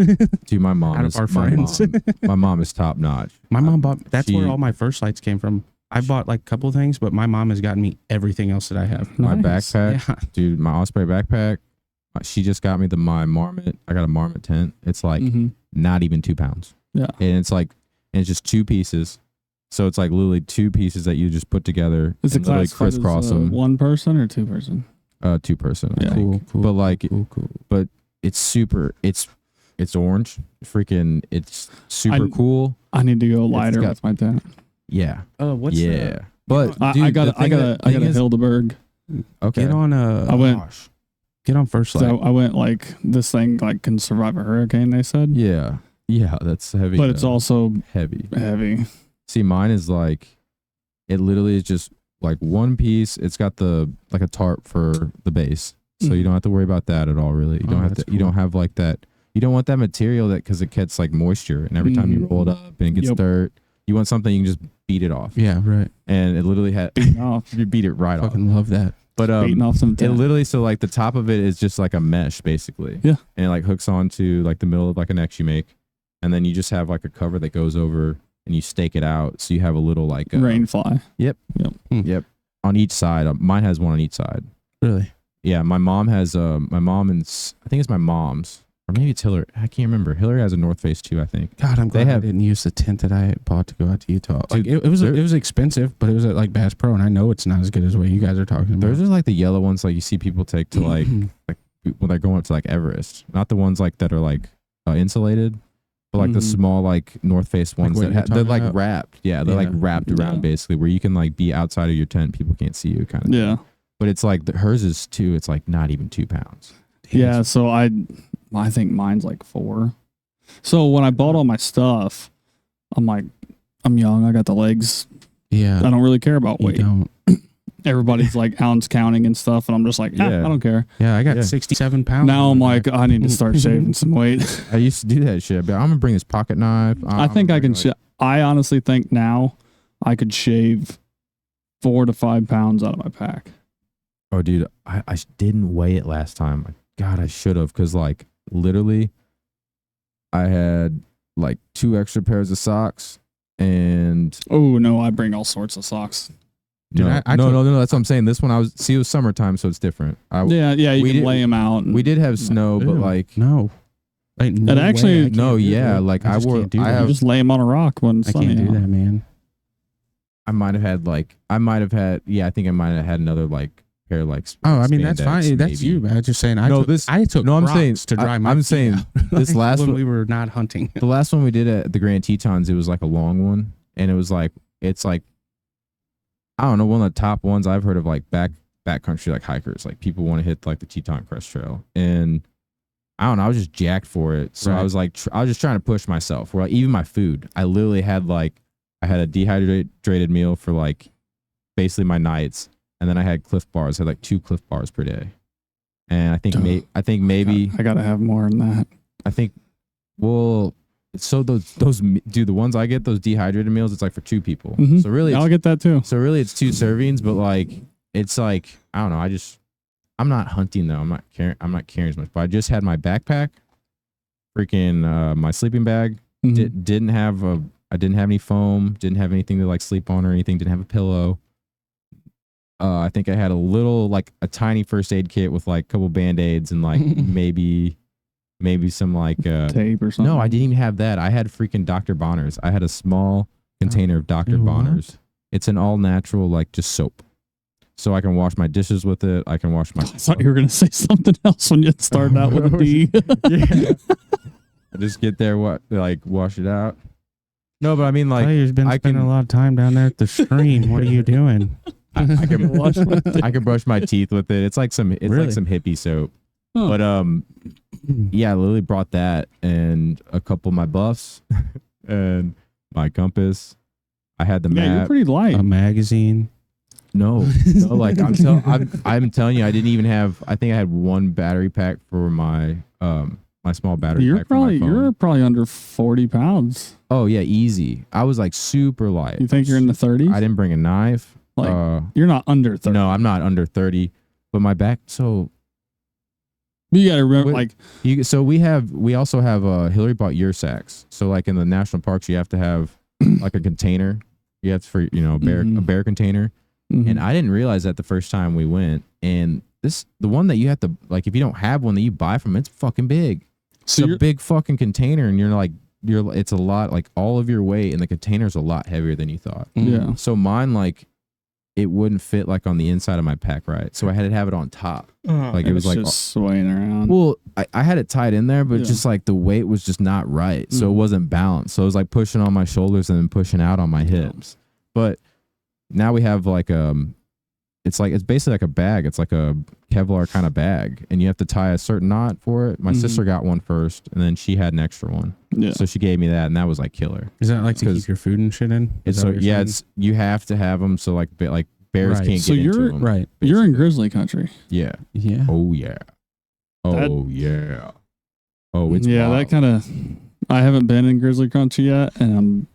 Dude, my mom out is of our friends. my mom is top notch. My mom bought. That's where all my first lights came from. I bought like a couple things, but my mom has gotten me everything else that I have. My Nice. backpack, Yeah. dude, my Osprey backpack. She just got me my Marmot. I got a Marmot tent. It's like not even 2 pounds. Yeah. And it's just 2 pieces. So it's like literally 2 pieces that you just put together Is it and literally classified as crisscross them. 1 person or 2 person? 2 person. I Yeah. think. Cool. But like, Cool. but it's super. It's orange. Freaking. It's super cool. I need to go lighter got- with my tent. Yeah. What's Yeah. But I dude, got a Hildeberg. Okay. Get on I went. Get on First Light. So I went like this thing like can survive a hurricane. They said. Yeah. Yeah. That's heavy. But it's also heavy. heavy. See, mine is like, it literally is just like 1 piece. It's got like a tarp for the base, so you don't have to worry about that at all. Really, you don't have to. that's You don't cool. have like that. You don't want that material because it gets like moisture, and every time you roll it up and it gets Yep. dirt, you want something you can just beat it off. Yeah, right. And it literally had Beating off. you beat it right off. Fucking love that. But Beating off some it tent. literally, so like the top of it is just like a mesh basically. Yeah. And it like hooks onto like the middle of like an X you make, and then you just have like a cover that goes over. And you stake it out, so you have a little like Rainfly. Yep. On each side. Mine has one on each side. Really? Yeah, my mom has my mom and I think it's my mom's, or maybe it's Hillary. I can't remember. Hillary has a North Face too, I think. God, I'm They glad I have- didn't use the tent that I bought to go out to Utah. Like, Dude, it was expensive, but it was at like Bass Pro, and I know it's not as good as what you guys are talking about. Those are like the yellow ones, like you see people take to like when they're going up to like Everest. Not the ones like that are like insulated, but like the small like North Face ones what that you're they're talking like about? wrapped. Yeah, they're like Yeah. wrapped around Yeah. basically, where you can like be outside of your tent, people can't see you kind of. Yeah. But it's like hers is too. It's like not even 2 pounds. Yeah. So I think mine's like 4. So when I bought all my stuff, I'm like, I'm young. I got the legs. Yeah. I don't really care about You weight. don't. Everybody's like ounce counting and stuff, and I'm just like, Yeah. I don't care. Yeah, I got Yeah. 67 pounds. Now I'm on like, that. I need to start shaving some weight. I used to do that shit, but I'm gonna bring this pocket knife. I think I can. I honestly think now I could shave 4 to 5 pounds out of my pack. Oh, dude, I didn't weigh it last time. God, I should have, because like literally, I had like 2 extra pairs of socks, and Oh no, I bring all sorts of socks. Dude, no, I no, took- no. That's what I'm saying. This one it was summertime, so it's different. Yeah, you we can did- lay them out. And We did have snow, but Ew. like no. Like, no It actually- way, I can't No, do yeah, that. like, I I just wore- can't do I that. you have- just lay them on a rock when it's I sunny can't do out. that, man. I might have had. Yeah, I think I might have had another like pair of, like. Oh, I mean that's spandex, fine. That's maybe. you. Man. I'm just saying. I No, took, this- I took. no, I'm Crocs saying- to dry my. I'm feet saying out. this Like, last when one- we were not hunting. The last one we did at the Grand Tetons, it was like a long one, and it was like it's like I don't know, one of the top ones I've heard of, like backcountry like hikers. Like people want to hit like the Teton Crest Trail, and I don't know. I was just jacked for it. So Right. I was like, I was just trying to push myself. Where like, even my food, I literally had like, I had a dehydrated meal for like basically my nights, and then I had Cliff Bars. I had like 2 Cliff Bars per day, and I think maybe I gotta have more than that. I think well, so those dude, the ones I get, those dehydrated meals, it's like for 2 people. Mhm. So really, I'll get that too. so really, it's 2 servings, but like it's like I don't know. I'm not hunting though. I'm not carrying as much. But I just had my backpack, freaking my sleeping bag. Mhm. I didn't have any foam. Didn't have anything to like sleep on or anything. Didn't have a pillow. I think I had a tiny first aid kit with like a couple Band-Aids and like maybe some like Tape or something. no, I didn't even have that. I had freaking Dr. Bonner's. I had a small container of Dr. Ew, what? Bonner's. It's an all natural like just soap. So I can wash my dishes with it. I can wash my I thought you were gonna say something else when you started out with a D. yeah. I just get there, wash it out. No, but I mean, like, You've been I spending can- a lot of time down there at the stream. What are you doing? I can Wash my I can brush my teeth with it. It's like some Really? hippie soap. Huh. But yeah, Lily brought that and a couple of my buffs and my compass. I had the Yeah, you're map. pretty light. A magazine. No, like I'm telling you, I didn't even have. I think I had 1 battery pack for my my small battery you're pack for my phone. you're probably under 40 pounds. Oh yeah, easy. I was like super light. You think you're in the 30s? I didn't bring a knife. Like, you're not under 30. No, I'm not under 30. But my back. So You gotta remember, What- like, so we also have Hillary bought your sacks. So like in the national parks, you have to have like a container. You have for a bear container. mhm. And I didn't realize that the first time we went. And the one that you have to like if you don't have one that you buy from, it's fucking big. so It's you're a big fucking container, and it's a lot, like all of your weight, and the container's a lot heavier than you thought. yeah. So mine, like, it wouldn't fit like on the inside of my pack, right? So I had to have it on top. Like it And was it's like, just swaying around. well, I had it tied in there, but Yeah. just like the weight was just not right, so it Mhm. wasn't balanced. So it was like pushing on my shoulders and then pushing out on my hips. But now we have like it's basically like a bag. It's like a Kevlar kind of bag, and you have to tie a certain knot for it. My Mhm. sister got one first, and then she had an extra one, Yeah. so she gave me that, and that was like killer. Is that like to 'Cause keep your food and shit in? Is It's that so what you're saying? it's you have to have them so like bears Right. can't So get into you're- them. right. You're in grizzly country. Yeah. Yeah. Oh yeah. Oh yeah. Oh, it's yeah, wild. that kind of. I haven't been in grizzly country yet, and I'm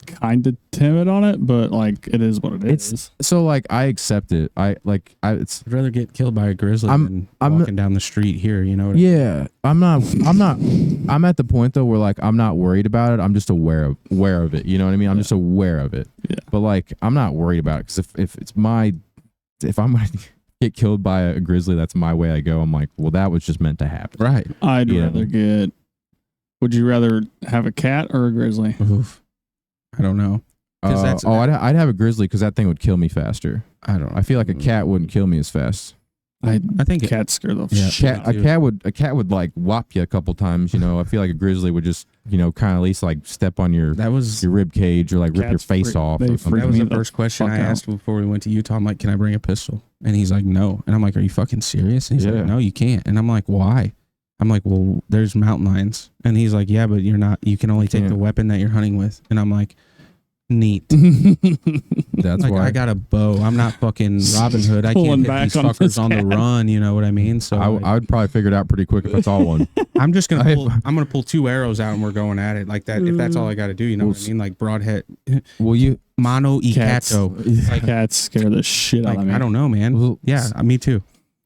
kind of timid on it, but like it is what it is. It's- So like I accept it. It's I'd rather get killed by a grizzly than I'm- walking down the street here. You know what I mean? yeah. I'm at the point though where like I'm not worried about it. I'm just aware of it. You know what I mean? I'm just aware of it. Yeah. But like I'm not worried about it because if I'm gonna get killed by a grizzly, that's my way I go. I'm like, well, that was just meant to happen. Right. I'd Yeah. rather get. Would you rather have a cat or a grizzly? Oof. I don't know. 'Cause that's- I'd have a grizzly because that thing would kill me faster. I don't know. I feel like a cat wouldn't kill me as fast. I think Cats scare the Yeah. shit out of A you. cat would like whop you a couple times. You know, I feel like a grizzly would just kind of at least like step on your that was rib cage or like rip your Cats face freak- off. they Or freak something. that was me the the first question fuck I out. asked before we went to Utah. I'm like, can I bring a pistol? And he's like, no. And I'm like, are you fucking serious? And he's Yeah. like, no, you can't. And I'm like, why? I'm like, well, there's mountain lions. And he's like, yeah, but you can only take Yeah. the weapon that you're hunting with. And I'm like, neat. That's Like, why I got a bow. I'm not fucking Robin Hood. I Pulling can't hit back these on this fuckers on the cat. run. You know what I mean? So I would probably figure it out pretty quick if I saw one. I'm just gonna I- pull. I'm gonna pull 2 arrows out and we're going at it like that. If that's all I got to do, you know Well, what I mean? Like broadhead, Well, you mono e Cats. cato. Like, Cats scare the shit like out of me. I don't know, man. Well, Yeah, me too.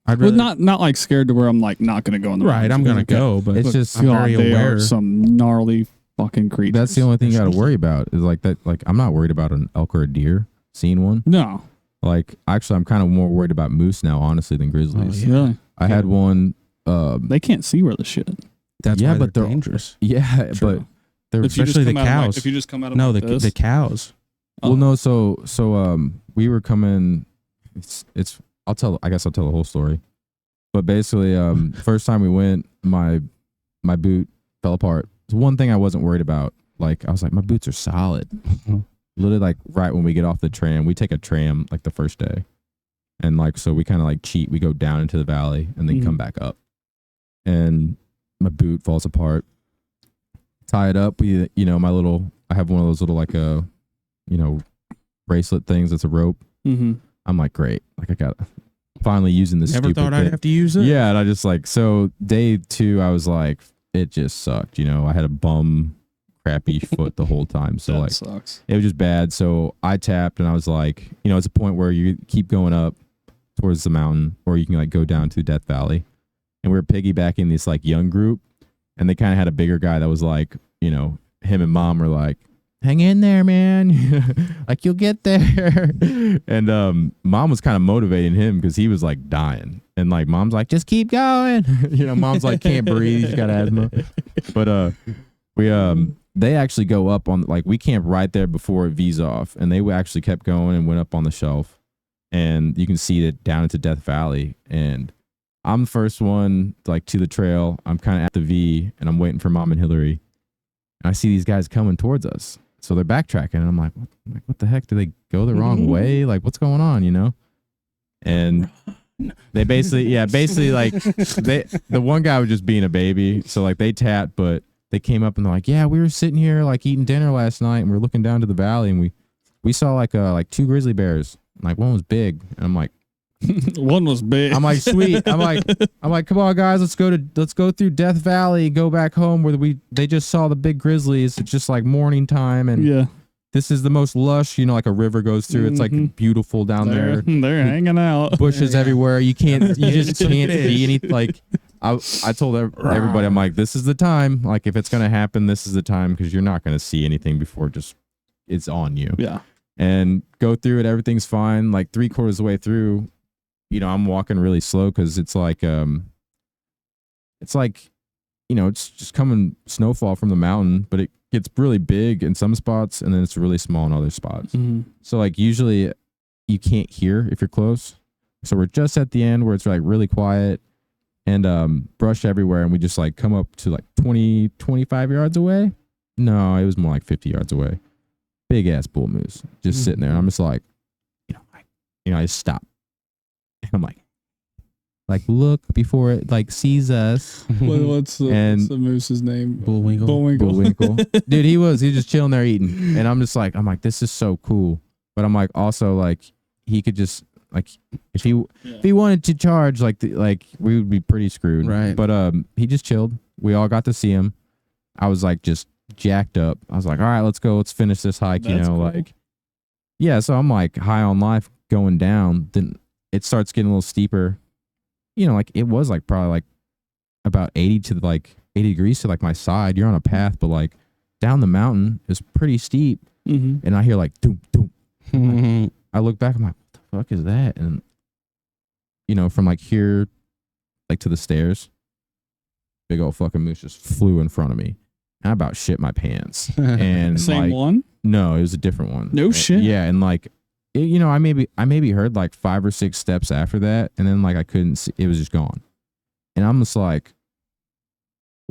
I'd Well, rather, not like scared to where I'm like not gonna go in the right. woods. I'm gonna Okay. go, but It's look, just- I'm God, very they aware. are some gnarly fucking creatures. that's the only thing you got to worry about is like that. Like I'm not worried about an elk or a deer. Seeing one. No, Like actually, I'm kind of more worried about moose now, honestly, than grizzlies. Oh, yeah. really. I had one. They can't see where the shit. That's Yeah, why but they're they're- dangerous. Yeah, True. but they're If you just Especially come the at 'em cows. if you just come at 'em No, like the this, cows. well, no. So we were coming. It's. I guess I'll tell the whole story. But basically, first time we went, my boot fell apart. It's one thing I wasn't worried about. Like I was like, my boots are solid. Literally, like right when we get off the tram, we take a tram like the first day, And like, so we kind of like cheat. We go down into the valley and then come back up. And my boot falls apart. Tie it up. I have one of those little like bracelet things. That's a rope. Mm-hmm. I'm like, great. Like I got finally using this. Never stupid thought I'd thing. have to use it. Yeah, and I just like, so day 2, I was like, it just sucked. I had a bum, crappy foot the whole time. So that like, sucks. it was just bad. So I tapped, and I was like, it's a point where you keep going up towards the mountain, or you can like go down to Death Valley. And we were piggybacking this like young group, and they kind of had a bigger guy that was like, him and mom were like, hang in there, man. Like, you'll get there. And mom was kind of motivating him because he was like dying. And like mom's like, just keep going. Mom's like can't breathe, she's got asthma. But they actually go up on, like, we camped right there before it V's off, and they actually kept going and went up on the shelf, and you can see it down into Death Valley. And I'm the first one like to the trail. I'm kind of at the V, and I'm waiting for Mom and Hillary. And I see these guys coming towards us. So they're backtracking, and I'm like, what the heck? Do they go the wrong way? Like, what's going on, And they basically like, the one guy was just being a baby. So like they tapped, but they came up and they're like, yeah, we were sitting here like eating dinner last night, and we're looking down to the valley, and we saw like 2 grizzly bears. Like, one was big, and I'm like, one was big. I'm like, sweet. I'm like, come on, guys, let's go through Death Valley, go back home where they just saw the big grizzlies. It's just like morning time, and this is the most lush. Like a river goes through. It's like beautiful down there. They're hanging out. Bushes everywhere. You just can't see any. Like, I told everybody, I'm like, this is the time. Like, if it's gonna happen, this is the time, because you're not gonna see anything before it's on you. Yeah. And go through it. Everything's fine. Like 3/4 of the way through, I'm walking really slow because it's just coming snowfall from the mountain, but it gets really big in some spots, and then it's really small in other spots. Mm-hmm. So like usually you can't hear if you're close. So we're just at the end where it's like really quiet, and brush everywhere, and we just like come up to like 20, 25 yards away. No, it was more like 50 yards away. Big ass bull moose just sitting there. And I'm just like, I just stop. And I'm like, look before it like sees us. What's the moose's name? Bullwinkle. Bullwinkle. Dude, he was just chilling there eating. And I'm like, this is so cool. But I'm like, also like, he could just like, if he wanted to charge, like we would be pretty screwed. Right. But he just chilled. We all got to see him. I was like just jacked up. I was like, all right, let's go. Let's finish this hike. That's cool. Like, yeah. So I'm like high on life going down. Then it starts getting a little steeper. Like it was like probably like about 80 degrees to like my side. You're on a path, but like down the mountain is pretty steep. Mm-hmm. And I hear like doom, doom. I look back, I'm like, what the fuck is that? And from like here, like to the stairs, big old fucking moose just flew in front of me. I about shit my pants. And Same like, one? No, it was a different one. No shit. Yeah, and like, I maybe heard like 5 or 6 steps after that, and then like I couldn't see. It was just gone. And I'm just like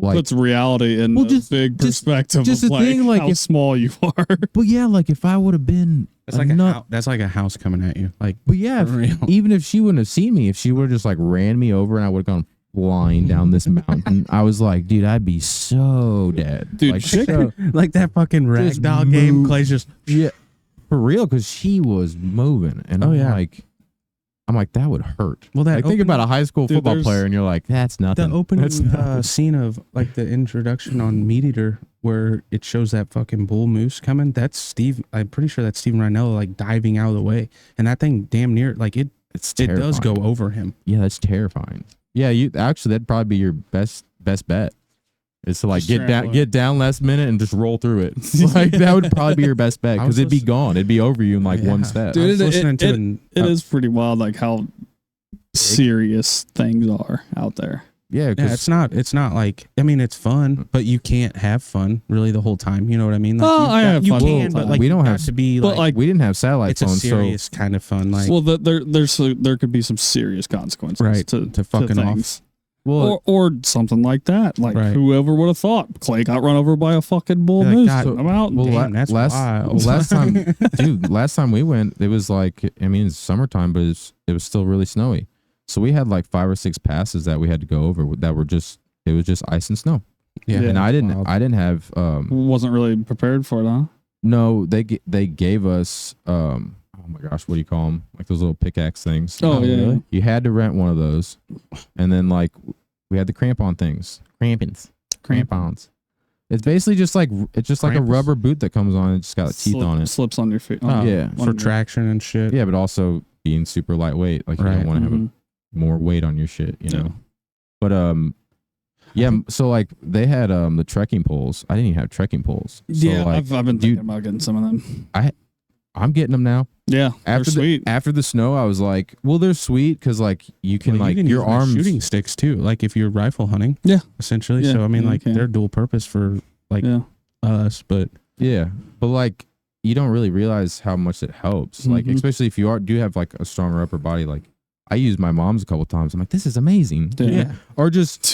puts reality in the big perspective of like thing, like how small you are. But yeah, like if I would have been, that's like a house coming at you. Like, but yeah, even if she wouldn't have seen me, if she would have just like ran me over, and I would have gone flying down this mountain, I was like, dude, I'd be so dead. Dude, like, like that fucking ragdoll game. Clay's just for real, because she was moving, and I'm like, that would hurt. Well, think about a high school football player, and you're like, that's nothing. The opening scene of like the introduction on Meat Eater, where it shows that fucking bull moose coming. That's Steve. I'm pretty sure that's Steven Reinella like diving out of the way, and that thing damn near like it does go over him. Yeah, that's terrifying. Yeah, that'd probably be your best bet. Is to like get down last minute and just roll through it. Like that would probably be your best bet, because it'd be gone. It'd be over you in like one step. Dude, it is pretty wild, like how serious things are out there. Yeah, it's not like, I mean, it's fun, but you can't have fun really the whole time. You know what I mean? Like, you can, but like we don't have to be like we didn't have satellite phones. It's a serious kind of fun. Like, well, there could be some serious consequences right to fucking things. off. Well, or something like that. Like Right. whoever would have thought Clay got run over by a fucking bull Like, moose. God, I'm out. well, Damn, that's wild. last time, dude, last time we went, it was like, I mean, it's summertime, but it was still really snowy. So we had like 5 or 6 passes that we had to go over that were just, it was just ice and snow. Yeah, Yeah. And I wild. didn't have, Wasn't really prepared for it, huh? no, they gave us, oh my gosh, what do you call them? Like those little pickaxe things. Oh, yeah. really? You had to rent one of those. And then like we had the crampon things. Crampons. It's basically just like, it's just like a Krampus. rubber boot that comes on. It's just got teeth on it. Slips on your feet. Oh, Yeah. for traction and shit. Yeah, but also being super lightweight. Like you Right. don't want to have Mhm. more weight on your shit, you know. Yeah. But yeah. So like they had the trekking poles. I didn't even have trekking poles. So Yeah, like I've been thinking dude- about getting some of them. I'm getting them now. Yeah, After they're sweet. after the snow, I was like, well, they're sweet because like you can Well, like you can your use them as arms. shooting sticks too. Like if you're rifle hunting. Yeah. Essentially. Yeah, So I mean, yeah, like you can. they're dual purpose for like Yeah. us, but Yeah, but like you don't really realize how much it helps. Like Mhm. especially if you do have like a stronger upper body. Like I used my mom's a couple times. I'm like, this is amazing. Yeah. Or just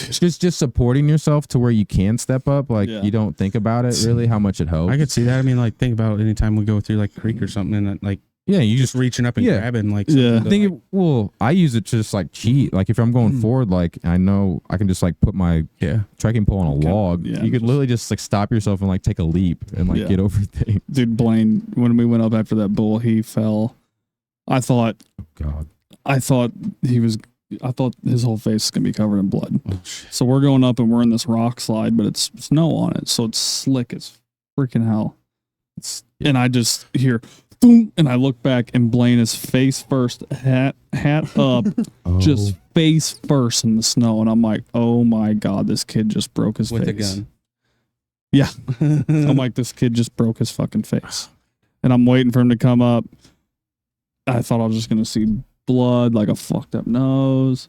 supporting yourself to where you can step up. Like Yeah. you don't think about it really how much it helps. I could see that. I mean, like think about anytime we go through like a creek or something, and like yeah, you just reaching up and Yeah. grabbing like Yeah. something I to, think like, well, I use it to just like cheat. Like if I'm going Mm. forward, like I know I can just like put my yeah. trekking pole on a Okay. log. Yeah, You could just- literally just like stop yourself and like take a leap and like Yeah. get over things. Dude, Blaine, when we went up after that bull, he fell. I thought God. I thought his whole face was gonna be covered in blood. Oh, shit. So we're going up and we're in this rock slide, but it's snow on it, so it's slick as freaking hell. It's And I just hear, boom, and I look back, and Blaine is face first, hat up, just face first in the snow, and I'm like, oh my god, this kid just broke his With a face. gun. Yeah. I'm like, this kid just broke his fucking face, and I'm waiting for him to come up. I thought I was just gonna see blood, like a fucked up nose,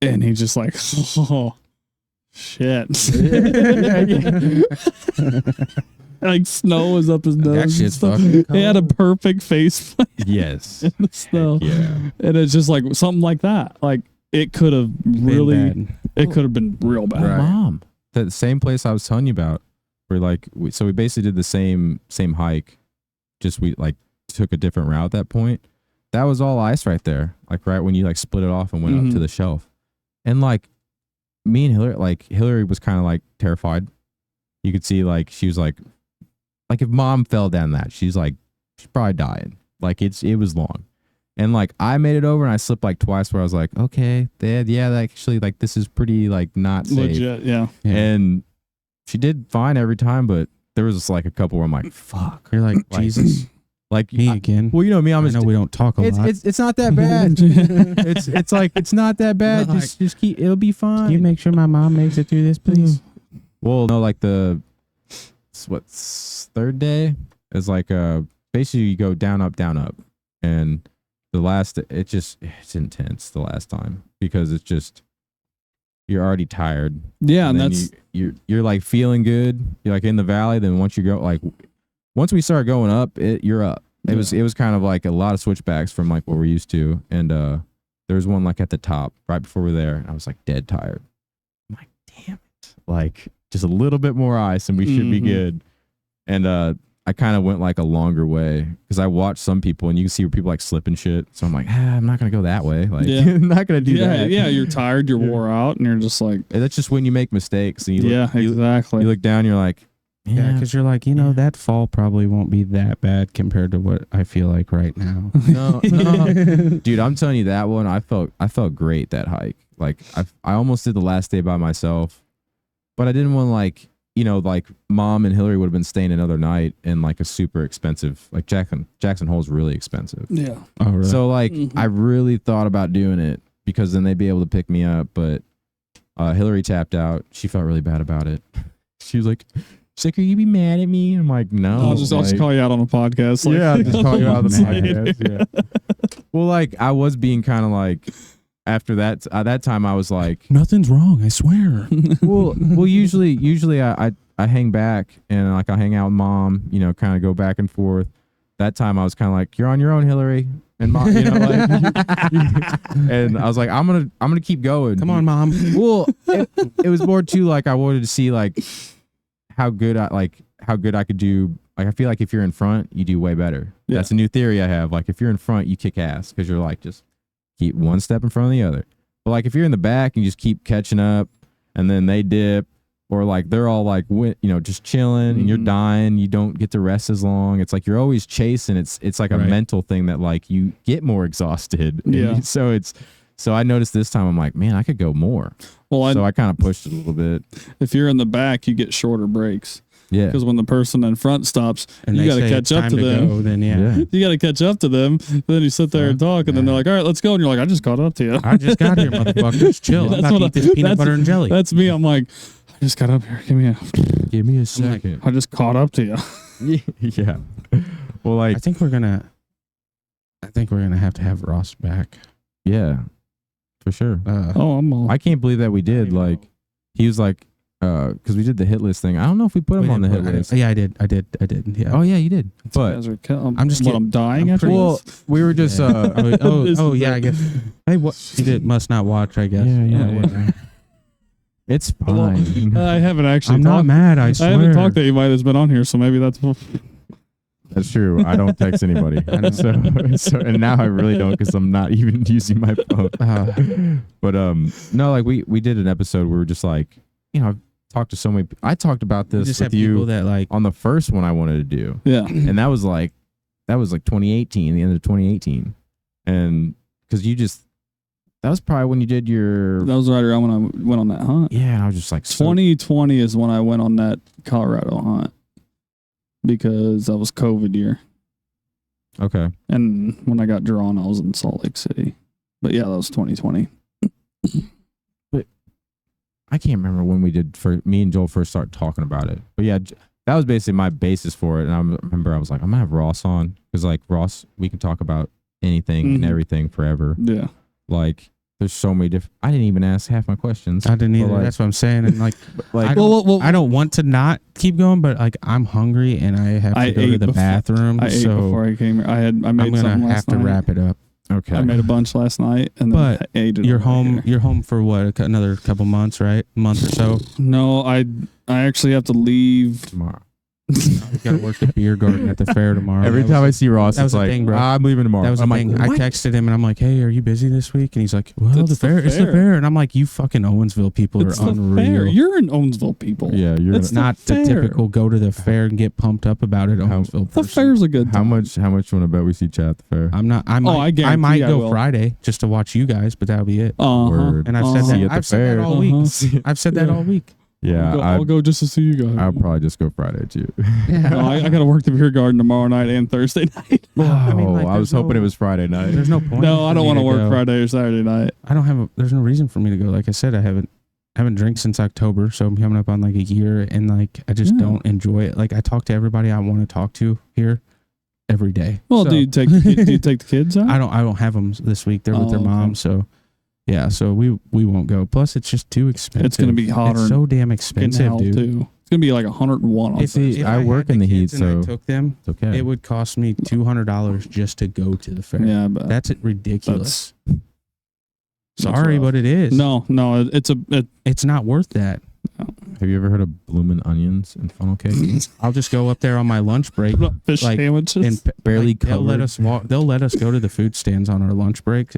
and he's just like, oh shit. Like snow was up his nose. That and shit's stuff. fucking He had a cold. perfect face yes. in the snow. Yeah. And it's just like something like that. Like it could have really, Bad. it could have been real bad. Right. Mom, that same place I was telling you about, where like so we basically did the same hike, just we like took a different route at that point. That was all ice right there, like right when you like split it off and went up to Mhm. the shelf, and like me and Hillary was kind of like terrified. You could see like she was like if Mom fell down that, she's probably dying. Like it was long. And like I made it over and I slipped like twice where I was like, okay, yeah, actually like this is pretty like not safe. Legit, yeah. Yeah. And she did fine every time, but there was just like a couple where I'm like, fuck. You're like, Like, Jesus, Like me again. well, you know me, I'm I just know we don't talk a lot. it's not that bad. it's like it's not that bad. Like, Just keep it'll be fine. Can you make sure my mom makes it through this, please? Well, no, like third day is like basically you go down up, and the last it's intense the last time because it's just you're already tired. Yeah, and then that's you're like feeling good. You're like in the valley. Then once you go once we start going up, you're up. It was kind of like a lot of switchbacks from like what we're used to, and there was one like at the top right before we were there, and I was like dead tired. I'm like, damn it, like just a little bit more ice, and we should be Mhm. good. And I kind of went like a longer way because I watched some people, and you can see where people like slip and shit. So I'm like, I'm not gonna go that way. Like, Yeah. I'm not gonna do that. yeah, you're tired, you're Yeah. wore out, and you're just like, And that's just when you make mistakes, and you look, exactly. you look down, you're like, Yeah, because you're like, that fall probably won't be that bad compared to what I feel like right now. no, dude, I'm telling you that one. I felt great that hike. Like I almost did the last day by myself, but I didn't want to like Mom and Hillary would have been staying another night in like a super expensive like Jackson Hole's really expensive. Yeah. Oh, really? So like Mhm. I really thought about doing it because then they'd be able to pick me up, but Hillary tapped out. She felt really bad about it. She was like, "Are you be mad at me?" I'm like, "No." I'll just like, call you out on a podcast. Like, yeah, I'll just call you out on the Say it. podcast. Yeah. Well, like I was being kind of like after that that time I was like, Nothing's wrong, I swear. well, usually I hang back and like I hang out with Mom, kind of go back and forth. That time I was kind of like, "You're on your own, Hillary," And mom, you know, like, and I was like, I'm gonna keep going. Come on, mom. Well, it was more too like I wanted to see like how good I could do. Like I feel like if you're in front, you do way better. Yeah. That's a new theory I have. Like if you're in front, you kick ass because you're like just keep one step in front of the other. But like if you're in the back and you just keep catching up, and then they dip, or like they're all like just chilling, and you're dying, you don't get to rest as long. It's like you're always chasing. It's like a mental thing that like you get more exhausted. Yeah. So I noticed this time I'm like, man, I could go more. Well, So I kind of pushed it a little bit. if you're in the back, you get shorter breaks. Yeah. Because when the person in front stops, And you they got to say catch it's up time to them. go, then Yeah. You got to catch up to them. Then you sit there and talk, and then they're like, "All right, let's go." And you're like, "I just caught up to you." I just got here, motherfuckers. Chill. I'm That's about to what eat this peanut that's- butter and jelly. That's me. I'm like, I just got up here. Give me a like, second. I just caught up to you. Yeah. Well, like, I think we're gonna have to have Ross back. yeah, for sure. Oh, I'm all. I can't believe that we did. Like, he was like, because we did the hit list thing. I don't know if we put him on the hit list. Yeah, I did. Yeah. Oh yeah, you did. But I'm just what, kidding. I'm dying I'm after pretty- well, this? we were just This is yeah. I guess. Hey, what? He must not watch. I guess. yeah. It's fine. I haven't actually. I'm not talked, mad. I I swear. haven't talked to anybody that's been on here, so maybe that's. That's true. I don't text anybody. I know. So and now I really don't because I'm not even using my phone. But no, like we did an episode where we're just like, I've talked to so many. I talked about You this just with have people you that like. on the first one I wanted to do, Yeah. and that was like 2018, the end of 2018, and because that was probably when you did your That was right around when I went on that hunt. yeah. And I was just like 2020 is when I went on that Colorado hunt because that was COVID year. okay. And when I got drawn, I was in Salt Lake City. But yeah, that was 2020. I can't remember when me and Joel first started talking about it. But yeah, that was basically my basis for it. And I remember I was like, I'm gonna have Ross on because like Ross, we can talk about anything and everything forever. Yeah. Like there's so many different. I didn't even ask half my questions. I didn't either. Like- That's what I'm saying. And like, Like I don't want to not keep going, but like I'm hungry and I have to go to the bathroom. I ate before I came here. I made I'm something gonna last have to night. wrap it up. okay. I made a bunch last night and then But I ate it. You're over home. here. You're home for what? Another couple months, right? Month or so. No, I actually have to leave. Tomorrow. We gotta work the beer garden at the fair tomorrow. Every That time I was- see Ross, that it's was the like, thing, bro. I'm leaving tomorrow. That was the I'm thing. like, I what? texted him and I'm like, "Hey, are you busy this week?" And he's like, "Well, It's the fair. It's the fair. fair." And I'm like, "You fucking Owensville people It's are the unreal." fair. You're in Owensville, people. Yeah, you're It's gonna, Not the the fair. typical go to the fair and get pumped up about it. How- Owensville The person. fair's a good how time. much you want to bet we see Chad at the fair? I'm not. I I might. guarantee I might I go will. Friday just to watch you guys, but that'll be it. Word. And I've Uh-huh. said See you that. at the I've said that fair. all week. Uh-huh. I've said that all week. Yeah, I'll go just to see you guys. I'll probably just go Friday too. No, I got to work the beer garden tomorrow night and Thursday night. I mean, like, I was there's hoping no- it was Friday night. There's no point. No, I for don't me want to work go. Friday or Saturday night. I don't have. There's no reason for me to go. Like I said, I haven't drank since October, so I'm coming up on like a year, and like I just Yeah. don't enjoy it. Like I talk to everybody I want to talk to here every day. Well, So, do you take the kids out? I don't have them this week. They're with their Oh, okay. mom, so yeah. So we won't go. Plus, it's just too expensive. It's gonna be hotter It's so damn Getting expensive, hell, dude. too. It's gonna be like 101 on If, Thursday. if I work had in the heat, kids and I so- took them, It's okay. it would cost me $200 just to go to the fair. Yeah, but That's ridiculous. that's Sorry, rough. but it is. no, It's not worth that. Have you ever heard of bloomin' onions and funnel cake? I'll just go up there on my lunch break fish like, sandwiches. and Barely like, they'll let covered. us walk. They'll let us go to the food stands on our lunch break.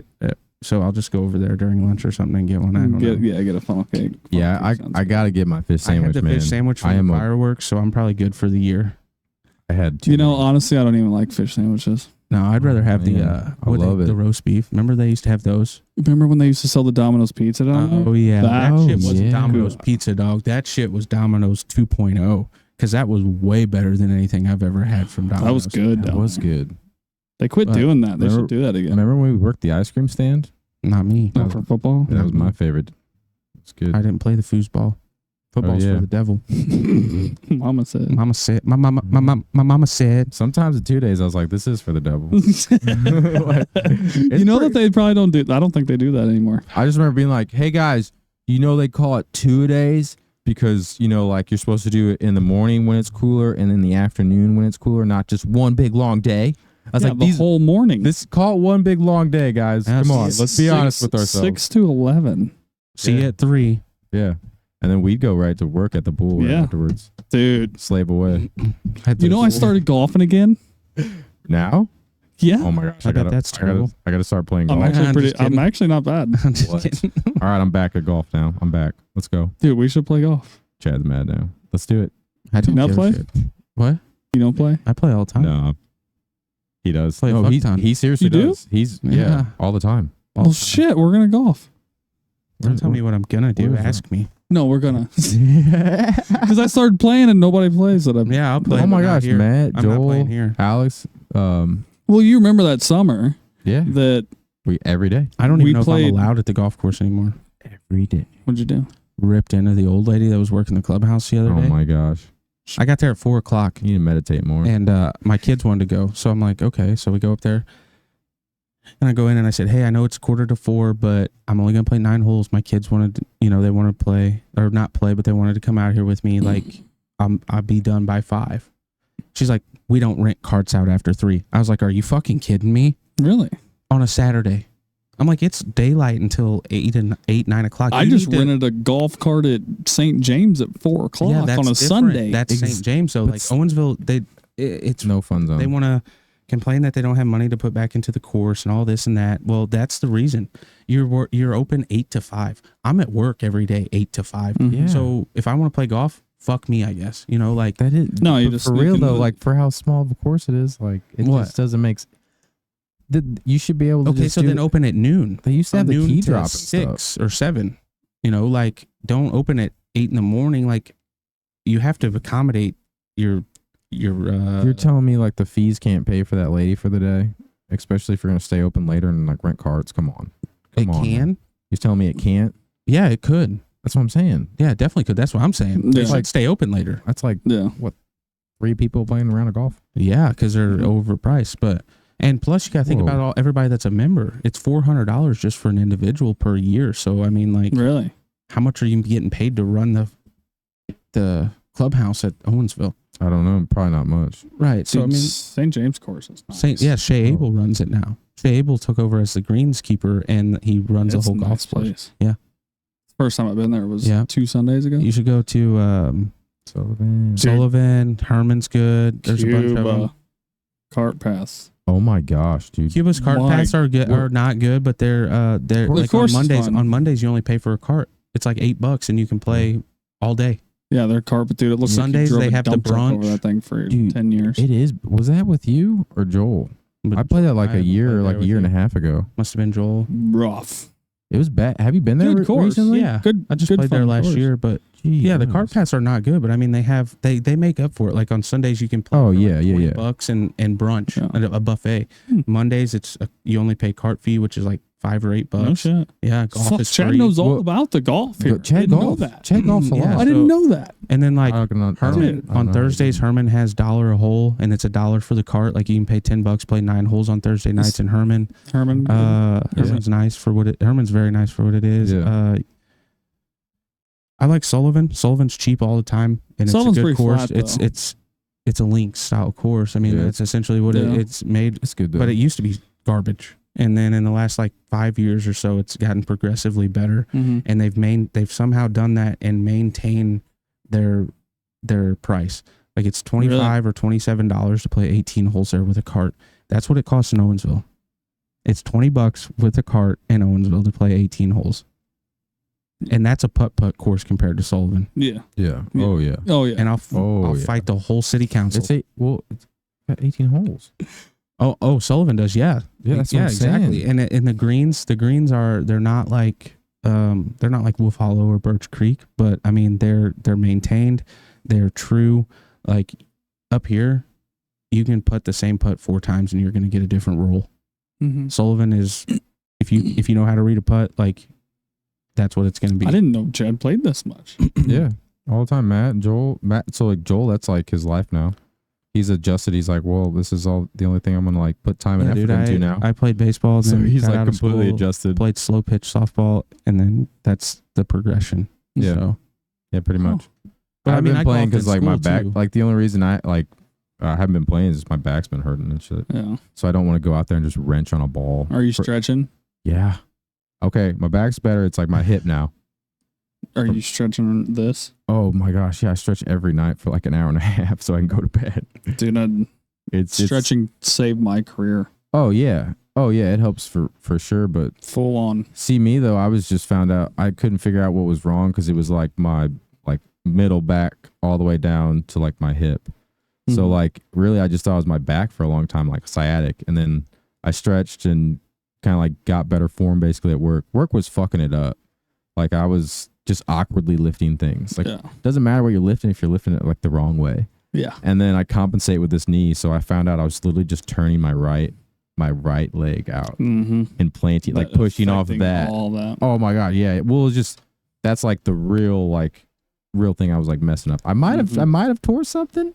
So I'll just go over there during lunch or something and get one. I don't know. Get a funnel cake. Yeah, Funnel cake sounds I gotta get my fish I had sandwich, the man. fish sandwich from I am the a- fireworks, so I'm probably good for the year. I had good. You know, honestly, I don't even like fish sandwiches. No, I'd rather have Man, I love it. the roast beef. Remember they used to have those? Remember when they used to sell the Domino's pizza down there? Oh yeah, that That shit wasn't yeah. Domino's Pizza, dog. That shit was Domino's 2.0 because that was way better than anything I've ever had from Domino's. That was good. that down was there. good. They quit But doing that. They remember- should do that again. Remember when we worked the ice cream stand? Not me. Not for football. That was my favorite. It's good. I didn't play the foosball. Football's yeah. for the devil. Mama said. Mama said. My mama said. Sometimes in 2 days, I was like, "This is for the devil." You know that they probably don't do. I don't think they do that anymore. I just remember being like, "Hey guys, you know they call it 2-a-days because like you're supposed to do it in the morning when it's cooler and in the afternoon when it's cooler, not just one big long day." I was like, the whole morning. Call it one big long day, guys. Yeah, Come on, six- let's be honest with ourselves. 6 to 11. See you at 3. Yeah. And then we'd go right to work at the pool right afterwards. Dude. Slave away. I started golfing again. Now? Yeah. Oh my gosh. I bet that's terrible. I gotta start playing golf. I'm actually not bad. I'm just What? kidding. All right, I'm back at golf now. I'm back. Let's go. Dude, we should play golf. Chad's mad now. Let's do it. I Do you not give a play? shit. What? You don't play? I play all the time. No. He does. Play a No, fuck ton. he seriously You do? does. He's Yeah. all the time. All Well, the time. shit, we're going to golf. Don't tell me what I'm gonna do. Where's Ask me. No, we're going to. Because I started playing and nobody plays it. Yeah, I'll play. Oh my but not gosh, here. Matt, I'm not playing Joel, here. Alex. Well, you remember that summer Yeah. that, We every day. I don't We even know played- if I'm allowed at the golf course anymore. Every day. what'd you do? Ripped into the old lady that was working the clubhouse the other Oh day. my gosh. I got there at 4:00 You need to meditate more. and my kids wanted to go. So I'm like, okay. So we go up there and I go in and I said, hey, I know it's 3:45, but I'm only going to play 9 holes. My kids wanted to, they wanted to play or not play, but they wanted to come out here with me. Like I'll be done by 5. She's like, we don't rent carts out after 3. I was like, are you fucking kidding me? Really? On a Saturday. I'm like, it's daylight until 9 o'clock. I You just need to- rented a golf cart at St. James at 4 o'clock Yeah, that's on a different. Sunday. That's St. James. So like Owensville, it's no fun zone. they want to complain that they don't have money to put back into the course and all this and that. Well, that's the reason. You're open 8 to 5. I'm at work every day 8 to 5. Mhm. Yeah. So if I want to play golf, fuck me, I guess. Like That is No, you but just for real sneak though. into Like for how small of a course it is, like it What? just doesn't make. You should be able to. okay, just so do then open at noon. They used to have the Noon key to drop and stuff. 6 or 7. Like don't open at 8 in the morning. Like you have to accommodate your. You're telling me like the fees can't pay for that lady for the day, especially if you're gonna stay open later and like rent carts. Come on, it come on. can. Man. You're telling me it can't? Yeah, it could. That's what I'm saying. Yeah, it definitely could. That's what I'm saying. They Yeah. should stay open later. That's like yeah. 3 people playing around a golf. Yeah, because they're overpriced. And plus, you got to think Whoa. about everybody that's a member. It's $400 just for an individual per year. So I mean, like, Really? how much are you getting paid to run the clubhouse at Owensville? I don't know. Probably not much. Right. So I mean, St. James course is nice. Shay Abel runs it now. Shay Abel took over as the greenskeeper, and he runs It's the whole a golf nice course. place. Yeah. First time I've been there was Yeah. 2 Sundays ago. You should go to Sullivan. Herman's good. There's a bunch of them. Cuba, Cart Pass. Oh my gosh, dude. Cuba's cart My paths are good, are not good, but they're The like on course is Mondays. fun. On Mondays, you only pay for a cart. It's like $8, and you can play all day. Yeah, they're carpet, dude. It looks Sundays, like you drove they a have the dump truck brunch. over that thing for Dude, 10 years. It is. Was that with you or Joel? But I played that like I a haven't year, played like there a with year and a you. half ago. Must have been Joel. Rough. It was bad. Have you been there Good course. recently? Yeah, Good. I just good played there fun last course. year, but yeah, the cart paths are not good. But I mean, they make up for it. Like on Sundays, you can play. Oh, for yeah, like yeah, yeah. $20 and brunch, Yeah. and a buffet. Mondays, you only pay cart fee, which is like $5 or $8. No shit. Yeah, golf Fuck, is Chad free. knows all Well, about the golf here. Chad Didn't golf. know that. Chad golfs a Yeah, lot. I didn't know that. And then like I don't- I Herman don't- I on don't know. Thursdays, Herman has $1 a hole, and it's $1 for the cart. Like you can pay $10, play 9 holes on Thursday nights in Herman. Herman. Herman's nice for what Herman's very nice for what it is. Yeah. I like Sullivan. Sullivan's cheap all the time, and Sullivan's it's a good pretty course. flat, It's a link style course. I mean, Yeah. that's essentially what Yeah. it's made. It's good though. But it used to be garbage, and then in the last like 5 years or so, it's gotten progressively better. Mhm. And they've somehow done that and maintain their price. Like it's $25 or $27 to play 18 holes there with a cart. That's what it costs in Owensville. It's $20 with a cart in Owensville to play 18 holes. And that's a putt course compared to Sullivan. Yeah. yeah. Yeah. Oh yeah. Oh yeah. And I'll Oh, yeah. fight the whole city council. It's got 18 holes. Oh, Sullivan does, yeah. Yeah, that's what I'm exactly. saying. And in the greens they're not like Wolf Hollow or Birch Creek, but I mean they're maintained, they're true. Like up here, you can put the same putt 4 times and you're going to get a different roll. Mhm. Sullivan is, if you know how to read a putt, like that's what it's going to be. I didn't know Chad played this much. Yeah, all the time. Matt. So like Joel, that's like his life now. He's adjusted. He's like, well, this is all the only thing I'm gonna like put time and effort into now. I played baseball, and So then he's got like out of completely school, adjusted. played slow pitch softball, and then that's the progression. Yeah. So, Yeah, pretty much. But I I've mean, been I playing golfed in because like my school, back, too. like the only reason I like I haven't been playing. Just my back's been hurting and shit. Yeah. So I don't want to go out there and just wrench on a ball. Are you stretching? Yeah. Okay, my back's better. It's like my hip now. Are you stretching this? Oh my gosh, yeah, I stretch every night for like an hour and a half so I can go to bed. Dude, It's stretching saved my career. Oh yeah, it helps for sure. But Full on. see me though, I was just found out I couldn't figure out what was wrong because it was like my middle back all the way down to like my hip. So like really, I just thought it was my back for a long time, like sciatic, and then I stretched and kind of like got better form basically at work. Work was fucking it up. Like I was just awkwardly lifting things. Like doesn't matter what you're lifting if you're lifting it like the wrong way. Yeah. And then I compensate with this knee, so I found out I was literally just turning my right leg out and planting, like pushing off that. All that. Oh my god, yeah. Well, it's just that's like the real thing I was like messing up. I might have tore something,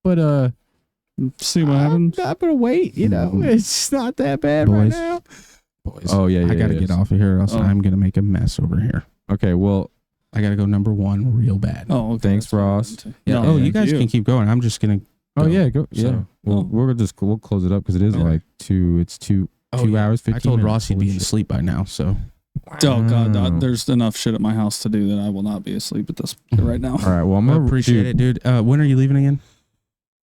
but see what happens. I'm gonna wait. You know, it's not that bad right now. Boys. Oh yeah, I gotta get off of here, or else I'm gonna make a mess over here. Okay, well, I gotta go number 1 real bad. Oh, okay, thanks, Ross. Yeah. No, you guys can keep going. I'm just gonna. Oh yeah, go. So, yeah. Well, we'll close it up because it is like 2 hours 15 I told minutes. Ross he'd be Holy shit. asleep by now. So Oh god, there's enough shit at my house to do that I will not be asleep at this right now. All right, well, I'm I gonna appreciate it, dude. When are you leaving again?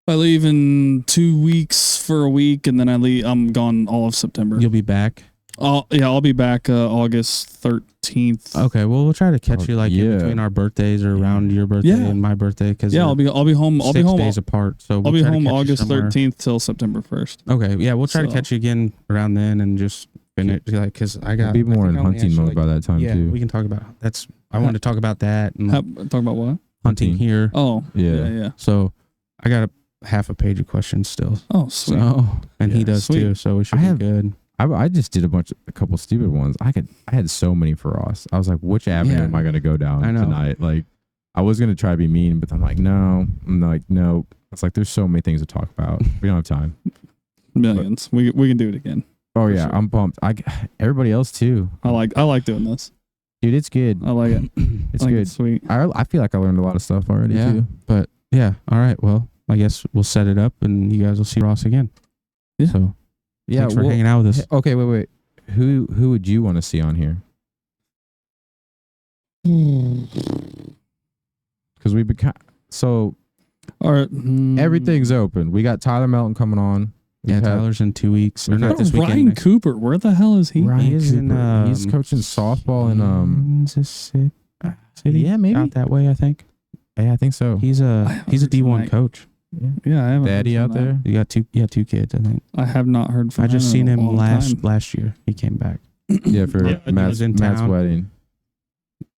I leave in 2 weeks for a week, and then I'm gone all of September. You'll be back. I'll be back August 13th. Okay, well, we'll try to catch you like in between our birthdays or around your birthday and my birthday. Cause I'll be home. I'll be 6 home days apart. So I'll be home August 13th till September 1st. Okay, yeah, we'll try to catch you again around then and just finish like because I got be more in hunting mode by that time too. We can talk about that's. I wanted to talk about that and talk about what hunting here. Oh yeah. So I got half a page of questions still. Oh sweet. So, and he does too. So we should be good. I just did a couple stupid ones. I had so many for Ross. I was like, which avenue am I going to go down tonight? Like, I was going to try to be mean, but I'm like, no. I'm like, no. It's like, there's so many things to talk about. We don't have time. Millions. We can do it again. Oh yeah, sure. I'm pumped. Everybody else too. I like doing this, dude. It's good. I like it. It's good. It's sweet. I feel like I learned a lot of stuff already too. But yeah, all right. Well, I guess we'll set it up, and you guys will see Ross again. Yeah. So. Yeah, thanks for hanging out with us. Okay, wait. Who would you want to see on here? Because we become so. All right, everything's open. We got Tyler Melton coming on. Tyler's in 2 weeks. Or not this weekend. Ryan Cooper, where the hell is he? Ryan Cooper. He's coaching softball in City. Yeah, maybe out that way. I think. Yeah, I think so. He's a D1 coach. Yeah, I haven't. Daddy out there. You got two kids, I think. I have not heard from him. I just seen him last year. He came back. Yeah, for Matt's wedding.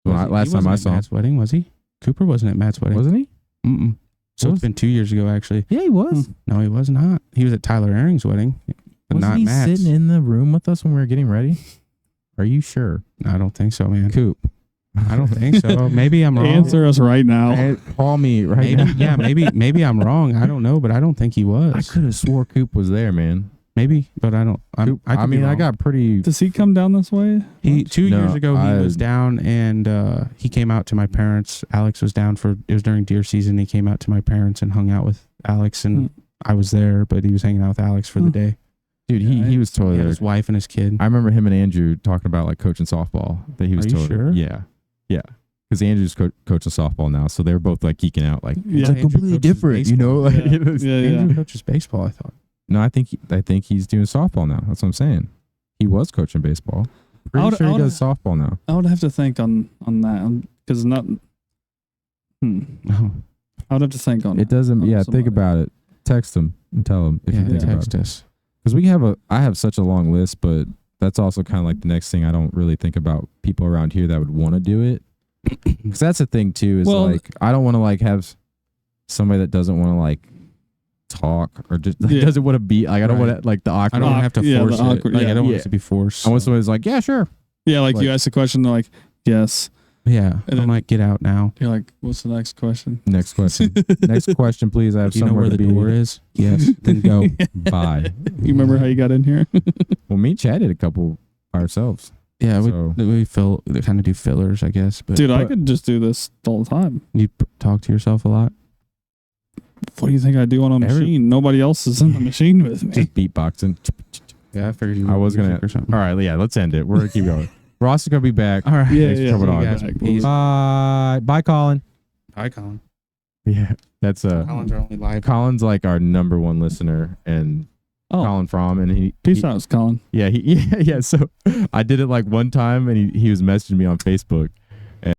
Last time I saw him. Matt's wedding, was he? Cooper wasn't at Matt's wedding. Wasn't he? Mm-mm. So it's been 2 years ago, actually. Yeah, he was. No, he was not. He was at Tyler Ehring's wedding, but Wasn't not he Matt's. sitting in the room with us when we were getting ready? Are you sure? I don't think so, man. Coop. I don't think so. Maybe I'm wrong. Answer us right now. Call me right now. Yeah, maybe I'm wrong. I don't know, but I don't think he was. I could have swore Coop was there, man. Maybe, but I don't. I got pretty. Does he come down this way? He 2 years ago he was down and he came out to my parents. Alex was down it was during deer season. He came out to my parents and hung out with Alex and I was there, but he was hanging out with Alex for the day. Dude, he was totally there. His wife and his kid. I remember him and Andrew talking about like coaching softball. That he was Are you sure? Yeah. Because Andrew's coaching softball now, so they're both like geeking out. Like it's like Andrew completely different, baseball. you know? Like, Andrew coaches baseball, I thought. No, I think he's doing softball now. That's what I'm saying. He was coaching baseball. Pretty sure he does softball now. I would have to think on that because not. I would have to think on it. Doesn't. Yeah, think about it. Text him and tell him if you think text about us. Because I have such a long list, but that's also kind of like the next thing. I don't really think about people around here that would want to do it. Because that's the thing too. Is like I don't want to like have somebody that doesn't want to like talk or just doesn't want to be like I don't want to like the awkward. I don't have to force it. Like I don't want it to be forced. I want somebody who's like, yeah, sure. Yeah, like you ask a question, they're like, yes. Yeah, and I'm like, get out now. You're like, what's the next question? Next question. Next question, please. I have somewhere somewhere where the door is. Yes, then go. Bye. You remember how you got in here? Well, me and Chad did a couple by ourselves. Yeah, we kind of do fillers, I guess. But dude, I could just do this all the time. You talk to yourself a lot. What What do you think I do on a machine? Nobody else is in the machine with me. Just beatboxing. Yeah, I figured you. I was gonna. or something. All right, yeah. Let's end it. We're gonna keep going. Ross is gonna be back. All right. Yeah, Thanks for yeah. coming See on. you guys. guys. Peace. Bye, Colin. Hi, Colin. Yeah, that's Colin's our only live. Colin's like our number one listener, and Oh, Colin Fromm, and peace out, Colin. Yeah, yeah. So I did it like one time, and he was messaging me on Facebook,